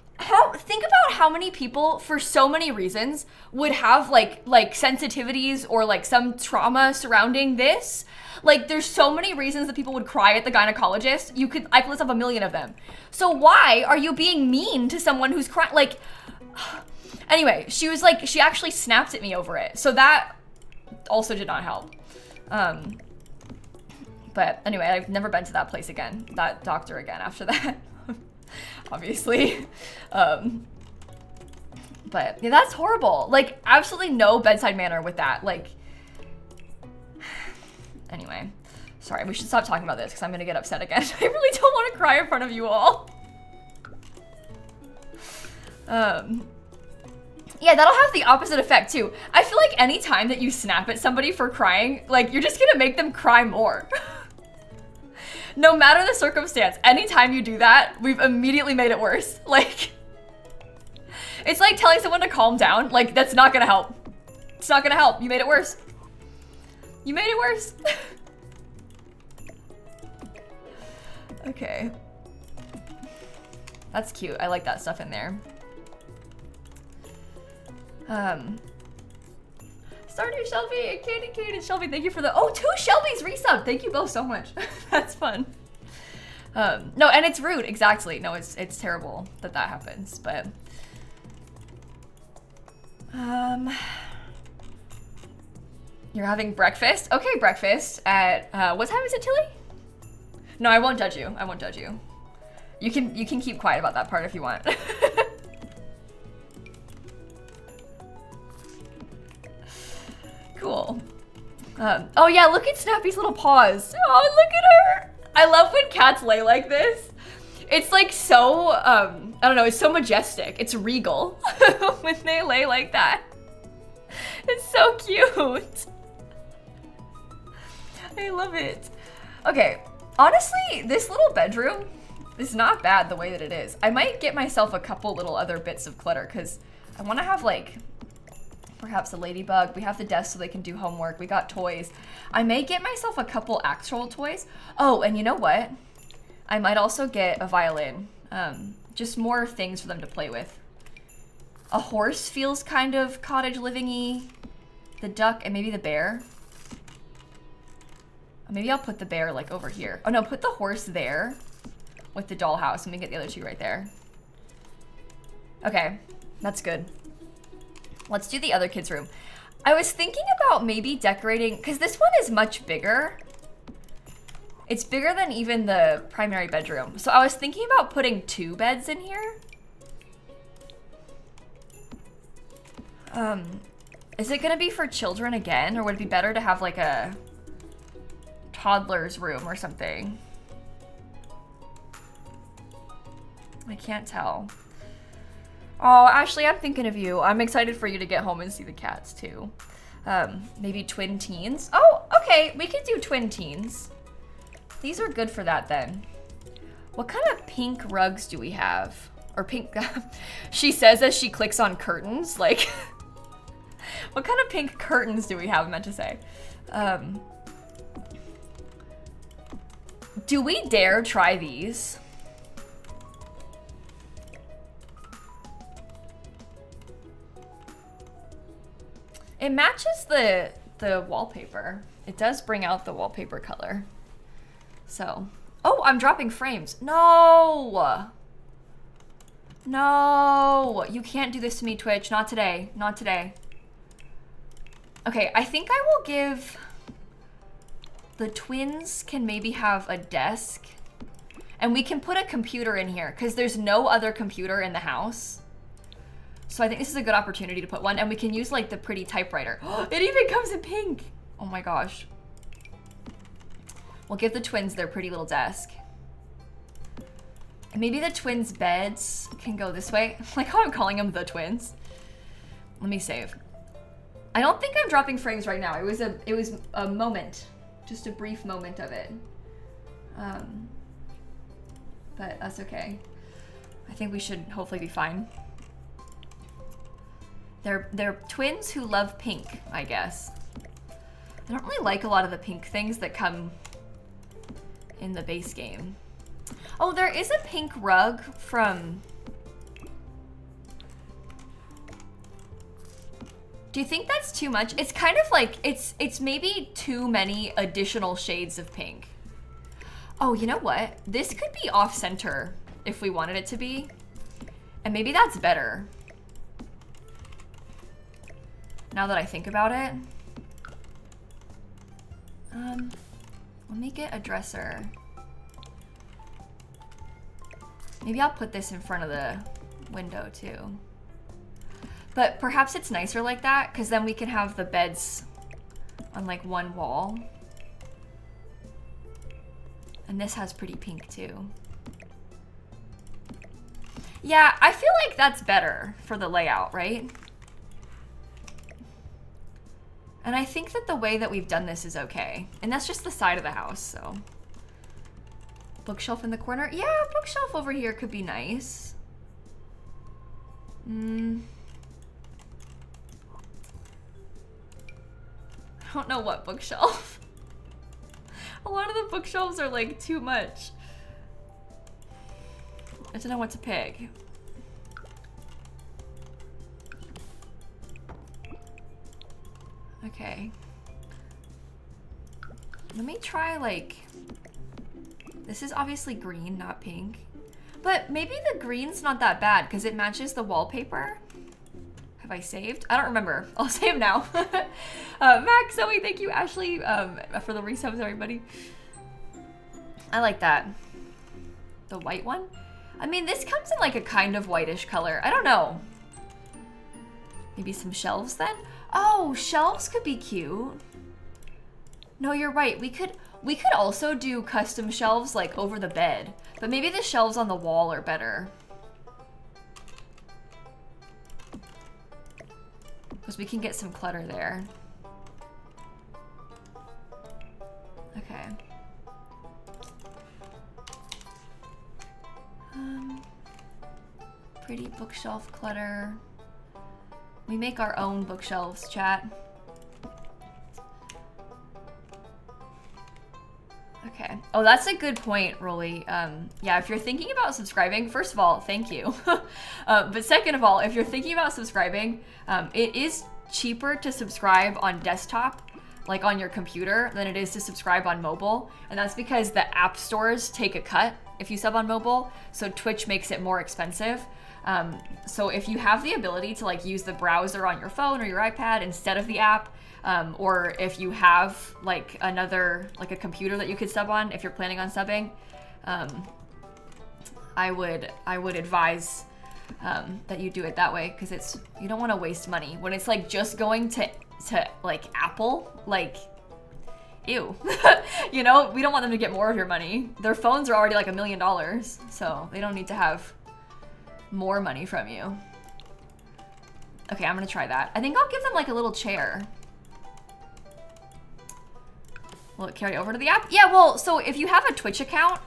think about how many people, for so many reasons, would have like sensitivities or like some trauma surrounding this. Like, there's so many reasons that people would cry at the gynecologist. I could list off a million of them. So why are you being mean to someone who's crying? Like, anyway, she was like, she actually snapped at me over it. So that also did not help. But anyway, I've never been to that place again, that doctor again after that, obviously. But yeah, that's horrible. Like, absolutely no bedside manner with that. Like, anyway, sorry, we should stop talking about this because I'm gonna get upset again. I really don't want to cry in front of you all. Yeah, that'll have the opposite effect too. I feel like any time that you snap at somebody for crying, like, you're just gonna make them cry more. No matter the circumstance, anytime you do that, we've immediately made it worse. Like, it's like telling someone to calm down. Like, that's not gonna help. It's not gonna help. You made it worse. You made it worse. Okay. That's cute. I like that stuff in there. Stardew Shelby and Candy Cane and Shelby, thank you for the, oh, 2 Shelbys resub. Thank you both so much. That's fun. No, and it's rude, exactly. No, it's terrible that happens, but you're having breakfast? Okay, breakfast at, what time is it, Tilly? No, I won't judge you. I won't judge you. You can keep quiet about that part if you want. Cool. Oh yeah, look at Snappy's little paws. Oh, look at her. I love when cats lay like this. It's like so, I don't know, it's so majestic. It's regal when they lay like that. It's so cute. I love it. Okay, honestly, this little bedroom is not bad the way that it is. I might get myself a couple little other bits of clutter because I want to have like perhaps a ladybug. We have the desk so they can do homework. We got toys. I may get myself a couple actual toys. Oh, and you know what? I might also get a violin. Just more things for them to play with. A horse feels kind of cottage living-y. The duck and maybe the bear. Maybe I'll put the bear like over here. Oh no, put the horse there with the dollhouse and we get the other two right there. Okay, that's good. Let's do the other kids' room. I was thinking about maybe decorating, because this one is much bigger. It's bigger than even the primary bedroom. So I was thinking about putting 2 beds in here. Is it gonna be for children again, or would it be better to have like a toddler's room or something? I can't tell. Oh, Ashley, I'm thinking of you. I'm excited for you to get home and see the cats too. Maybe twin teens. Oh, okay, we could do twin teens. These are good for that then. What kind of pink rugs do we have? Or pink, she says as she clicks on curtains, like, what kind of pink curtains do we have, I meant to say. Do we dare try these? It matches the wallpaper. It does bring out the wallpaper color. So, oh, I'm dropping frames. No! No, you can't do this to me, Twitch. Not today, not today. Okay, I think I will give, the twins can maybe have a desk and we can put a computer in here because there's no other computer in the house. So I think this is a good opportunity to put one, and we can use like the pretty typewriter. It even comes in pink. Oh my gosh. We'll give the twins their pretty little desk. And maybe the twins' beds can go this way. Like how I'm calling them the twins. Let me save. I don't think I'm dropping frames right now. It was a moment, just a brief moment of it. But that's okay. I think we should hopefully be fine. They're twins who love pink, I guess. I don't really like a lot of the pink things that come in the base game. Oh, there is a pink rug from... Do you think that's too much? It's kind of like, it's maybe too many additional shades of pink. Oh, you know what? This could be off center if we wanted it to be. And maybe that's better. Now that I think about it. Let me get a dresser. Maybe I'll put this in front of the window too. But perhaps it's nicer like that, because then we can have the beds on like one wall. And this has pretty pink too. Yeah, I feel like that's better for the layout, right? And I think that the way that we've done this is okay. And that's just the side of the house, so. Bookshelf in the corner? Yeah, bookshelf over here could be nice. I don't know what bookshelf. A lot of the bookshelves are like too much. I don't know what to pick. Okay. Let me try like, this is obviously green, not pink. But maybe the green's not that bad because it matches the wallpaper. Have I saved? I don't remember. I'll save now. Max, Zoe, thank you, Ashley, for the resubs, everybody. I like that. The white one? I mean, this comes in like a kind of whitish color. I don't know. Maybe some shelves then? Oh, shelves could be cute. No, you're right. We could also do custom shelves like over the bed, but maybe the shelves on the wall are better. Because we can get some clutter there. Okay. Pretty bookshelf clutter. We make our own bookshelves, chat. Okay. Oh, that's a good point, Rolly. Yeah, if you're thinking about subscribing, first of all, thank you. But second of all, if you're thinking about subscribing, it is cheaper to subscribe on desktop, like on your computer, than it is to subscribe on mobile. And that's because the app stores take a cut if you sub on mobile, so Twitch makes it more expensive. So if you have the ability to like use the browser on your phone or your iPad instead of the app, or if you have like a computer that you could sub on if you're planning on subbing, I would advise that you do it that way, because you don't want to waste money when it's like just going to like Apple, like ew. You know, we don't want them to get more of your money. Their phones are already like $1 million, so they don't need to have more money from you. Okay, I'm gonna try that. I think I'll give them like a little chair. Will it carry over to the app? Yeah, well, so if you have a Twitch account,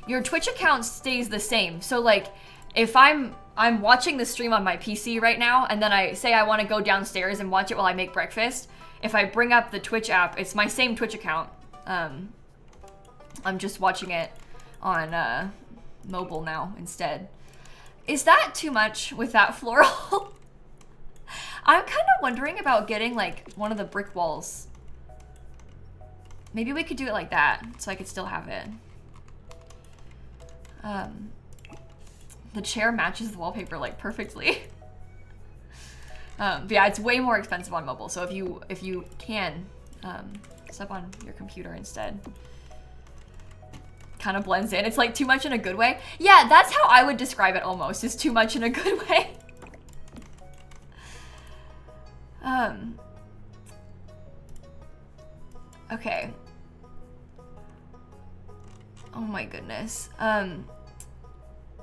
your Twitch account stays the same. So like, if I'm watching the stream on my PC right now, and then I say I want to go downstairs and watch it while I make breakfast, if I bring up the Twitch app, it's my same Twitch account. I'm just watching it on mobile now instead. Is that too much with that floral? I'm kind of wondering about getting like one of the brick walls. Maybe we could do it like that, so I could still have it. The chair matches the wallpaper like perfectly. But yeah, it's way more expensive on mobile. So if you can sub on your computer instead, kind of blends in. It's like too much in a good way. Yeah, that's how I would describe it almost. Is too much in a good way. Okay. Oh my goodness.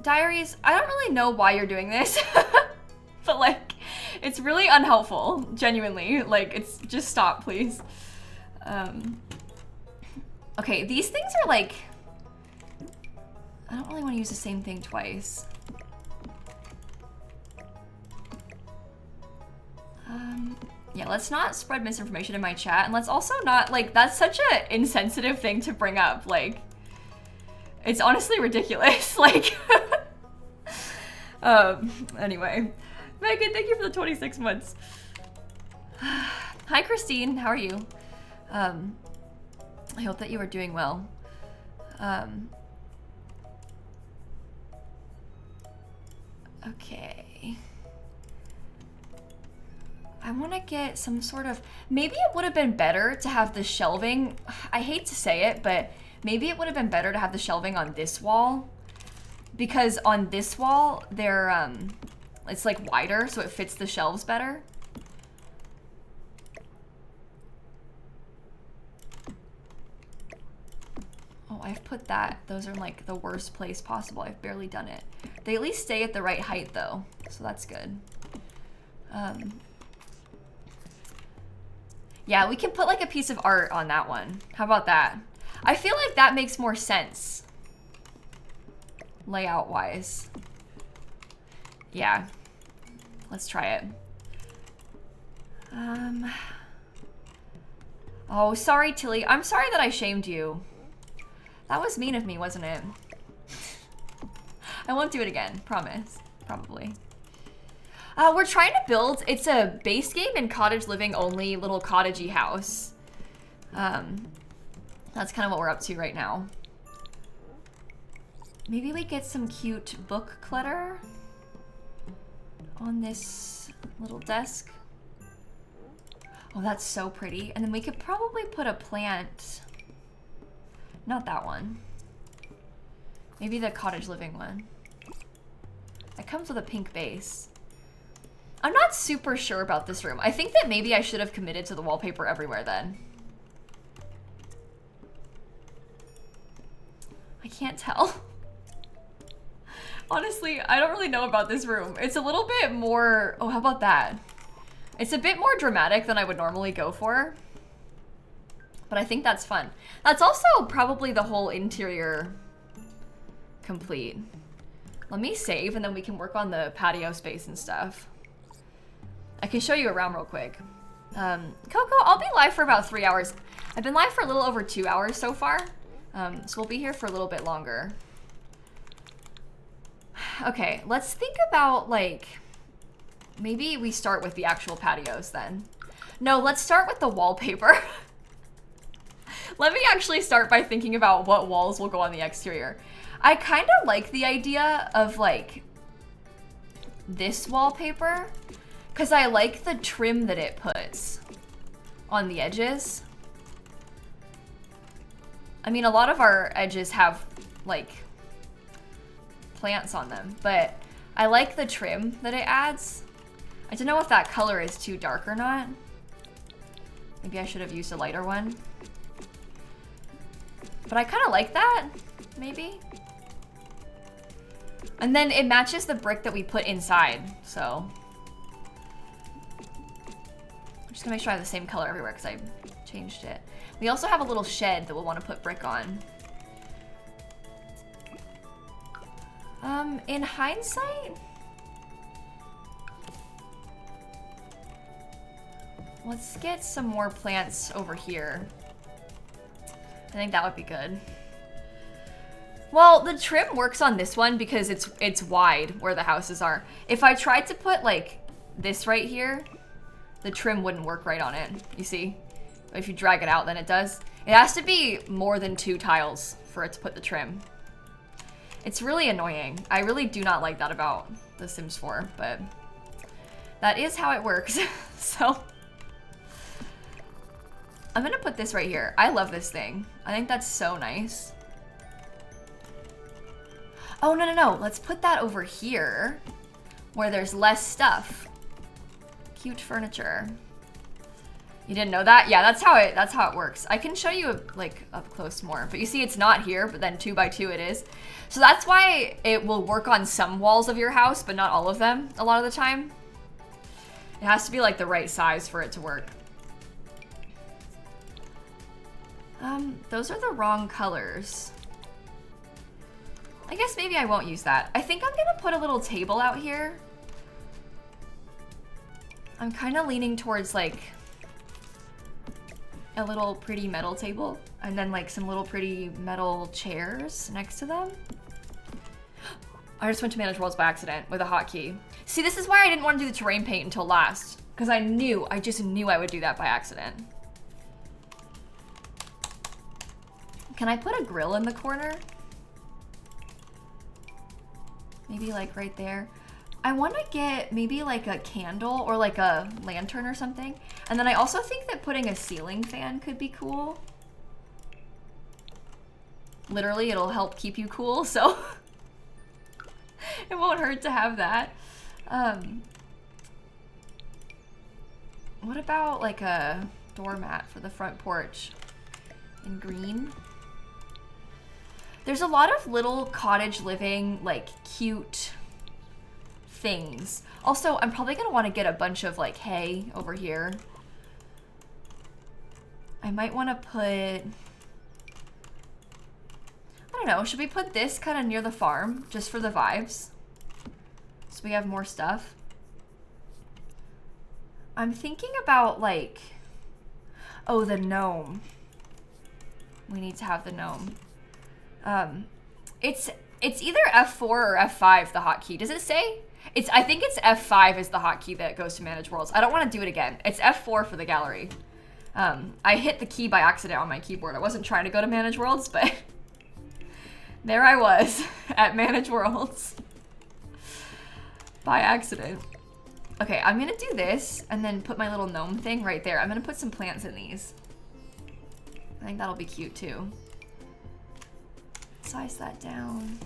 Diaries, I don't really know why you're doing this, but like, it's really unhelpful, genuinely. Like, it's just stop, please. Okay, these things are like, I don't really want to use the same thing twice. Yeah, let's not spread misinformation in my chat, and let's also not, like, that's such an insensitive thing to bring up. Like, it's honestly ridiculous. Like, anyway. Megan, thank you for the 26 months. Hi, Christine. How are you? I hope that you are doing well. Okay. I want to get some sort of, maybe it would have been better to have the shelving. I hate to say it, but maybe it would have been better to have the shelving on this wall, because on this wall, they're, it's like wider, so it fits the shelves better. Oh, I've put that. Those are like the worst place possible. I've barely done it. They at least stay at the right height though, so that's good. Yeah, we can put like a piece of art on that one. How about that? I feel like that makes more sense layout wise. Yeah, let's try it. Oh, sorry, Tilly. I'm sorry that I shamed you. That was mean of me, wasn't it? I won't do it again, promise. Probably. We're trying to build, it's a base game in cottage living only, little cottagey house. That's kind of what we're up to right now. Maybe we get some cute book clutter on this little desk. Oh, that's so pretty. And then we could probably put a plant. Not that one. Maybe the cottage living one. It comes with a pink base. I'm not super sure about this room. I think that maybe I should have committed to the wallpaper everywhere then. I can't tell. Honestly, I don't really know about this room. It's a little bit more, oh, how about that? It's a bit more dramatic than I would normally go for. But I think that's fun. That's also probably the whole interior complete. Let me save and then we can work on the patio space and stuff. I can show you around real quick. Coco, I'll be live for about 3 hours. I've been live for a little over 2 hours so far. So we'll be here for a little bit longer. Okay, let's think about like, maybe we start with the actual patios then. No, let's start with the wallpaper. Let me actually start by thinking about what walls will go on the exterior. I kind of like the idea of like this wallpaper because I like the trim that it puts on the edges. I mean, a lot of our edges have like plants on them, but I like the trim that it adds. I don't know if that color is too dark or not. Maybe I should have used a lighter one. But I kind of like that, maybe. And then it matches the brick that we put inside, so. I'm just gonna make sure I have the same color everywhere because I changed it. We also have a little shed that we'll want to put brick on. In hindsight, let's get some more plants over here. I think that would be good. Well, the trim works on this one because it's wide where the houses are. If I tried to put like this right here, the trim wouldn't work right on it. You see? If you drag it out, then it does. It has to be more than 2 tiles for it to put the trim. It's really annoying. I really do not like that about The Sims 4, but that is how it works. So I'm gonna put this right here. I love this thing. I think that's so nice. Oh, no, no, no. Let's put that over here where there's less stuff. Cute furniture. You didn't know that? Yeah, that's how it works. I can show you like up close more, but you see it's not here, but then 2 by 2 it is. So that's why it will work on some walls of your house, but not all of them a lot of the time. It has to be like the right size for it to work. Those are the wrong colors. I guess maybe I won't use that. I think I'm gonna put a little table out here. I'm kind of leaning towards like a little pretty metal table and then like some little pretty metal chairs next to them. I just went to Manage Worlds by accident with a hotkey. See, this is why I didn't want to do the terrain paint until last, because I just knew I would do that by accident. Can I put a grill in the corner? Maybe like right there. I want to get maybe like a candle or like a lantern or something. And then I also think that putting a ceiling fan could be cool. Literally, it'll help keep you cool, so it won't hurt to have that. What about like a doormat for the front porch in green? There's a lot of little cottage living, like cute things. Also, I'm probably gonna want to get a bunch of like hay over here. I might want to put, I don't know, should we put this kind of near the farm just for the vibes? So we have more stuff. I'm thinking about like, oh, the gnome. We need to have the gnome. It's either F4 or F5, the hotkey. Does it say? I think it's F5 is the hotkey that goes to Manage Worlds. I don't want to do it again. It's F4 for the gallery. I hit the key by accident on my keyboard. I wasn't trying to go to Manage Worlds, but there I was at Manage Worlds by accident. Okay, I'm gonna do this and then put my little gnome thing right there. I'm gonna put some plants in these. I think that'll be cute too. Size that down.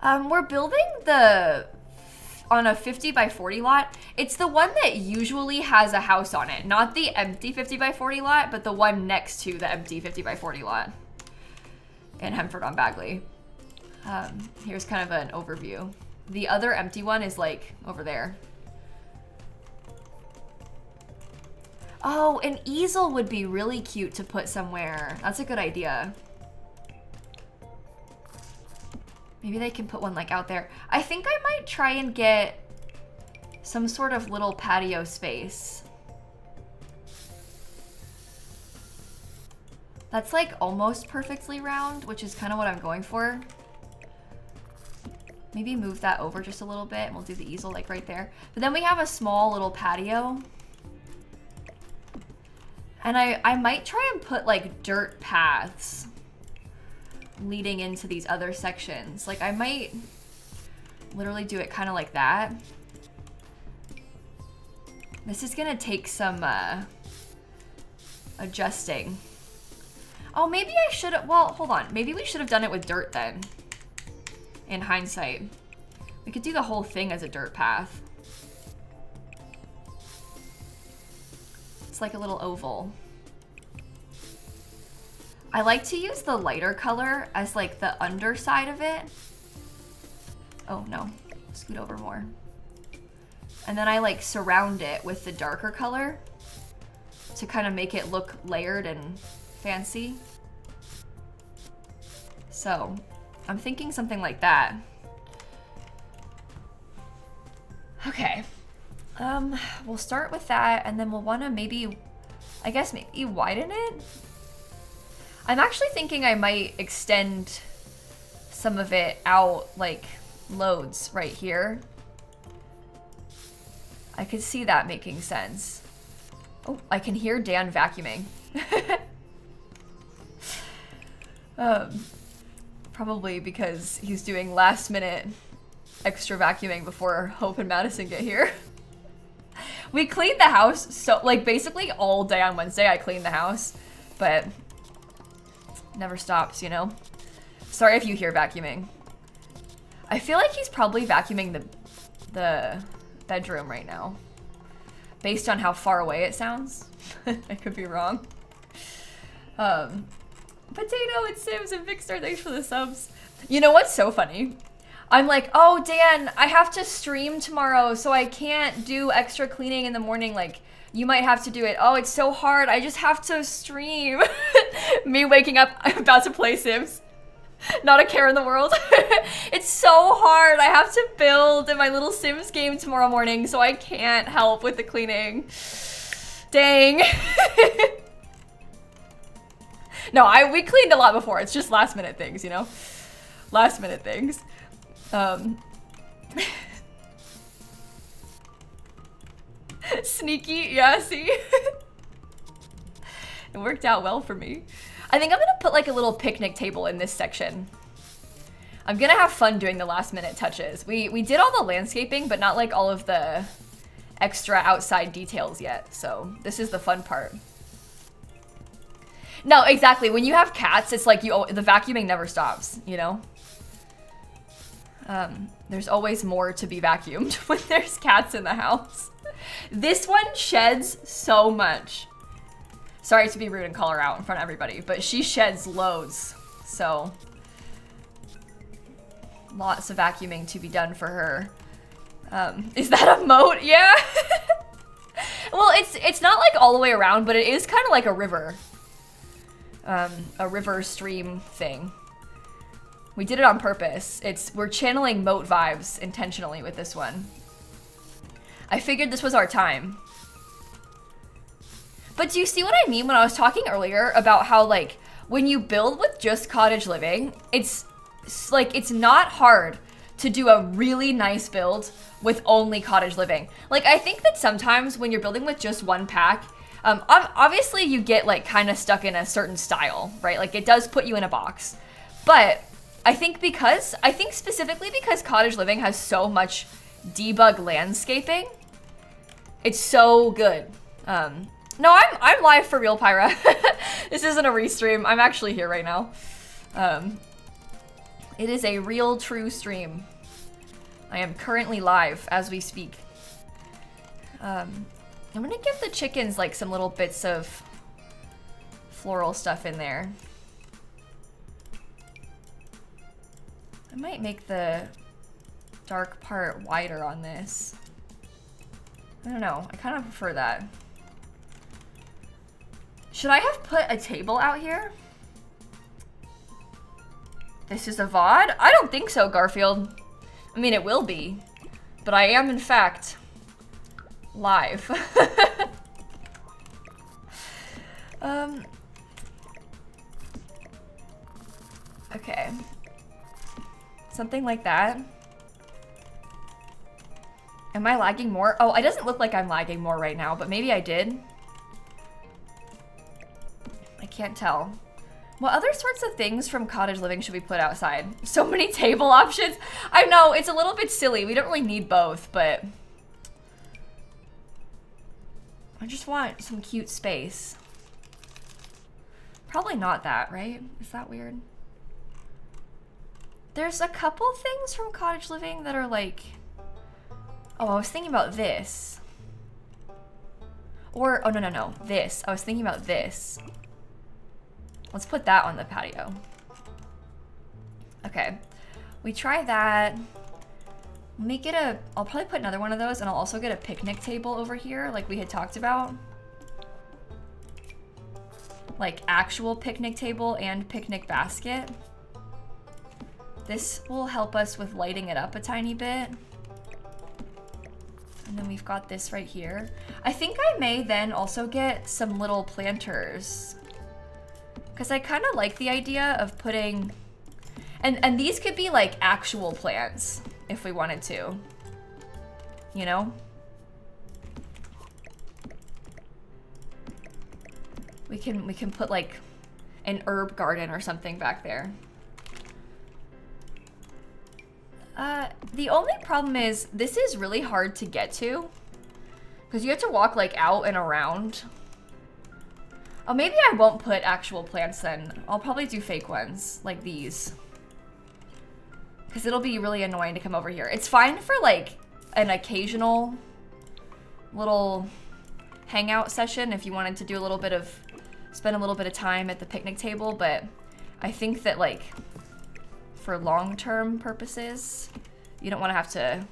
We're building on a 50 by 40 lot. It's the one that usually has a house on it, not the empty 50 by 40 lot, but the one next to the empty 50 by 40 lot in Hemford on Bagley. Here's kind of an overview. The other empty one is like over there. Oh, an easel would be really cute to put somewhere. That's a good idea. Maybe they can put one like out there. I think I might try and get some sort of little patio space. That's like almost perfectly round, which is kind of what I'm going for. Maybe move that over just a little bit and we'll do the easel like right there. But then we have a small little patio. And I might try and put like dirt paths leading into these other sections. Like I might literally do it kind of like that. This is gonna take some adjusting. Oh, maybe I should have, well, hold on. Maybe we should have done it with dirt then. In hindsight. We could do the whole thing as a dirt path. It's like a little oval. I like to use the lighter color as like the underside of it. Oh no, scoot over more. And then I like surround it with the darker color to kind of make it look layered and fancy. So I'm thinking something like that. Okay. We'll start with that and then we'll want to maybe, I guess maybe widen it. I'm actually thinking I might extend some of it out like loads right here. I could see that making sense. Oh, I can hear Dan vacuuming. Probably because he's doing last minute extra vacuuming before Hope and Madison get here. We cleaned the house, so like basically all day on Wednesday I cleaned the house, but never stops, you know? Sorry if you hear vacuuming. I feel like he's probably vacuuming the bedroom right now. based on how far away it sounds. I could be wrong. Potato and Sims and Big Star, thanks for the subs. You know what's so funny? I'm like, oh, Dan, I have to stream tomorrow, so I can't do extra cleaning in the morning. Like, you might have to do it. Oh, it's so hard. I just have to stream. Me waking up, I'm about to play Sims. Not a care in the world. It's so hard. I have to build in my little Sims game tomorrow morning, so I can't help with the cleaning. Dang. No, we cleaned a lot before. It's just last minute things, you know? Last minute things. Sneaky, yeah, see? It worked out well for me. I think I'm gonna put like a little picnic table in this section. I'm gonna have fun doing the last minute touches. We did all the landscaping, but not like all of the extra outside details yet. So this is the fun part. No, exactly. When you have cats, it's like the vacuuming never stops, you know? There's always more to be vacuumed when there's cats in the house. This one sheds so much. Sorry to be rude and call her out in front of everybody, but she sheds loads. So lots of vacuuming to be done for her. Is that a moat? Yeah. Well, it's not like all the way around, but it is kind of like a river. A river stream thing. We did it on purpose. We're channeling moat vibes intentionally with this one. I figured this was our time. But do you see what I mean when I was talking earlier about how like when you build with just cottage living, it's not hard to do a really nice build with only cottage living. Like I think that sometimes when you're building with just one pack, obviously you get like kind of stuck in a certain style, right? Like it does put you in a box. But I think specifically because cottage living has so much debug landscaping, it's so good. No, I'm live for real, Pyra. This isn't a restream. I'm actually here right now. It is a real, true stream. I am currently live as we speak. I'm gonna give the chickens like some little bits of floral stuff in there. I might make the dark part wider on this. I don't know. I kind of prefer that. Should I have put a table out here? This is a VOD? I don't think so, Garfield. I mean, it will be. But I am, in fact, live. Okay. Something like that. Am I lagging more? Oh, it doesn't look like I'm lagging more right now, but maybe I did. I can't tell. What other sorts of things from cottage living should we put outside? So many table options. I know, it's a little bit silly. We don't really need both, but I just want some cute space. Probably not that, right? Is that weird? There's a couple things from cottage living that are like, oh, I was thinking about this. Or, oh, no, this. I was thinking about this. Let's put that on the patio. Okay, we try that. Make it I'll probably put another one of those, and I'll also get a picnic table over here like we had talked about. Like actual picnic table and picnic basket. This will help us with lighting it up a tiny bit. And then we've got this right here. I think I may then also get some little planters, because I kind of like the idea of putting, and these could be like actual plants if we wanted to, you know? We can put like an herb garden or something back there. The only problem is this is really hard to get to because you have to walk like out and around. Oh, maybe I won't put actual plants then. I'll probably do fake ones, like these. Because it'll be really annoying to come over here. It's fine for like an occasional little hangout session if you wanted to do a little bit of, spend a little bit of time at the picnic table, but I think that like for long-term purposes, you don't want to have to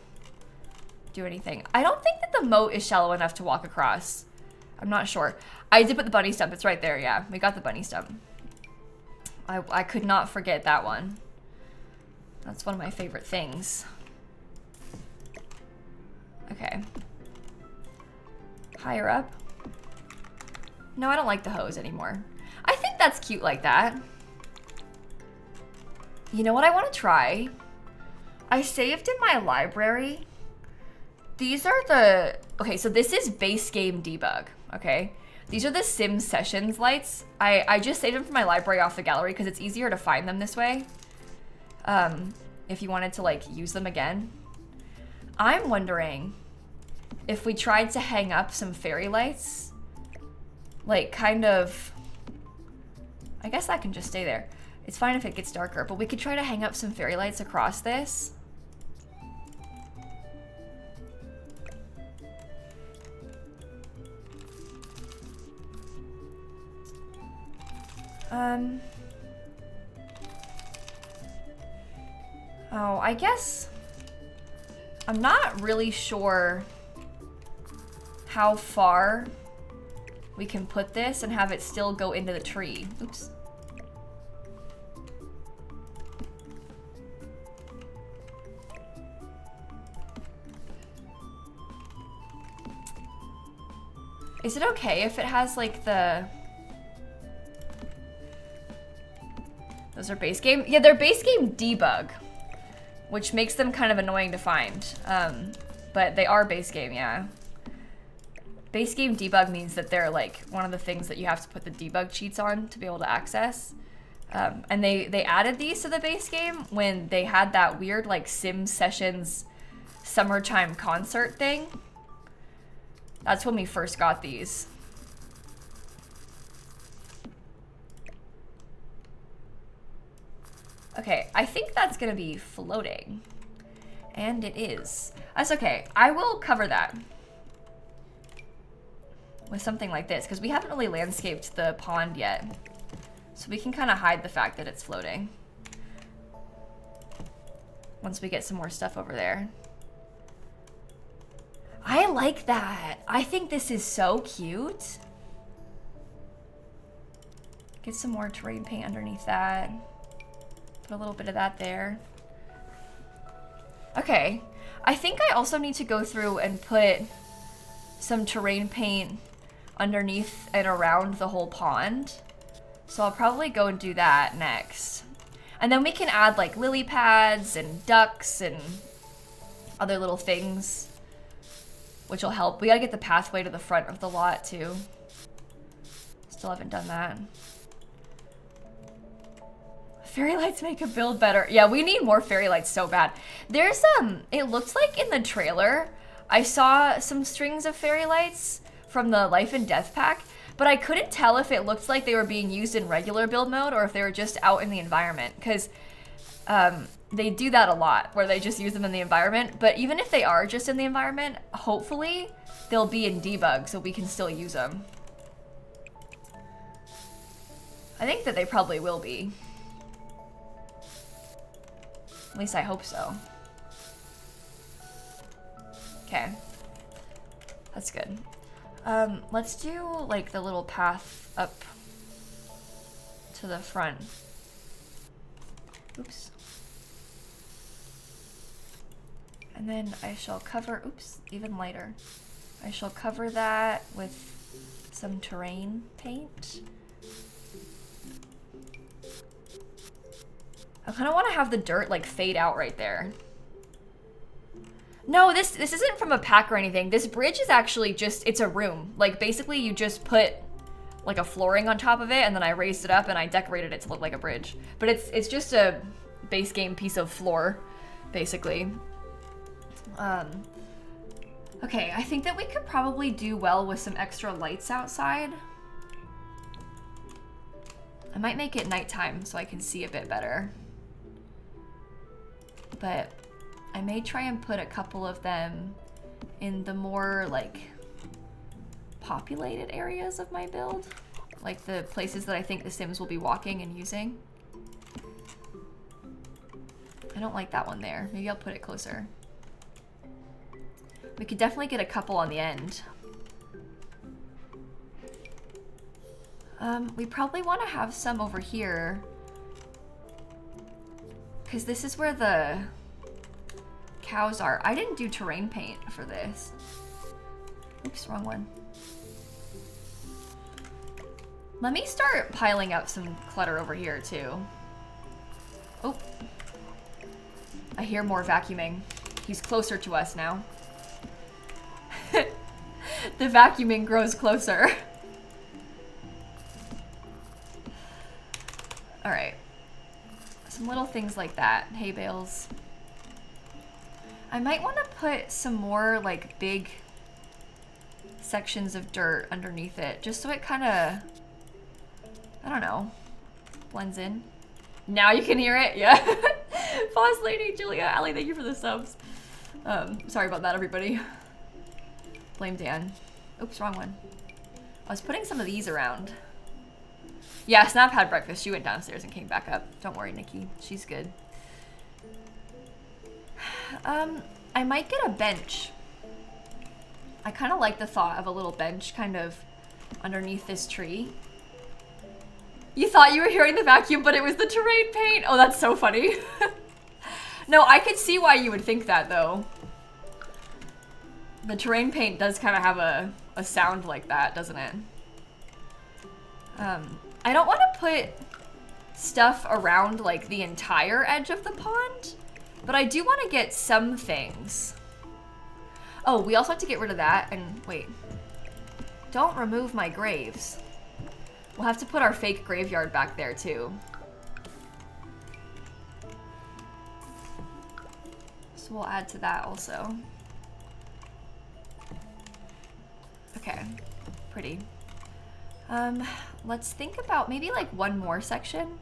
do anything. I don't think that the moat is shallow enough to walk across. I'm not sure. I did put the bunny stump. It's right there. Yeah, we got the bunny stump. I could not forget that one. That's one of my favorite things. Okay. Higher up. No, I don't like the hose anymore. I think that's cute like that. You know what I want to try? I saved in my library. These are the... Okay, so this is base game debug, okay? These are the Sim Sessions lights. I just saved them from my library off the gallery because it's easier to find them this way. If you wanted to like use them again. I'm wondering if we tried to hang up some fairy lights, like kind of, I guess that can just stay there. It's fine if it gets darker, but we could try to hang up some fairy lights across this. Oh, I guess I'm not really sure how far we can put this and have it still go into the tree. Oops. Is it okay if it has like the... Those are base game? Yeah, they're base game debug, which makes them kind of annoying to find. But they are base game, yeah. Base game debug means that they're like one of the things that you have to put the debug cheats on to be able to access. And they added these to the base game when they had that weird like Sim Sessions summertime concert thing. That's when we first got these. Okay, I think that's gonna be floating. And it is. That's okay. I will cover that with something like this because we haven't really landscaped the pond yet. So we can kind of hide the fact that it's floating once we get some more stuff over there. I like that. I think this is so cute. Get some more terrain paint underneath that. Put a little bit of that there. Okay, I think I also need to go through and put some terrain paint underneath and around the whole pond. So I'll probably go and do that next. And then we can add like lily pads and ducks and other little things, which will help. We gotta get the pathway to the front of the lot too. Still haven't done that. Fairy lights make a build better. Yeah, we need more fairy lights so bad. There's it looked like in the trailer, I saw some strings of fairy lights from the Life and Death pack, but I couldn't tell if it looked like they were being used in regular build mode or if they were just out in the environment, because they do that a lot, where they just use them in the environment. But even if they are just in the environment, hopefully they'll be in debug so we can still use them. I think that they probably will be. At least I hope so. Okay. That's good. Let's do like the little path up to the front. Oops. And then I shall cover, oops, even lighter. I shall cover that with some terrain paint. I kind of want to have the dirt like fade out right there. No, this isn't from a pack or anything. This bridge is actually just, it's a room. Like basically you just put like a flooring on top of it and then I raised it up and I decorated it to look like a bridge. But it's just a base game piece of floor, basically. Okay, I think that we could probably do well with some extra lights outside. I might make it nighttime so I can see a bit better. But I may try and put a couple of them in the more like populated areas of my build. Like the places that I think the Sims will be walking and using. I don't like that one there. Maybe I'll put it closer. We could definitely get a couple on the end. We probably want to have some over here. Because this is where the cows are. I didn't do terrain paint for this. Oops, wrong one. Let me start piling up some clutter over here too. Oh. I hear more vacuuming. He's closer to us now. The vacuuming grows closer. All right. Some little things like that. Hay bales. I might want to put some more like big sections of dirt underneath it, just so it kind of, I don't know, blends in. Now you can hear it, yeah. Boss Lady, Julia, Ali, thank you for the subs. Sorry about that, everybody. Blame Dan. Oops, wrong one. I was putting some of these around. Yeah, Snap had breakfast. She went downstairs and came back up. Don't worry, Nikki. She's good. I might get a bench. I kind of like the thought of a little bench kind of underneath this tree. You thought you were hearing the vacuum, but it was the terrain paint. Oh, that's so funny. No, I could see why you would think that, though. The terrain paint does kind of have a sound like that, doesn't it? I don't want to put stuff around, like, the entire edge of the pond, but I do want to get some things. Oh, we also have to get rid of that, and wait. Don't remove my graves. We'll have to put our fake graveyard back there, too. So we'll add to that also. Okay, pretty. Let's think about maybe like one more section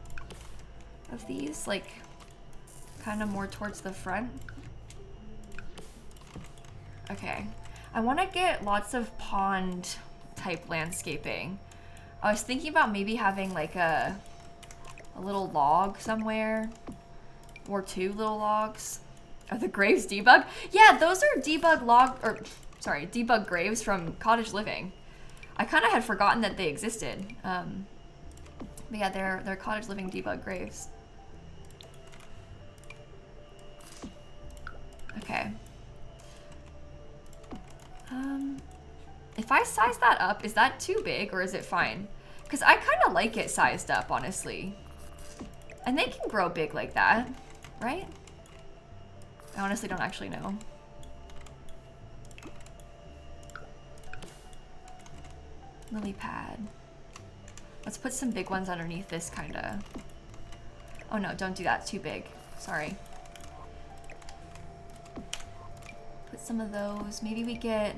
of these, like kind of more towards the front. Okay, I want to get lots of pond type landscaping. I was thinking about maybe having like a little log somewhere, or two little logs. Are the graves debug? Yeah, those are debug graves from Cottage Living. I kind of had forgotten that they existed. But yeah, they're Cottage Living debug graves. Okay. If I size that up, is that too big or is it fine? Because I kind of like it sized up, honestly. And they can grow big like that, right? I honestly don't actually know. Lily pad. Let's put some big ones underneath this kind of. Oh no, don't do that. Too big. Sorry. Put some of those. Maybe we get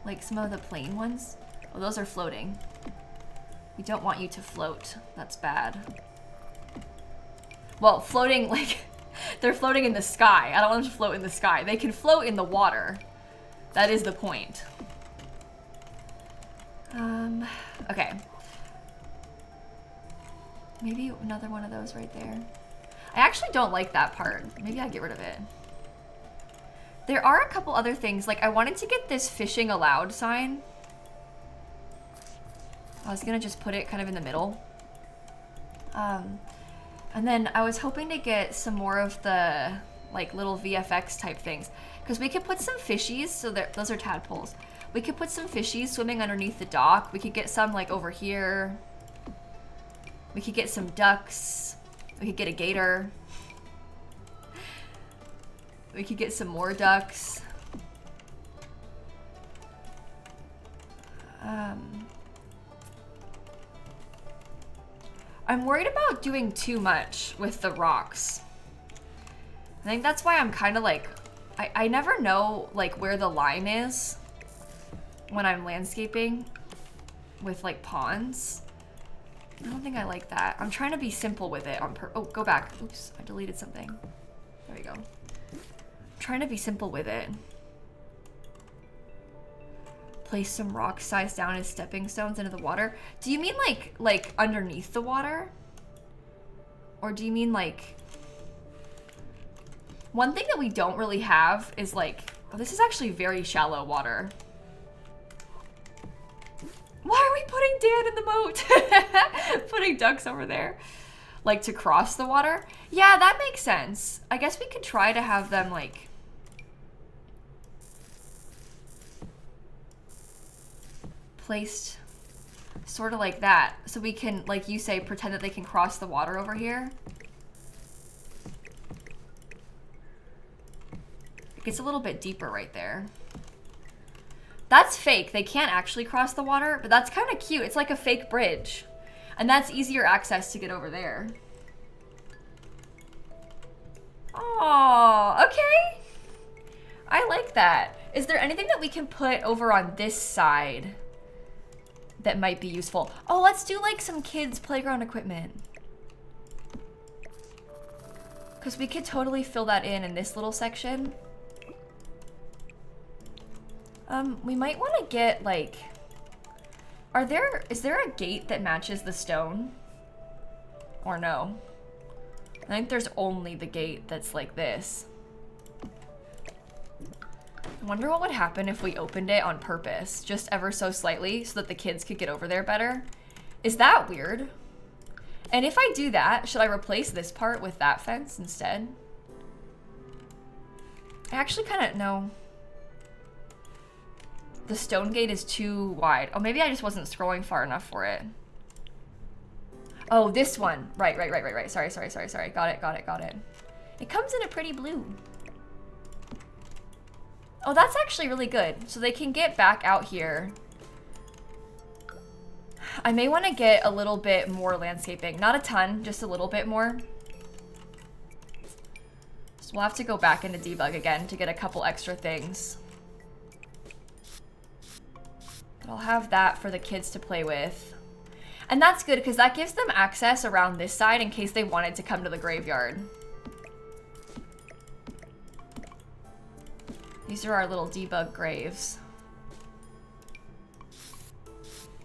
like some of the plain ones. Oh, those are floating. We don't want you to float. That's bad. Well, floating, like, they're floating in the sky. I don't want them to float in the sky. They can float in the water. That is the point. Okay. Maybe another one of those right there. I actually don't like that part. Maybe I get rid of it. There are a couple other things. Like, I wanted to get this fishing allowed sign. I was gonna just put it kind of in the middle. And then I was hoping to get some more of the, like, little VFX type things. Because we could put some fishies, so those are tadpoles. We could put some fishies swimming underneath the dock. We could get some, like, over here. We could get some ducks. We could get a gator. We could get some more ducks. I'm worried about doing too much with the rocks. I think that's why I'm kind of like, I never know like where the line is when I'm landscaping with like ponds. I don't think I like that. I'm trying to be simple with it oh, go back. Oops, I deleted something. There we go. I'm trying to be simple with it. place some rock size down as stepping stones into the water. Do you mean like underneath the water? Or do you mean like... One thing that we don't really have is like... Oh, this is actually very shallow water. Why are we putting Dan in the moat? Putting ducks over there. Like to cross the water? Yeah, that makes sense. I guess we could try to have them like... placed sort of like that. So we can, like you say, pretend that they can cross the water over here. It gets a little bit deeper right there. That's fake. They can't actually cross the water, but that's kind of cute. It's like a fake bridge. And that's easier access to get over there. Oh, okay. I like that. Is there anything that we can put over on this side that might be useful? Oh, let's do like some kids' playground equipment. Because we could totally fill that in this little section. We might want to get like... Is there a gate that matches the stone? Or no? I think there's only the gate that's like this. I wonder what would happen if we opened it on purpose, just ever so slightly, so that the kids could get over there better. Is that weird? And if I do that, should I replace this part with that fence instead? I actually kind of, no. The stone gate is too wide. Oh, maybe I just wasn't scrolling far enough for it. Oh, this one. Right. Sorry. Got it. It comes in a pretty blue. Oh, that's actually really good. So they can get back out here. I may want to get a little bit more landscaping. Not a ton, just a little bit more. So we'll have to go back into debug again to get a couple extra things. But I'll have that for the kids to play with. And that's good because that gives them access around this side in case they wanted to come to the graveyard. These are our little debug graves.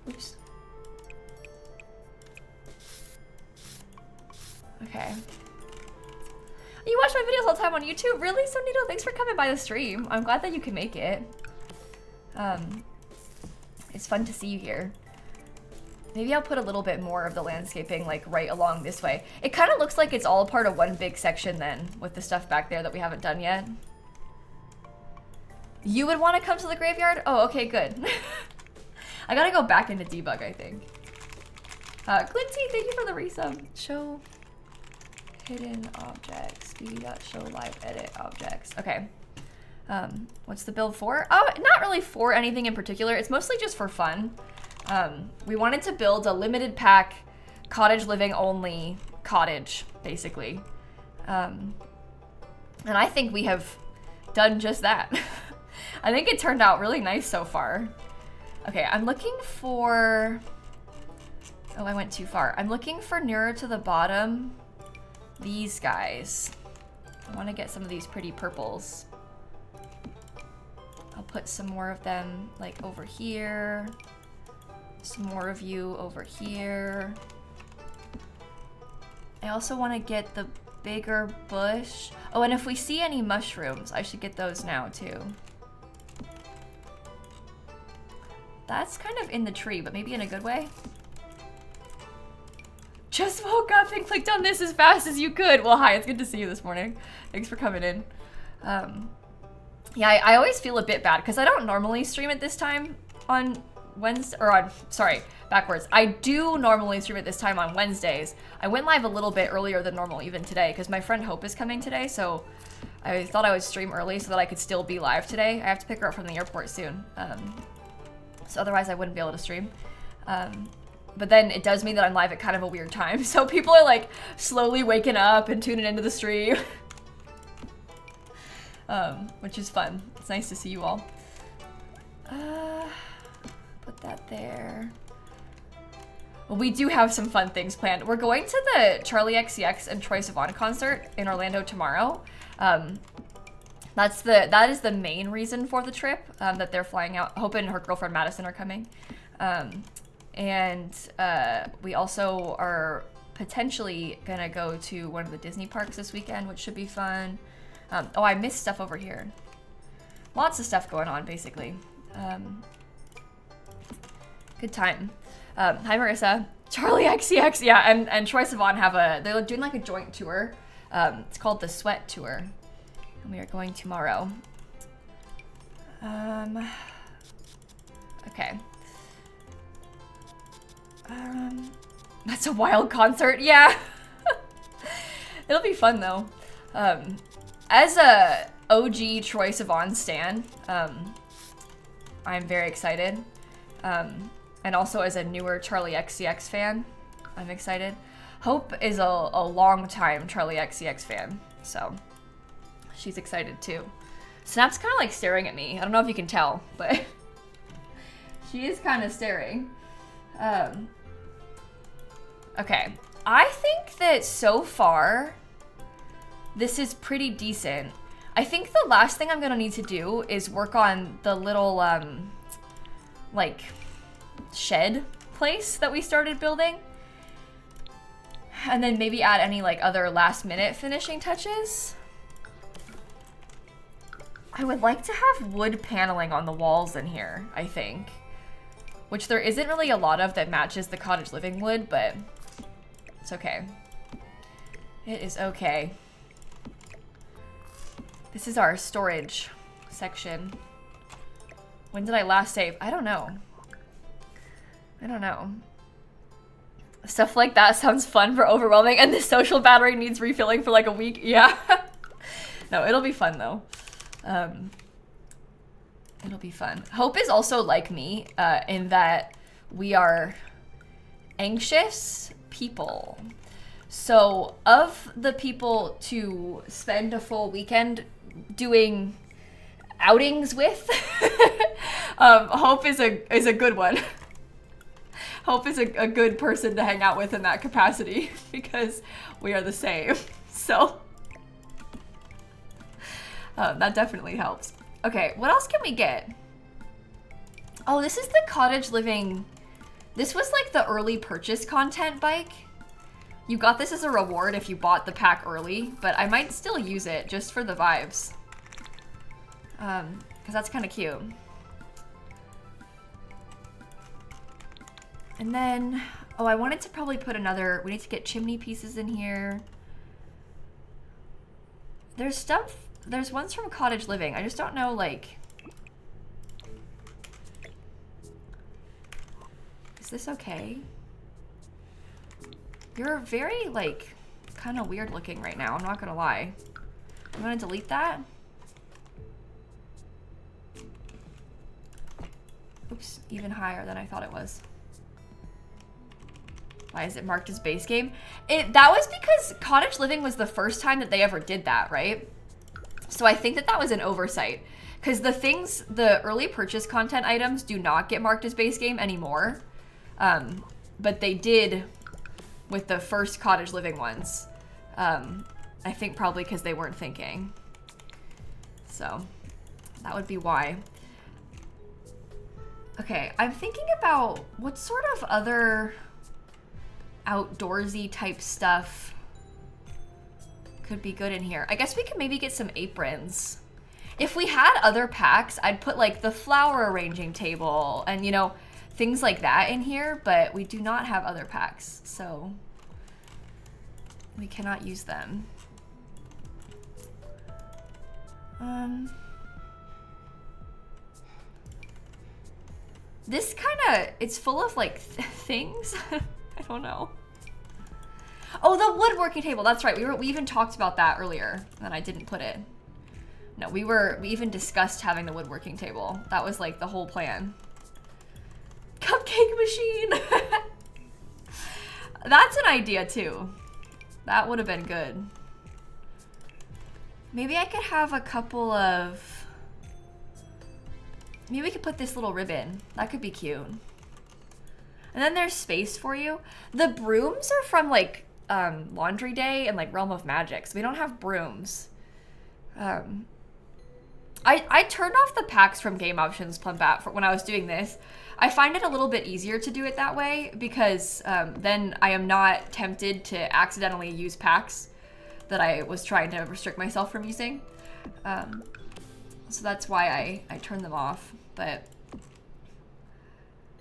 Oops. Okay. You watch my videos all the time on YouTube? Really, Sonito? Thanks for coming by the stream. I'm glad that you can make it. It's fun to see you here. Maybe I'll put a little bit more of the landscaping like right along this way. It kind of looks like it's all part of one big section then, with the stuff back there that we haven't done yet. You would want to come to the graveyard? Oh, okay, good. I gotta go back into debug, I think. Glinty, thank you for the resub. Show hidden objects. Show live edit objects. Okay. What's the build for? Oh, not really for anything in particular. It's mostly just for fun. We wanted to build a limited pack, cottage living only cottage, basically. And I think we have done just that. I think it turned out really nice so far. Okay, I'm looking for... Oh, I went too far. I'm looking for nearer to the bottom, these guys. I want to get some of these pretty purples. I'll put some more of them like over here. Some more of you over here. I also want to get the bigger bush. Oh, and if we see any mushrooms, I should get those now too. That's kind of in the tree, but maybe in a good way. Just woke up and clicked on this as fast as you could. Well, hi, it's good to see you this morning. Thanks for coming in. Yeah, I always feel a bit bad because I don't normally stream at this time on Wednesday, or on, sorry, backwards. I do normally stream at this time on Wednesdays. I went live a little bit earlier than normal even today because my friend Hope is coming today, so I thought I would stream early so that I could still be live today. I have to pick her up from the airport soon. So otherwise I wouldn't be able to stream. But then it does mean that I'm live at kind of a weird time. So people are like slowly waking up and tuning into the stream. Which is fun. It's nice to see you all. Put that there. Well, we do have some fun things planned. We're going to the Charlie XCX and Troye Sivan concert in Orlando tomorrow. That is the main reason for the trip, that they're flying out. Hope and her girlfriend Madison are coming. And we also are potentially gonna go to one of the Disney parks this weekend, which should be fun. Oh, I missed stuff over here. Lots of stuff going on, basically. Good time. Hi, Marissa. Charlie XCX, yeah, and Troy Sivan they're doing like a joint tour. It's called the Sweat Tour. And we are going tomorrow. Okay. That's a wild concert, yeah. It'll be fun though. As a OG Troye Sivan stan, I'm very excited. And also as a newer Charlie XCX fan, I'm excited. Hope is a long-time Charlie XCX fan, so she's excited too. Snap's kind of like staring at me. I don't know if you can tell, but she is kind of staring. Okay, I think that so far, this is pretty decent. I think the last thing I'm gonna need to do is work on the little, like, shed place that we started building. And then maybe add any, like, other last-minute finishing touches. I would like to have wood paneling on the walls in here, I think. Which there isn't really a lot of that matches the cottage living wood, but it's okay. It is okay. This is our storage section. When did I last save? I don't know. I don't know. Stuff like that sounds fun for overwhelming, and the social battery needs refilling for like a week. Yeah. No, it'll be fun though. It'll be fun. Hope is also like me in that we are anxious people. So of the people to spend a full weekend doing outings with, Hope is a good one. Hope is a good person to hang out with in that capacity because we are the same. So that definitely helps. Okay, what else can we get? Oh, this is the cottage living. This was like the early purchase content bike. You got this as a reward if you bought the pack early, but I might still use it just for the vibes. Because that's kind of cute. And then, oh, I wanted to probably put another, we need to get chimney pieces in here. There's stuff, there's ones from Cottage Living. I just don't know, like, is this okay? You're very, like, kind of weird looking right now, I'm not gonna lie. I'm gonna delete that. Oops, even higher than I thought it was. Why is it marked as base game? That was because Cottage Living was the first time that they ever did that, right? So I think that was an oversight. Because the early purchase content items do not get marked as base game anymore. But they did with the first Cottage Living ones. I think probably because they weren't thinking. So that would be why. Okay, I'm thinking about what sort of other outdoorsy type stuff could be good in here. I guess we could maybe get some aprons. If we had other packs, I'd put like the flower arranging table and, you know, things like that in here, but we do not have other packs, so we cannot use them. This kind of, it's full of like things. I don't know. Oh, the woodworking table. That's right. We even talked about that earlier, and I didn't put it. No, we even discussed having the woodworking table. That was like the whole plan. Cupcake machine. That's an idea too. That would have been good. Maybe I could have a couple of. Maybe we could put this little ribbon. That could be cute. And then there's space for you. The brooms are from like Laundry Day and like Realm of Magic, so we don't have brooms. I turned off the packs from game options Plumbat for when I was doing this. I find it a little bit easier to do it that way because then I am not tempted to accidentally use packs that I was trying to restrict myself from using. So that's why I turn them off, but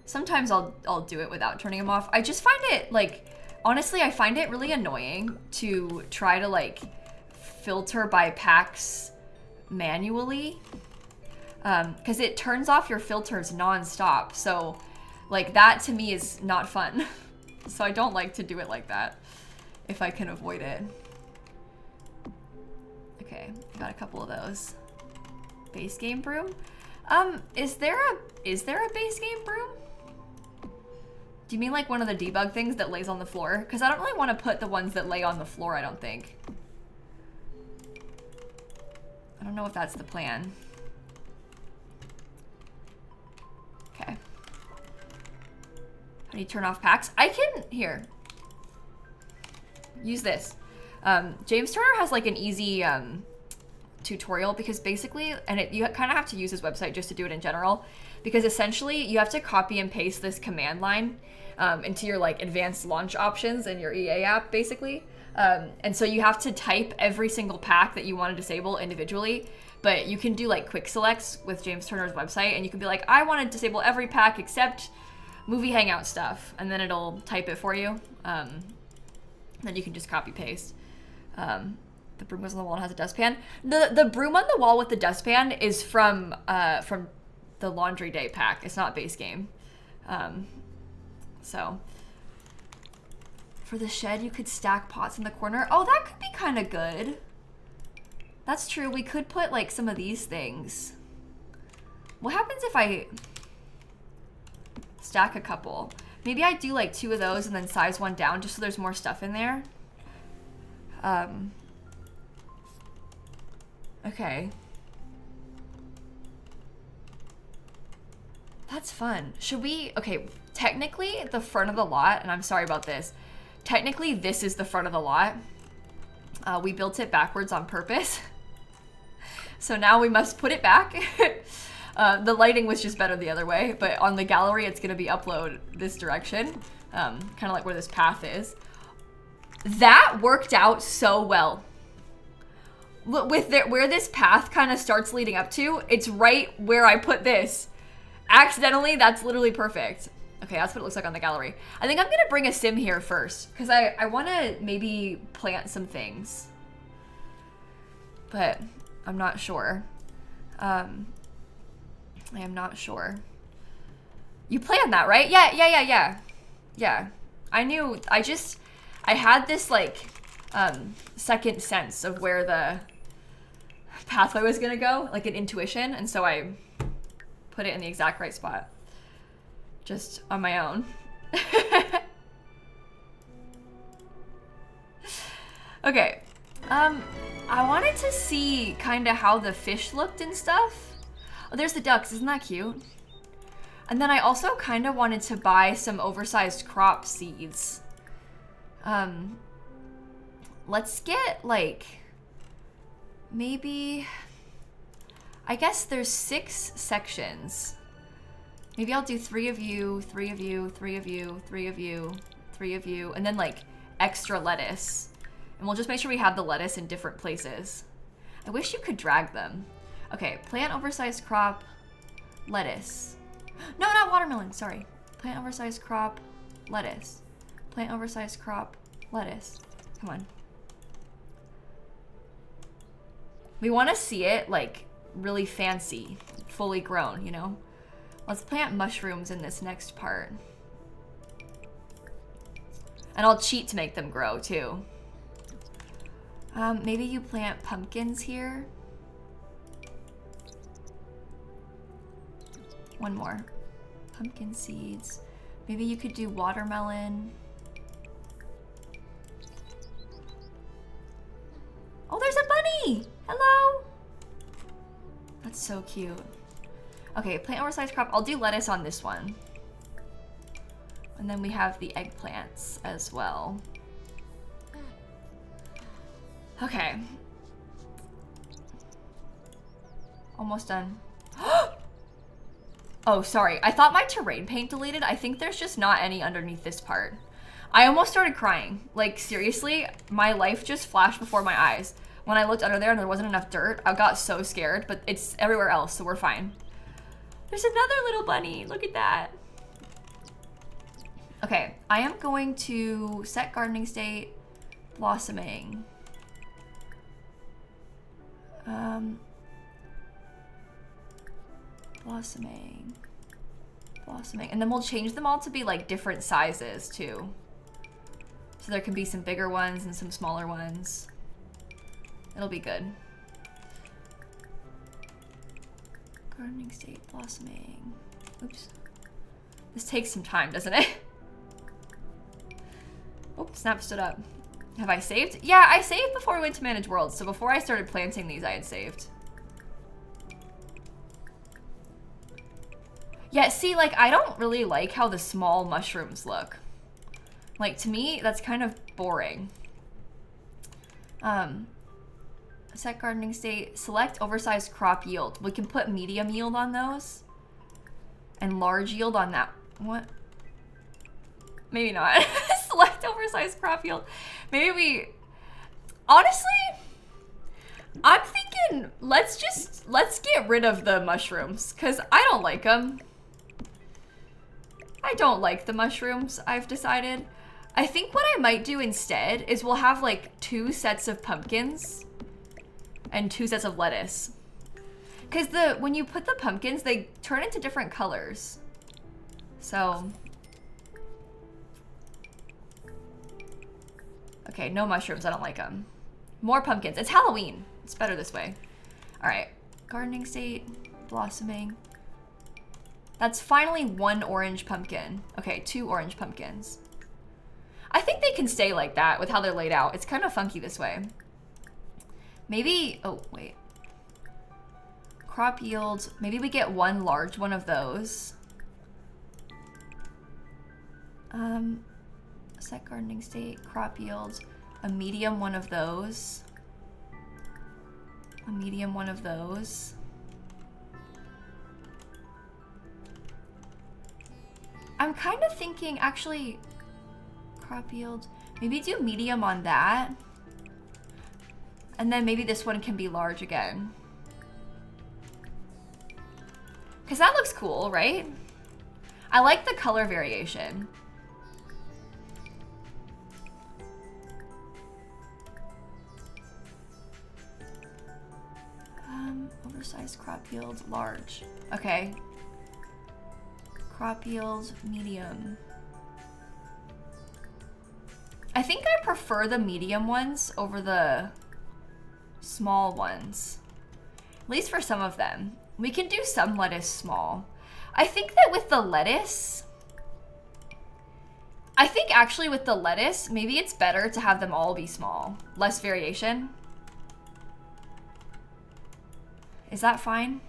sometimes I'll do it without turning them off. I just find it like, honestly, I find it really annoying to try to like filter by packs manually, because it turns off your filters non-stop. So like that to me is not fun. So I don't like to do it like that if I can avoid it. Okay, got a couple of those. Base game broom? Is there a base game broom? Do you mean like one of the debug things that lays on the floor? Because I don't really want to put the ones that lay on the floor, I don't think. I don't know if that's the plan. Okay. How do you turn off packs? I can, here. Use this. James Turner has like an easy tutorial because basically, and you kind of have to use his website just to do it in general, because essentially you have to copy and paste this command line into your like advanced launch options in your EA app basically. And so you have to type every single pack that you want to disable individually, but you can do like quick selects with James Turner's website, and you can be like, I want to disable every pack except movie hangout stuff, and then it'll type it for you. Then you can just copy paste. The broom goes on the wall and has a dustpan. The broom on the wall with the dustpan is from the Laundry Day pack. It's not base game. So for the shed, you could stack pots in the corner. Oh, that could be kind of good. That's true. We could put like some of these things. What happens if I stack a couple? Maybe I do like 2 of those and then size one down just so there's more stuff in there. Okay. That's fun. Should we, okay, technically the front of the lot, and I'm sorry about this, technically this is the front of the lot. We built it backwards on purpose. So now we must put it back. The lighting was just better the other way, but on the gallery it's gonna be upload this direction, kind of like where this path is. That worked out so well. With where this path kind of starts leading up to, it's right where I put this. Accidentally, that's literally perfect. Okay, that's what it looks like on the gallery. I think I'm gonna bring a sim here first, because I want to maybe plant some things. But I'm not sure. I am not sure. You planned that, right? Yeah. I had this like second sense of where the pathway was gonna go, like an intuition, and so I put it in the exact right spot. Just on my own. Okay. I wanted to see kind of how the fish looked and stuff. Oh, there's the ducks. Isn't that cute? And then I also kind of wanted to buy some oversized crop seeds. Let's get like maybe, I guess there's 6 sections. Maybe I'll do 3 of you, 3 of you, 3 of you, 3 of you, 3 of you, and then like extra lettuce. And we'll just make sure we have the lettuce in different places. I wish you could drag them. Okay, plant oversized crop, lettuce. No, not watermelon, sorry. Plant oversized crop, lettuce. Plant oversized crop, lettuce. Come on. We want to see it like really fancy, fully grown, you know? Let's plant mushrooms in this next part. And I'll cheat to make them grow too. Maybe you plant pumpkins here. One more. Pumpkin seeds. Maybe you could do watermelon. Oh, there's a bunny! Hello! That's so cute. Okay, plant oversized crop. I'll do lettuce on this one. And then we have the eggplants as well. Okay. Almost done. Oh, sorry. I thought my terrain paint deleted. I think there's just not any underneath this part. I almost started crying. Like, seriously, my life just flashed before my eyes. When I looked under there and there wasn't enough dirt, I got so scared, but it's everywhere else, so we're fine. There's another little bunny. Look at that. Okay, I am going to set gardening state, blossoming. Blossoming. And then we'll change them all to be like different sizes too. So there can be some bigger ones and some smaller ones. It'll be good. Gardening state, blossoming. Oops. This takes some time, doesn't it? Oh, Snap stood up. Have I saved? Yeah, I saved before we went to Manage Worlds. So before I started planting these, I had saved. Yeah, see, like, I don't really like how the small mushrooms look. Like, to me, that's kind of boring. Set gardening state, select oversized crop yield. We can put medium yield on those. And large yield on that. What? Maybe not. Select oversized crop yield. Maybe we... Honestly, I'm thinking, let's get rid of the mushrooms. Because I don't like them. I don't like the mushrooms, I've decided. I think what I might do instead is we'll have like 2 sets of pumpkins and 2 sets of lettuce. Because when you put the pumpkins, they turn into different colors. So... Okay, no mushrooms, I don't like them. More pumpkins. It's Halloween. It's better this way. All right, gardening state, blossoming. That's finally 1 orange pumpkin. Okay, 2 orange pumpkins. I think they can stay like that with how they're laid out. It's kind of funky this way. Maybe, oh, wait. Crop yield, maybe we get 1 large one of those. Set gardening state, crop yield, a medium one of those. A medium one of those. I'm kind of thinking, actually, crop yield, maybe do medium on that. And then maybe this one can be large again. Because that looks cool, right? I like the color variation. Oversized crop yield, large. Okay. Crop yield, medium. I think I prefer the medium ones over the small ones. At least for some of them. We can do some lettuce small. I think that with the lettuce... I think actually with the lettuce, maybe it's better to have them all be small. Less variation. Is that fine?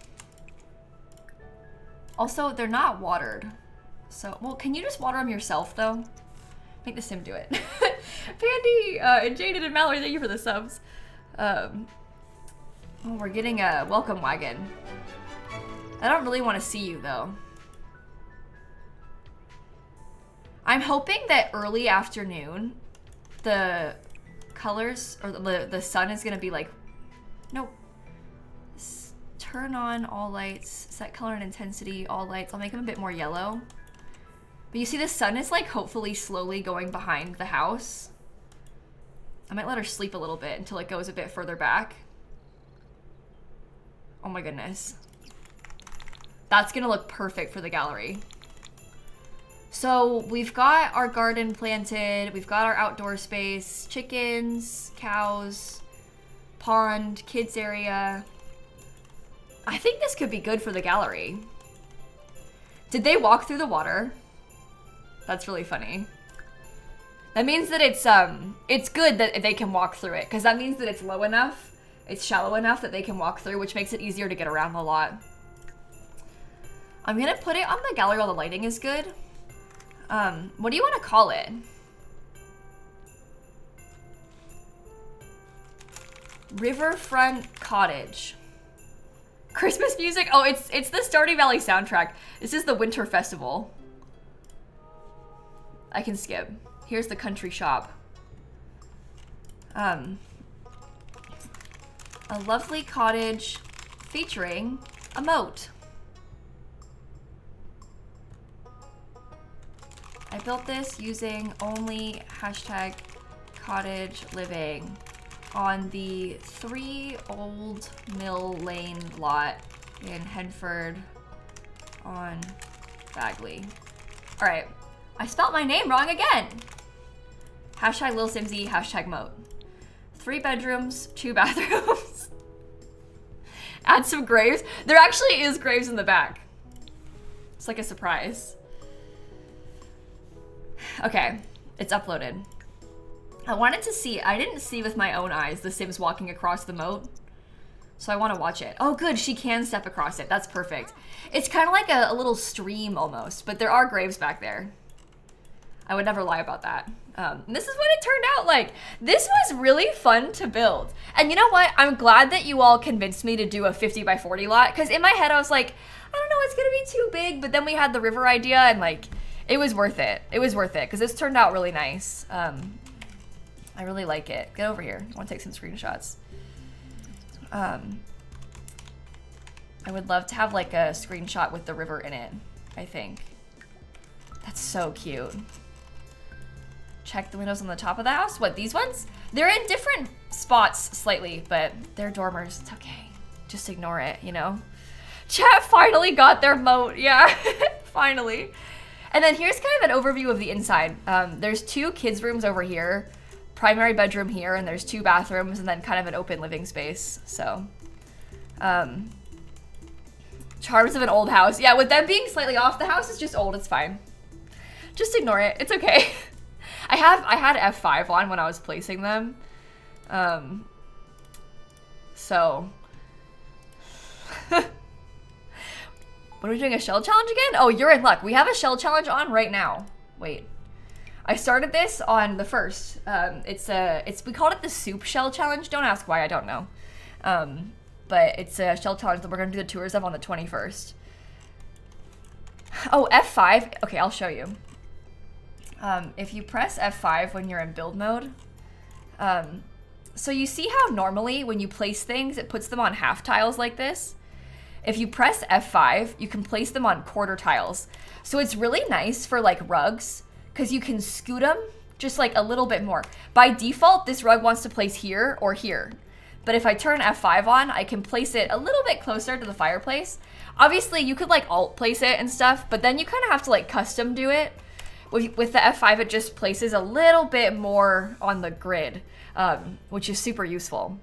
Also, they're not watered. So, well, can you just water them yourself, though? Make the sim do it. Pandy and Jaden and Mallory, thank you for the subs. Oh, we're getting a welcome wagon. I don't really want to see you, though. I'm hoping that early afternoon, the colors, or the sun is going to be like, nope. Turn on all lights, set color and intensity, all lights. I'll make them a bit more yellow. But you see the sun is like hopefully slowly going behind the house. I might let her sleep a little bit until it goes a bit further back. Oh my goodness. That's gonna look perfect for the gallery. So we've got our garden planted, we've got our outdoor space, chickens, cows, pond, kids area. I think this could be good for the gallery. Did they walk through the water? That's really funny. That means that it's good that they can walk through it, because that means that it's low enough, it's shallow enough that they can walk through, which makes it easier to get around a lot. I'm gonna put it on the gallery while the lighting is good. What do you want to call it? Riverfront cottage. Christmas music? Oh, it's the Stardew Valley soundtrack. This is the Winter Festival. I can skip. Here's the country shop. A lovely cottage featuring a moat. I built this using only hashtag cottage living on the 3 Old Mill Lane lot in Headford on Bagley. All right, I spelt my name wrong again. Hashtag lilsimsie, hashtag moat. 3 bedrooms, 2 bathrooms. Add some graves. There actually is graves in the back. It's like a surprise. Okay, it's uploaded. I wanted to see, I didn't see with my own eyes the Sims walking across the moat. So I want to watch it. Oh good, she can step across it. That's perfect. It's kind of like a little stream almost, but there are graves back there. I would never lie about that. This is what it turned out like. This was really fun to build. And you know what? I'm glad that you all convinced me to do a 50 by 40 lot, because in my head I was like, I don't know, it's gonna be too big, but then we had the river idea and like, it was worth it. It was worth it, because this turned out really nice. I really like it. Get over here. I want to take some screenshots. I would love to have like a screenshot with the river in it, I think. That's so cute. Check the windows on the top of the house. What, these ones? They're in different spots slightly, but they're dormers. It's okay. Just ignore it, you know? Chat finally got their moat. Yeah, finally. And then here's kind of an overview of the inside. There's 2 kids' rooms over here, primary bedroom here, and there's 2 bathrooms, and then kind of an open living space. So, charms of an old house. Yeah, with them being slightly off, the house is just old. It's fine. Just ignore it. It's okay. I had F5 on when I was placing them. So. What are we doing, a shell challenge again? Oh, you're in luck. We have a shell challenge on right now. Wait. I started this on the 1st. We called it the soup shell challenge. Don't ask why, I don't know. But it's a shell challenge that we're gonna do the tours of on the 21st. Oh, F5. Okay, I'll show you. If you press F5 when you're in build mode, so you see how normally when you place things, it puts them on half tiles like this? If you press F5, you can place them on quarter tiles. So it's really nice for like rugs, because you can scoot them just like a little bit more. By default, this rug wants to place here or here. But if I turn F5 on, I can place it a little bit closer to the fireplace. Obviously, you could like alt place it and stuff, but then you kind of have to like custom do it. With the F5, it just places a little bit more on the grid, which is super useful.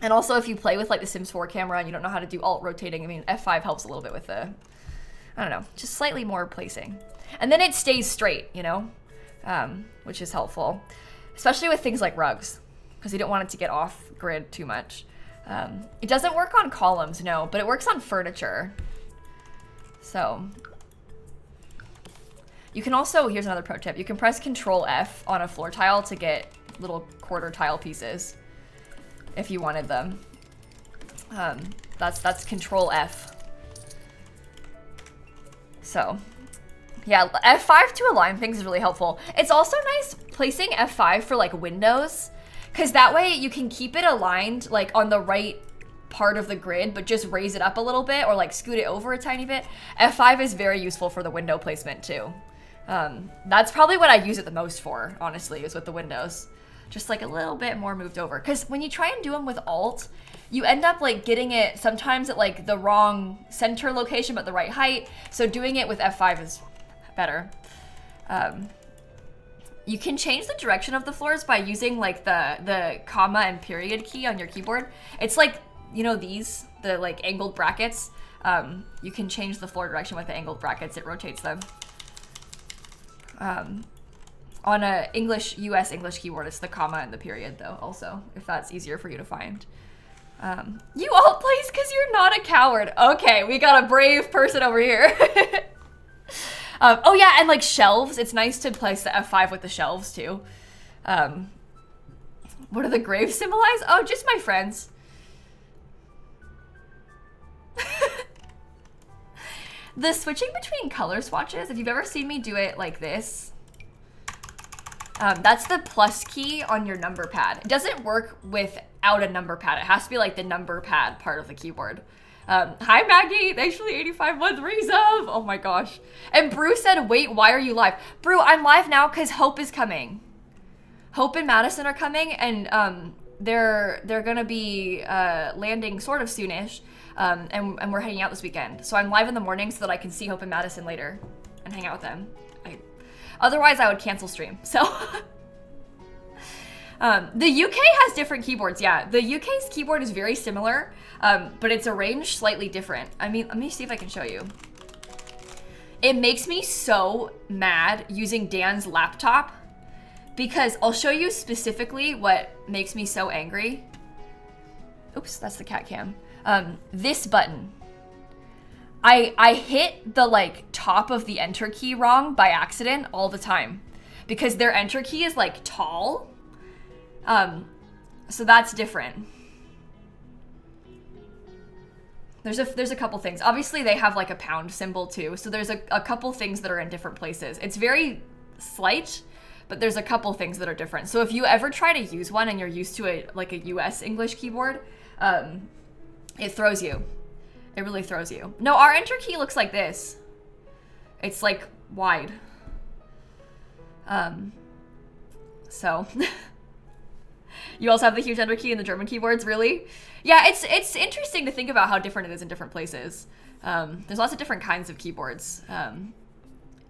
And also, if you play with like the Sims 4 camera and you don't know how to do alt rotating, I mean, F5 helps a little bit with the, I don't know, just slightly more placing. And then it stays straight, you know, which is helpful, especially with things like rugs, because you don't want it to get off grid too much. It doesn't work on columns, no, but it works on furniture. So you can also, here's another pro tip, you can press Control F on a floor tile to get little quarter tile pieces if you wanted them. That's Control F. So yeah, F5 to align things is really helpful. It's also nice placing F5 for like windows, because that way you can keep it aligned like on the right part of the grid, but just raise it up a little bit or like scoot it over a tiny bit. F5 is very useful for the window placement too. That's probably what I use it the most for, honestly, is with the windows. Just like a little bit more moved over. Because when you try and do them with Alt, you end up like getting it sometimes at like the wrong center location, but the right height. So doing it with F5 is better. You can change the direction of the floors by using like the comma and period key on your keyboard. It's like, you know, these, the like angled brackets. You can change the floor direction with the angled brackets. It rotates them. On a US English keyboard, it's the comma and the period though, also, if that's easier for you to find. You alt place because you're not a coward. Okay, we got a brave person over here. Oh yeah, and like shelves, it's nice to place the F5 with the shelves too. What do the graves symbolize? Oh, just my friends. The switching between color swatches, if you've ever seen me do it like this, that's the plus key on your number pad. It doesn't work without a number pad. It has to be like the number pad part of the keyboard. Hi Maggie, thanks for the 85 month resub. Oh my gosh. And Brew said, wait, why are you live? Brew, I'm live now because Hope is coming. Hope and Madison are coming, and they're gonna be landing sort of soonish, and we're hanging out this weekend. So I'm live in the morning so that I can see Hope and Madison later and hang out with them. Otherwise, I would cancel stream. So the UK has different keyboards. Yeah, the UK's keyboard is very similar, but it's arranged slightly different. I mean, let me see if I can show you. It makes me so mad using Dan's laptop because I'll show you specifically what makes me so angry. Oops, that's the cat cam. This button. I hit the like top of the enter key wrong by accident all the time because their enter key is like tall. So that's different. There's a couple things. Obviously they have like a pound symbol too. So there's a couple things that are in different places. It's very slight, but there's a couple things that are different. So if you ever try to use one and you're used to a US English keyboard, it throws you. It really throws you. No, our enter key looks like this. It's like wide. So you also have the huge enter key in the German keyboards, really? Yeah, it's interesting to think about how different it is in different places. There's lots of different kinds of keyboards.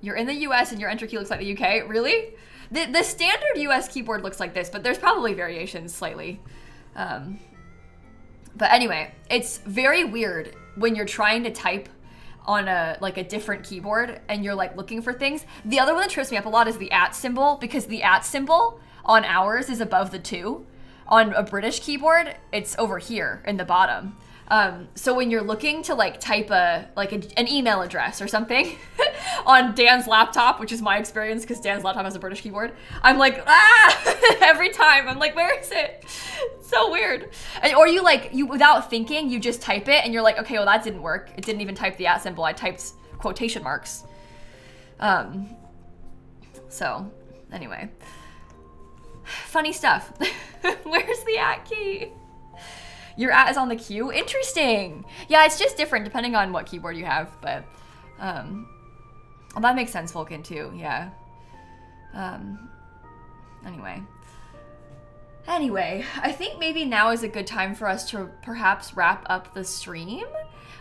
You're in the US and your enter key looks like the UK, really? The standard US keyboard looks like this, but there's probably variations slightly. But anyway, it's very weird when you're trying to type on a different keyboard and you're like looking for things. The other one that trips me up a lot is the @ symbol, because the @ symbol on ours is above the 2. On a British keyboard, it's over here in the bottom. So when you're looking to like type an email address or something on Dan's laptop, which is my experience because Dan's laptop has a British keyboard, I'm like, every time. I'm like, where is it? It's so weird. Or you without thinking, you just type it and you're like, okay, well that didn't work. It didn't even type the @ symbol. I typed quotation marks. So anyway, funny stuff. Where's the @ key? Your @ is on the Q? Interesting. Yeah, it's just different depending on what keyboard you have, but well, that makes sense, Vulcan, too, yeah. Anyway, I think maybe now is a good time for us to perhaps wrap up the stream.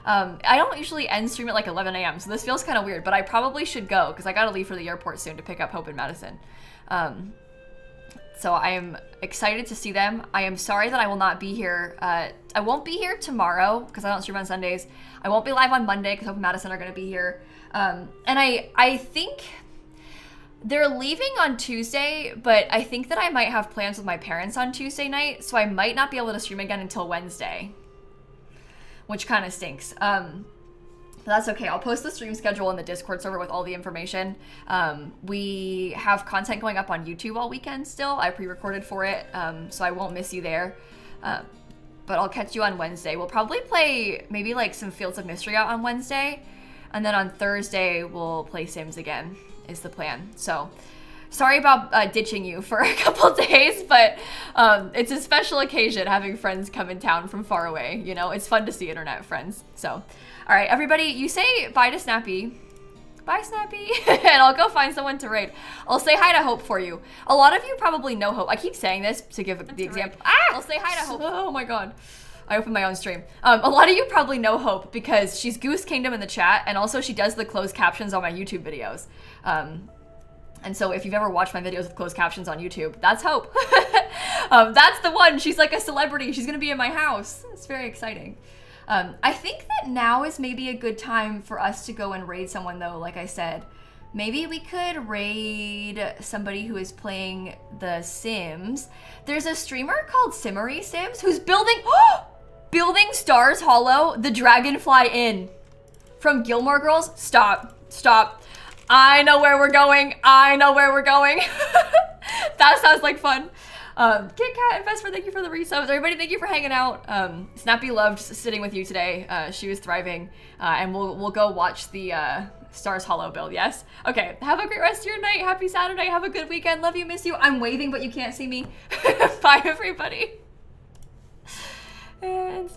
I don't usually end stream at like 11 a.m., so this feels kind of weird, but I probably should go because I gotta leave for the airport soon to pick up Hope and Madison. So I am excited to see them. I am sorry that I will not be here. I won't be here tomorrow because I don't stream on Sundays. I won't be live on Monday because Hope and Madison are going to be here. And I think they're leaving on Tuesday, but I think that I might have plans with my parents on Tuesday night, so I might not be able to stream again until Wednesday, which kind of stinks. But that's okay. I'll post the stream schedule in the Discord server with all the information. We have content going up on YouTube all weekend still. I pre-recorded for it, so I won't miss you there. But I'll catch you on Wednesday. We'll probably play maybe like some Fields of Mystery out on Wednesday. And then on Thursday, we'll play Sims again, is the plan. So sorry about ditching you for a couple days, but it's a special occasion having friends come in town from far away. You know, it's fun to see internet friends. So, all right, everybody, you say bye to Snappy. Bye, Snappy. And I'll go find someone to raid. I'll say hi to Hope for you. A lot of you probably know Hope. I keep saying this to give the example. I'll say hi to Hope. Oh my God. I opened my own stream. A lot of you probably know Hope because she's Goose Kingdom in the chat, and also she does the closed captions on my YouTube videos. And so if you've ever watched my videos with closed captions on YouTube, that's Hope. That's the one. She's like a celebrity. She's gonna be in my house. It's very exciting. I think that now is maybe a good time for us to go and raid someone though, like I said. Maybe we could raid somebody who is playing The Sims. There's a streamer called Simmery Sims who's building Stars Hollow, the Dragonfly Inn from Gilmore Girls. Stop. I know where we're going. That sounds like fun. Kit Kat and Vesper, thank you for the resubs. Everybody, thank you for hanging out. Snappy loved sitting with you today. She was thriving. And we'll go watch the Stars Hollow build, yes? Okay, have a great rest of your night. Happy Saturday. Have a good weekend. Love you, miss you. I'm waving, but you can't see me. Bye, everybody. And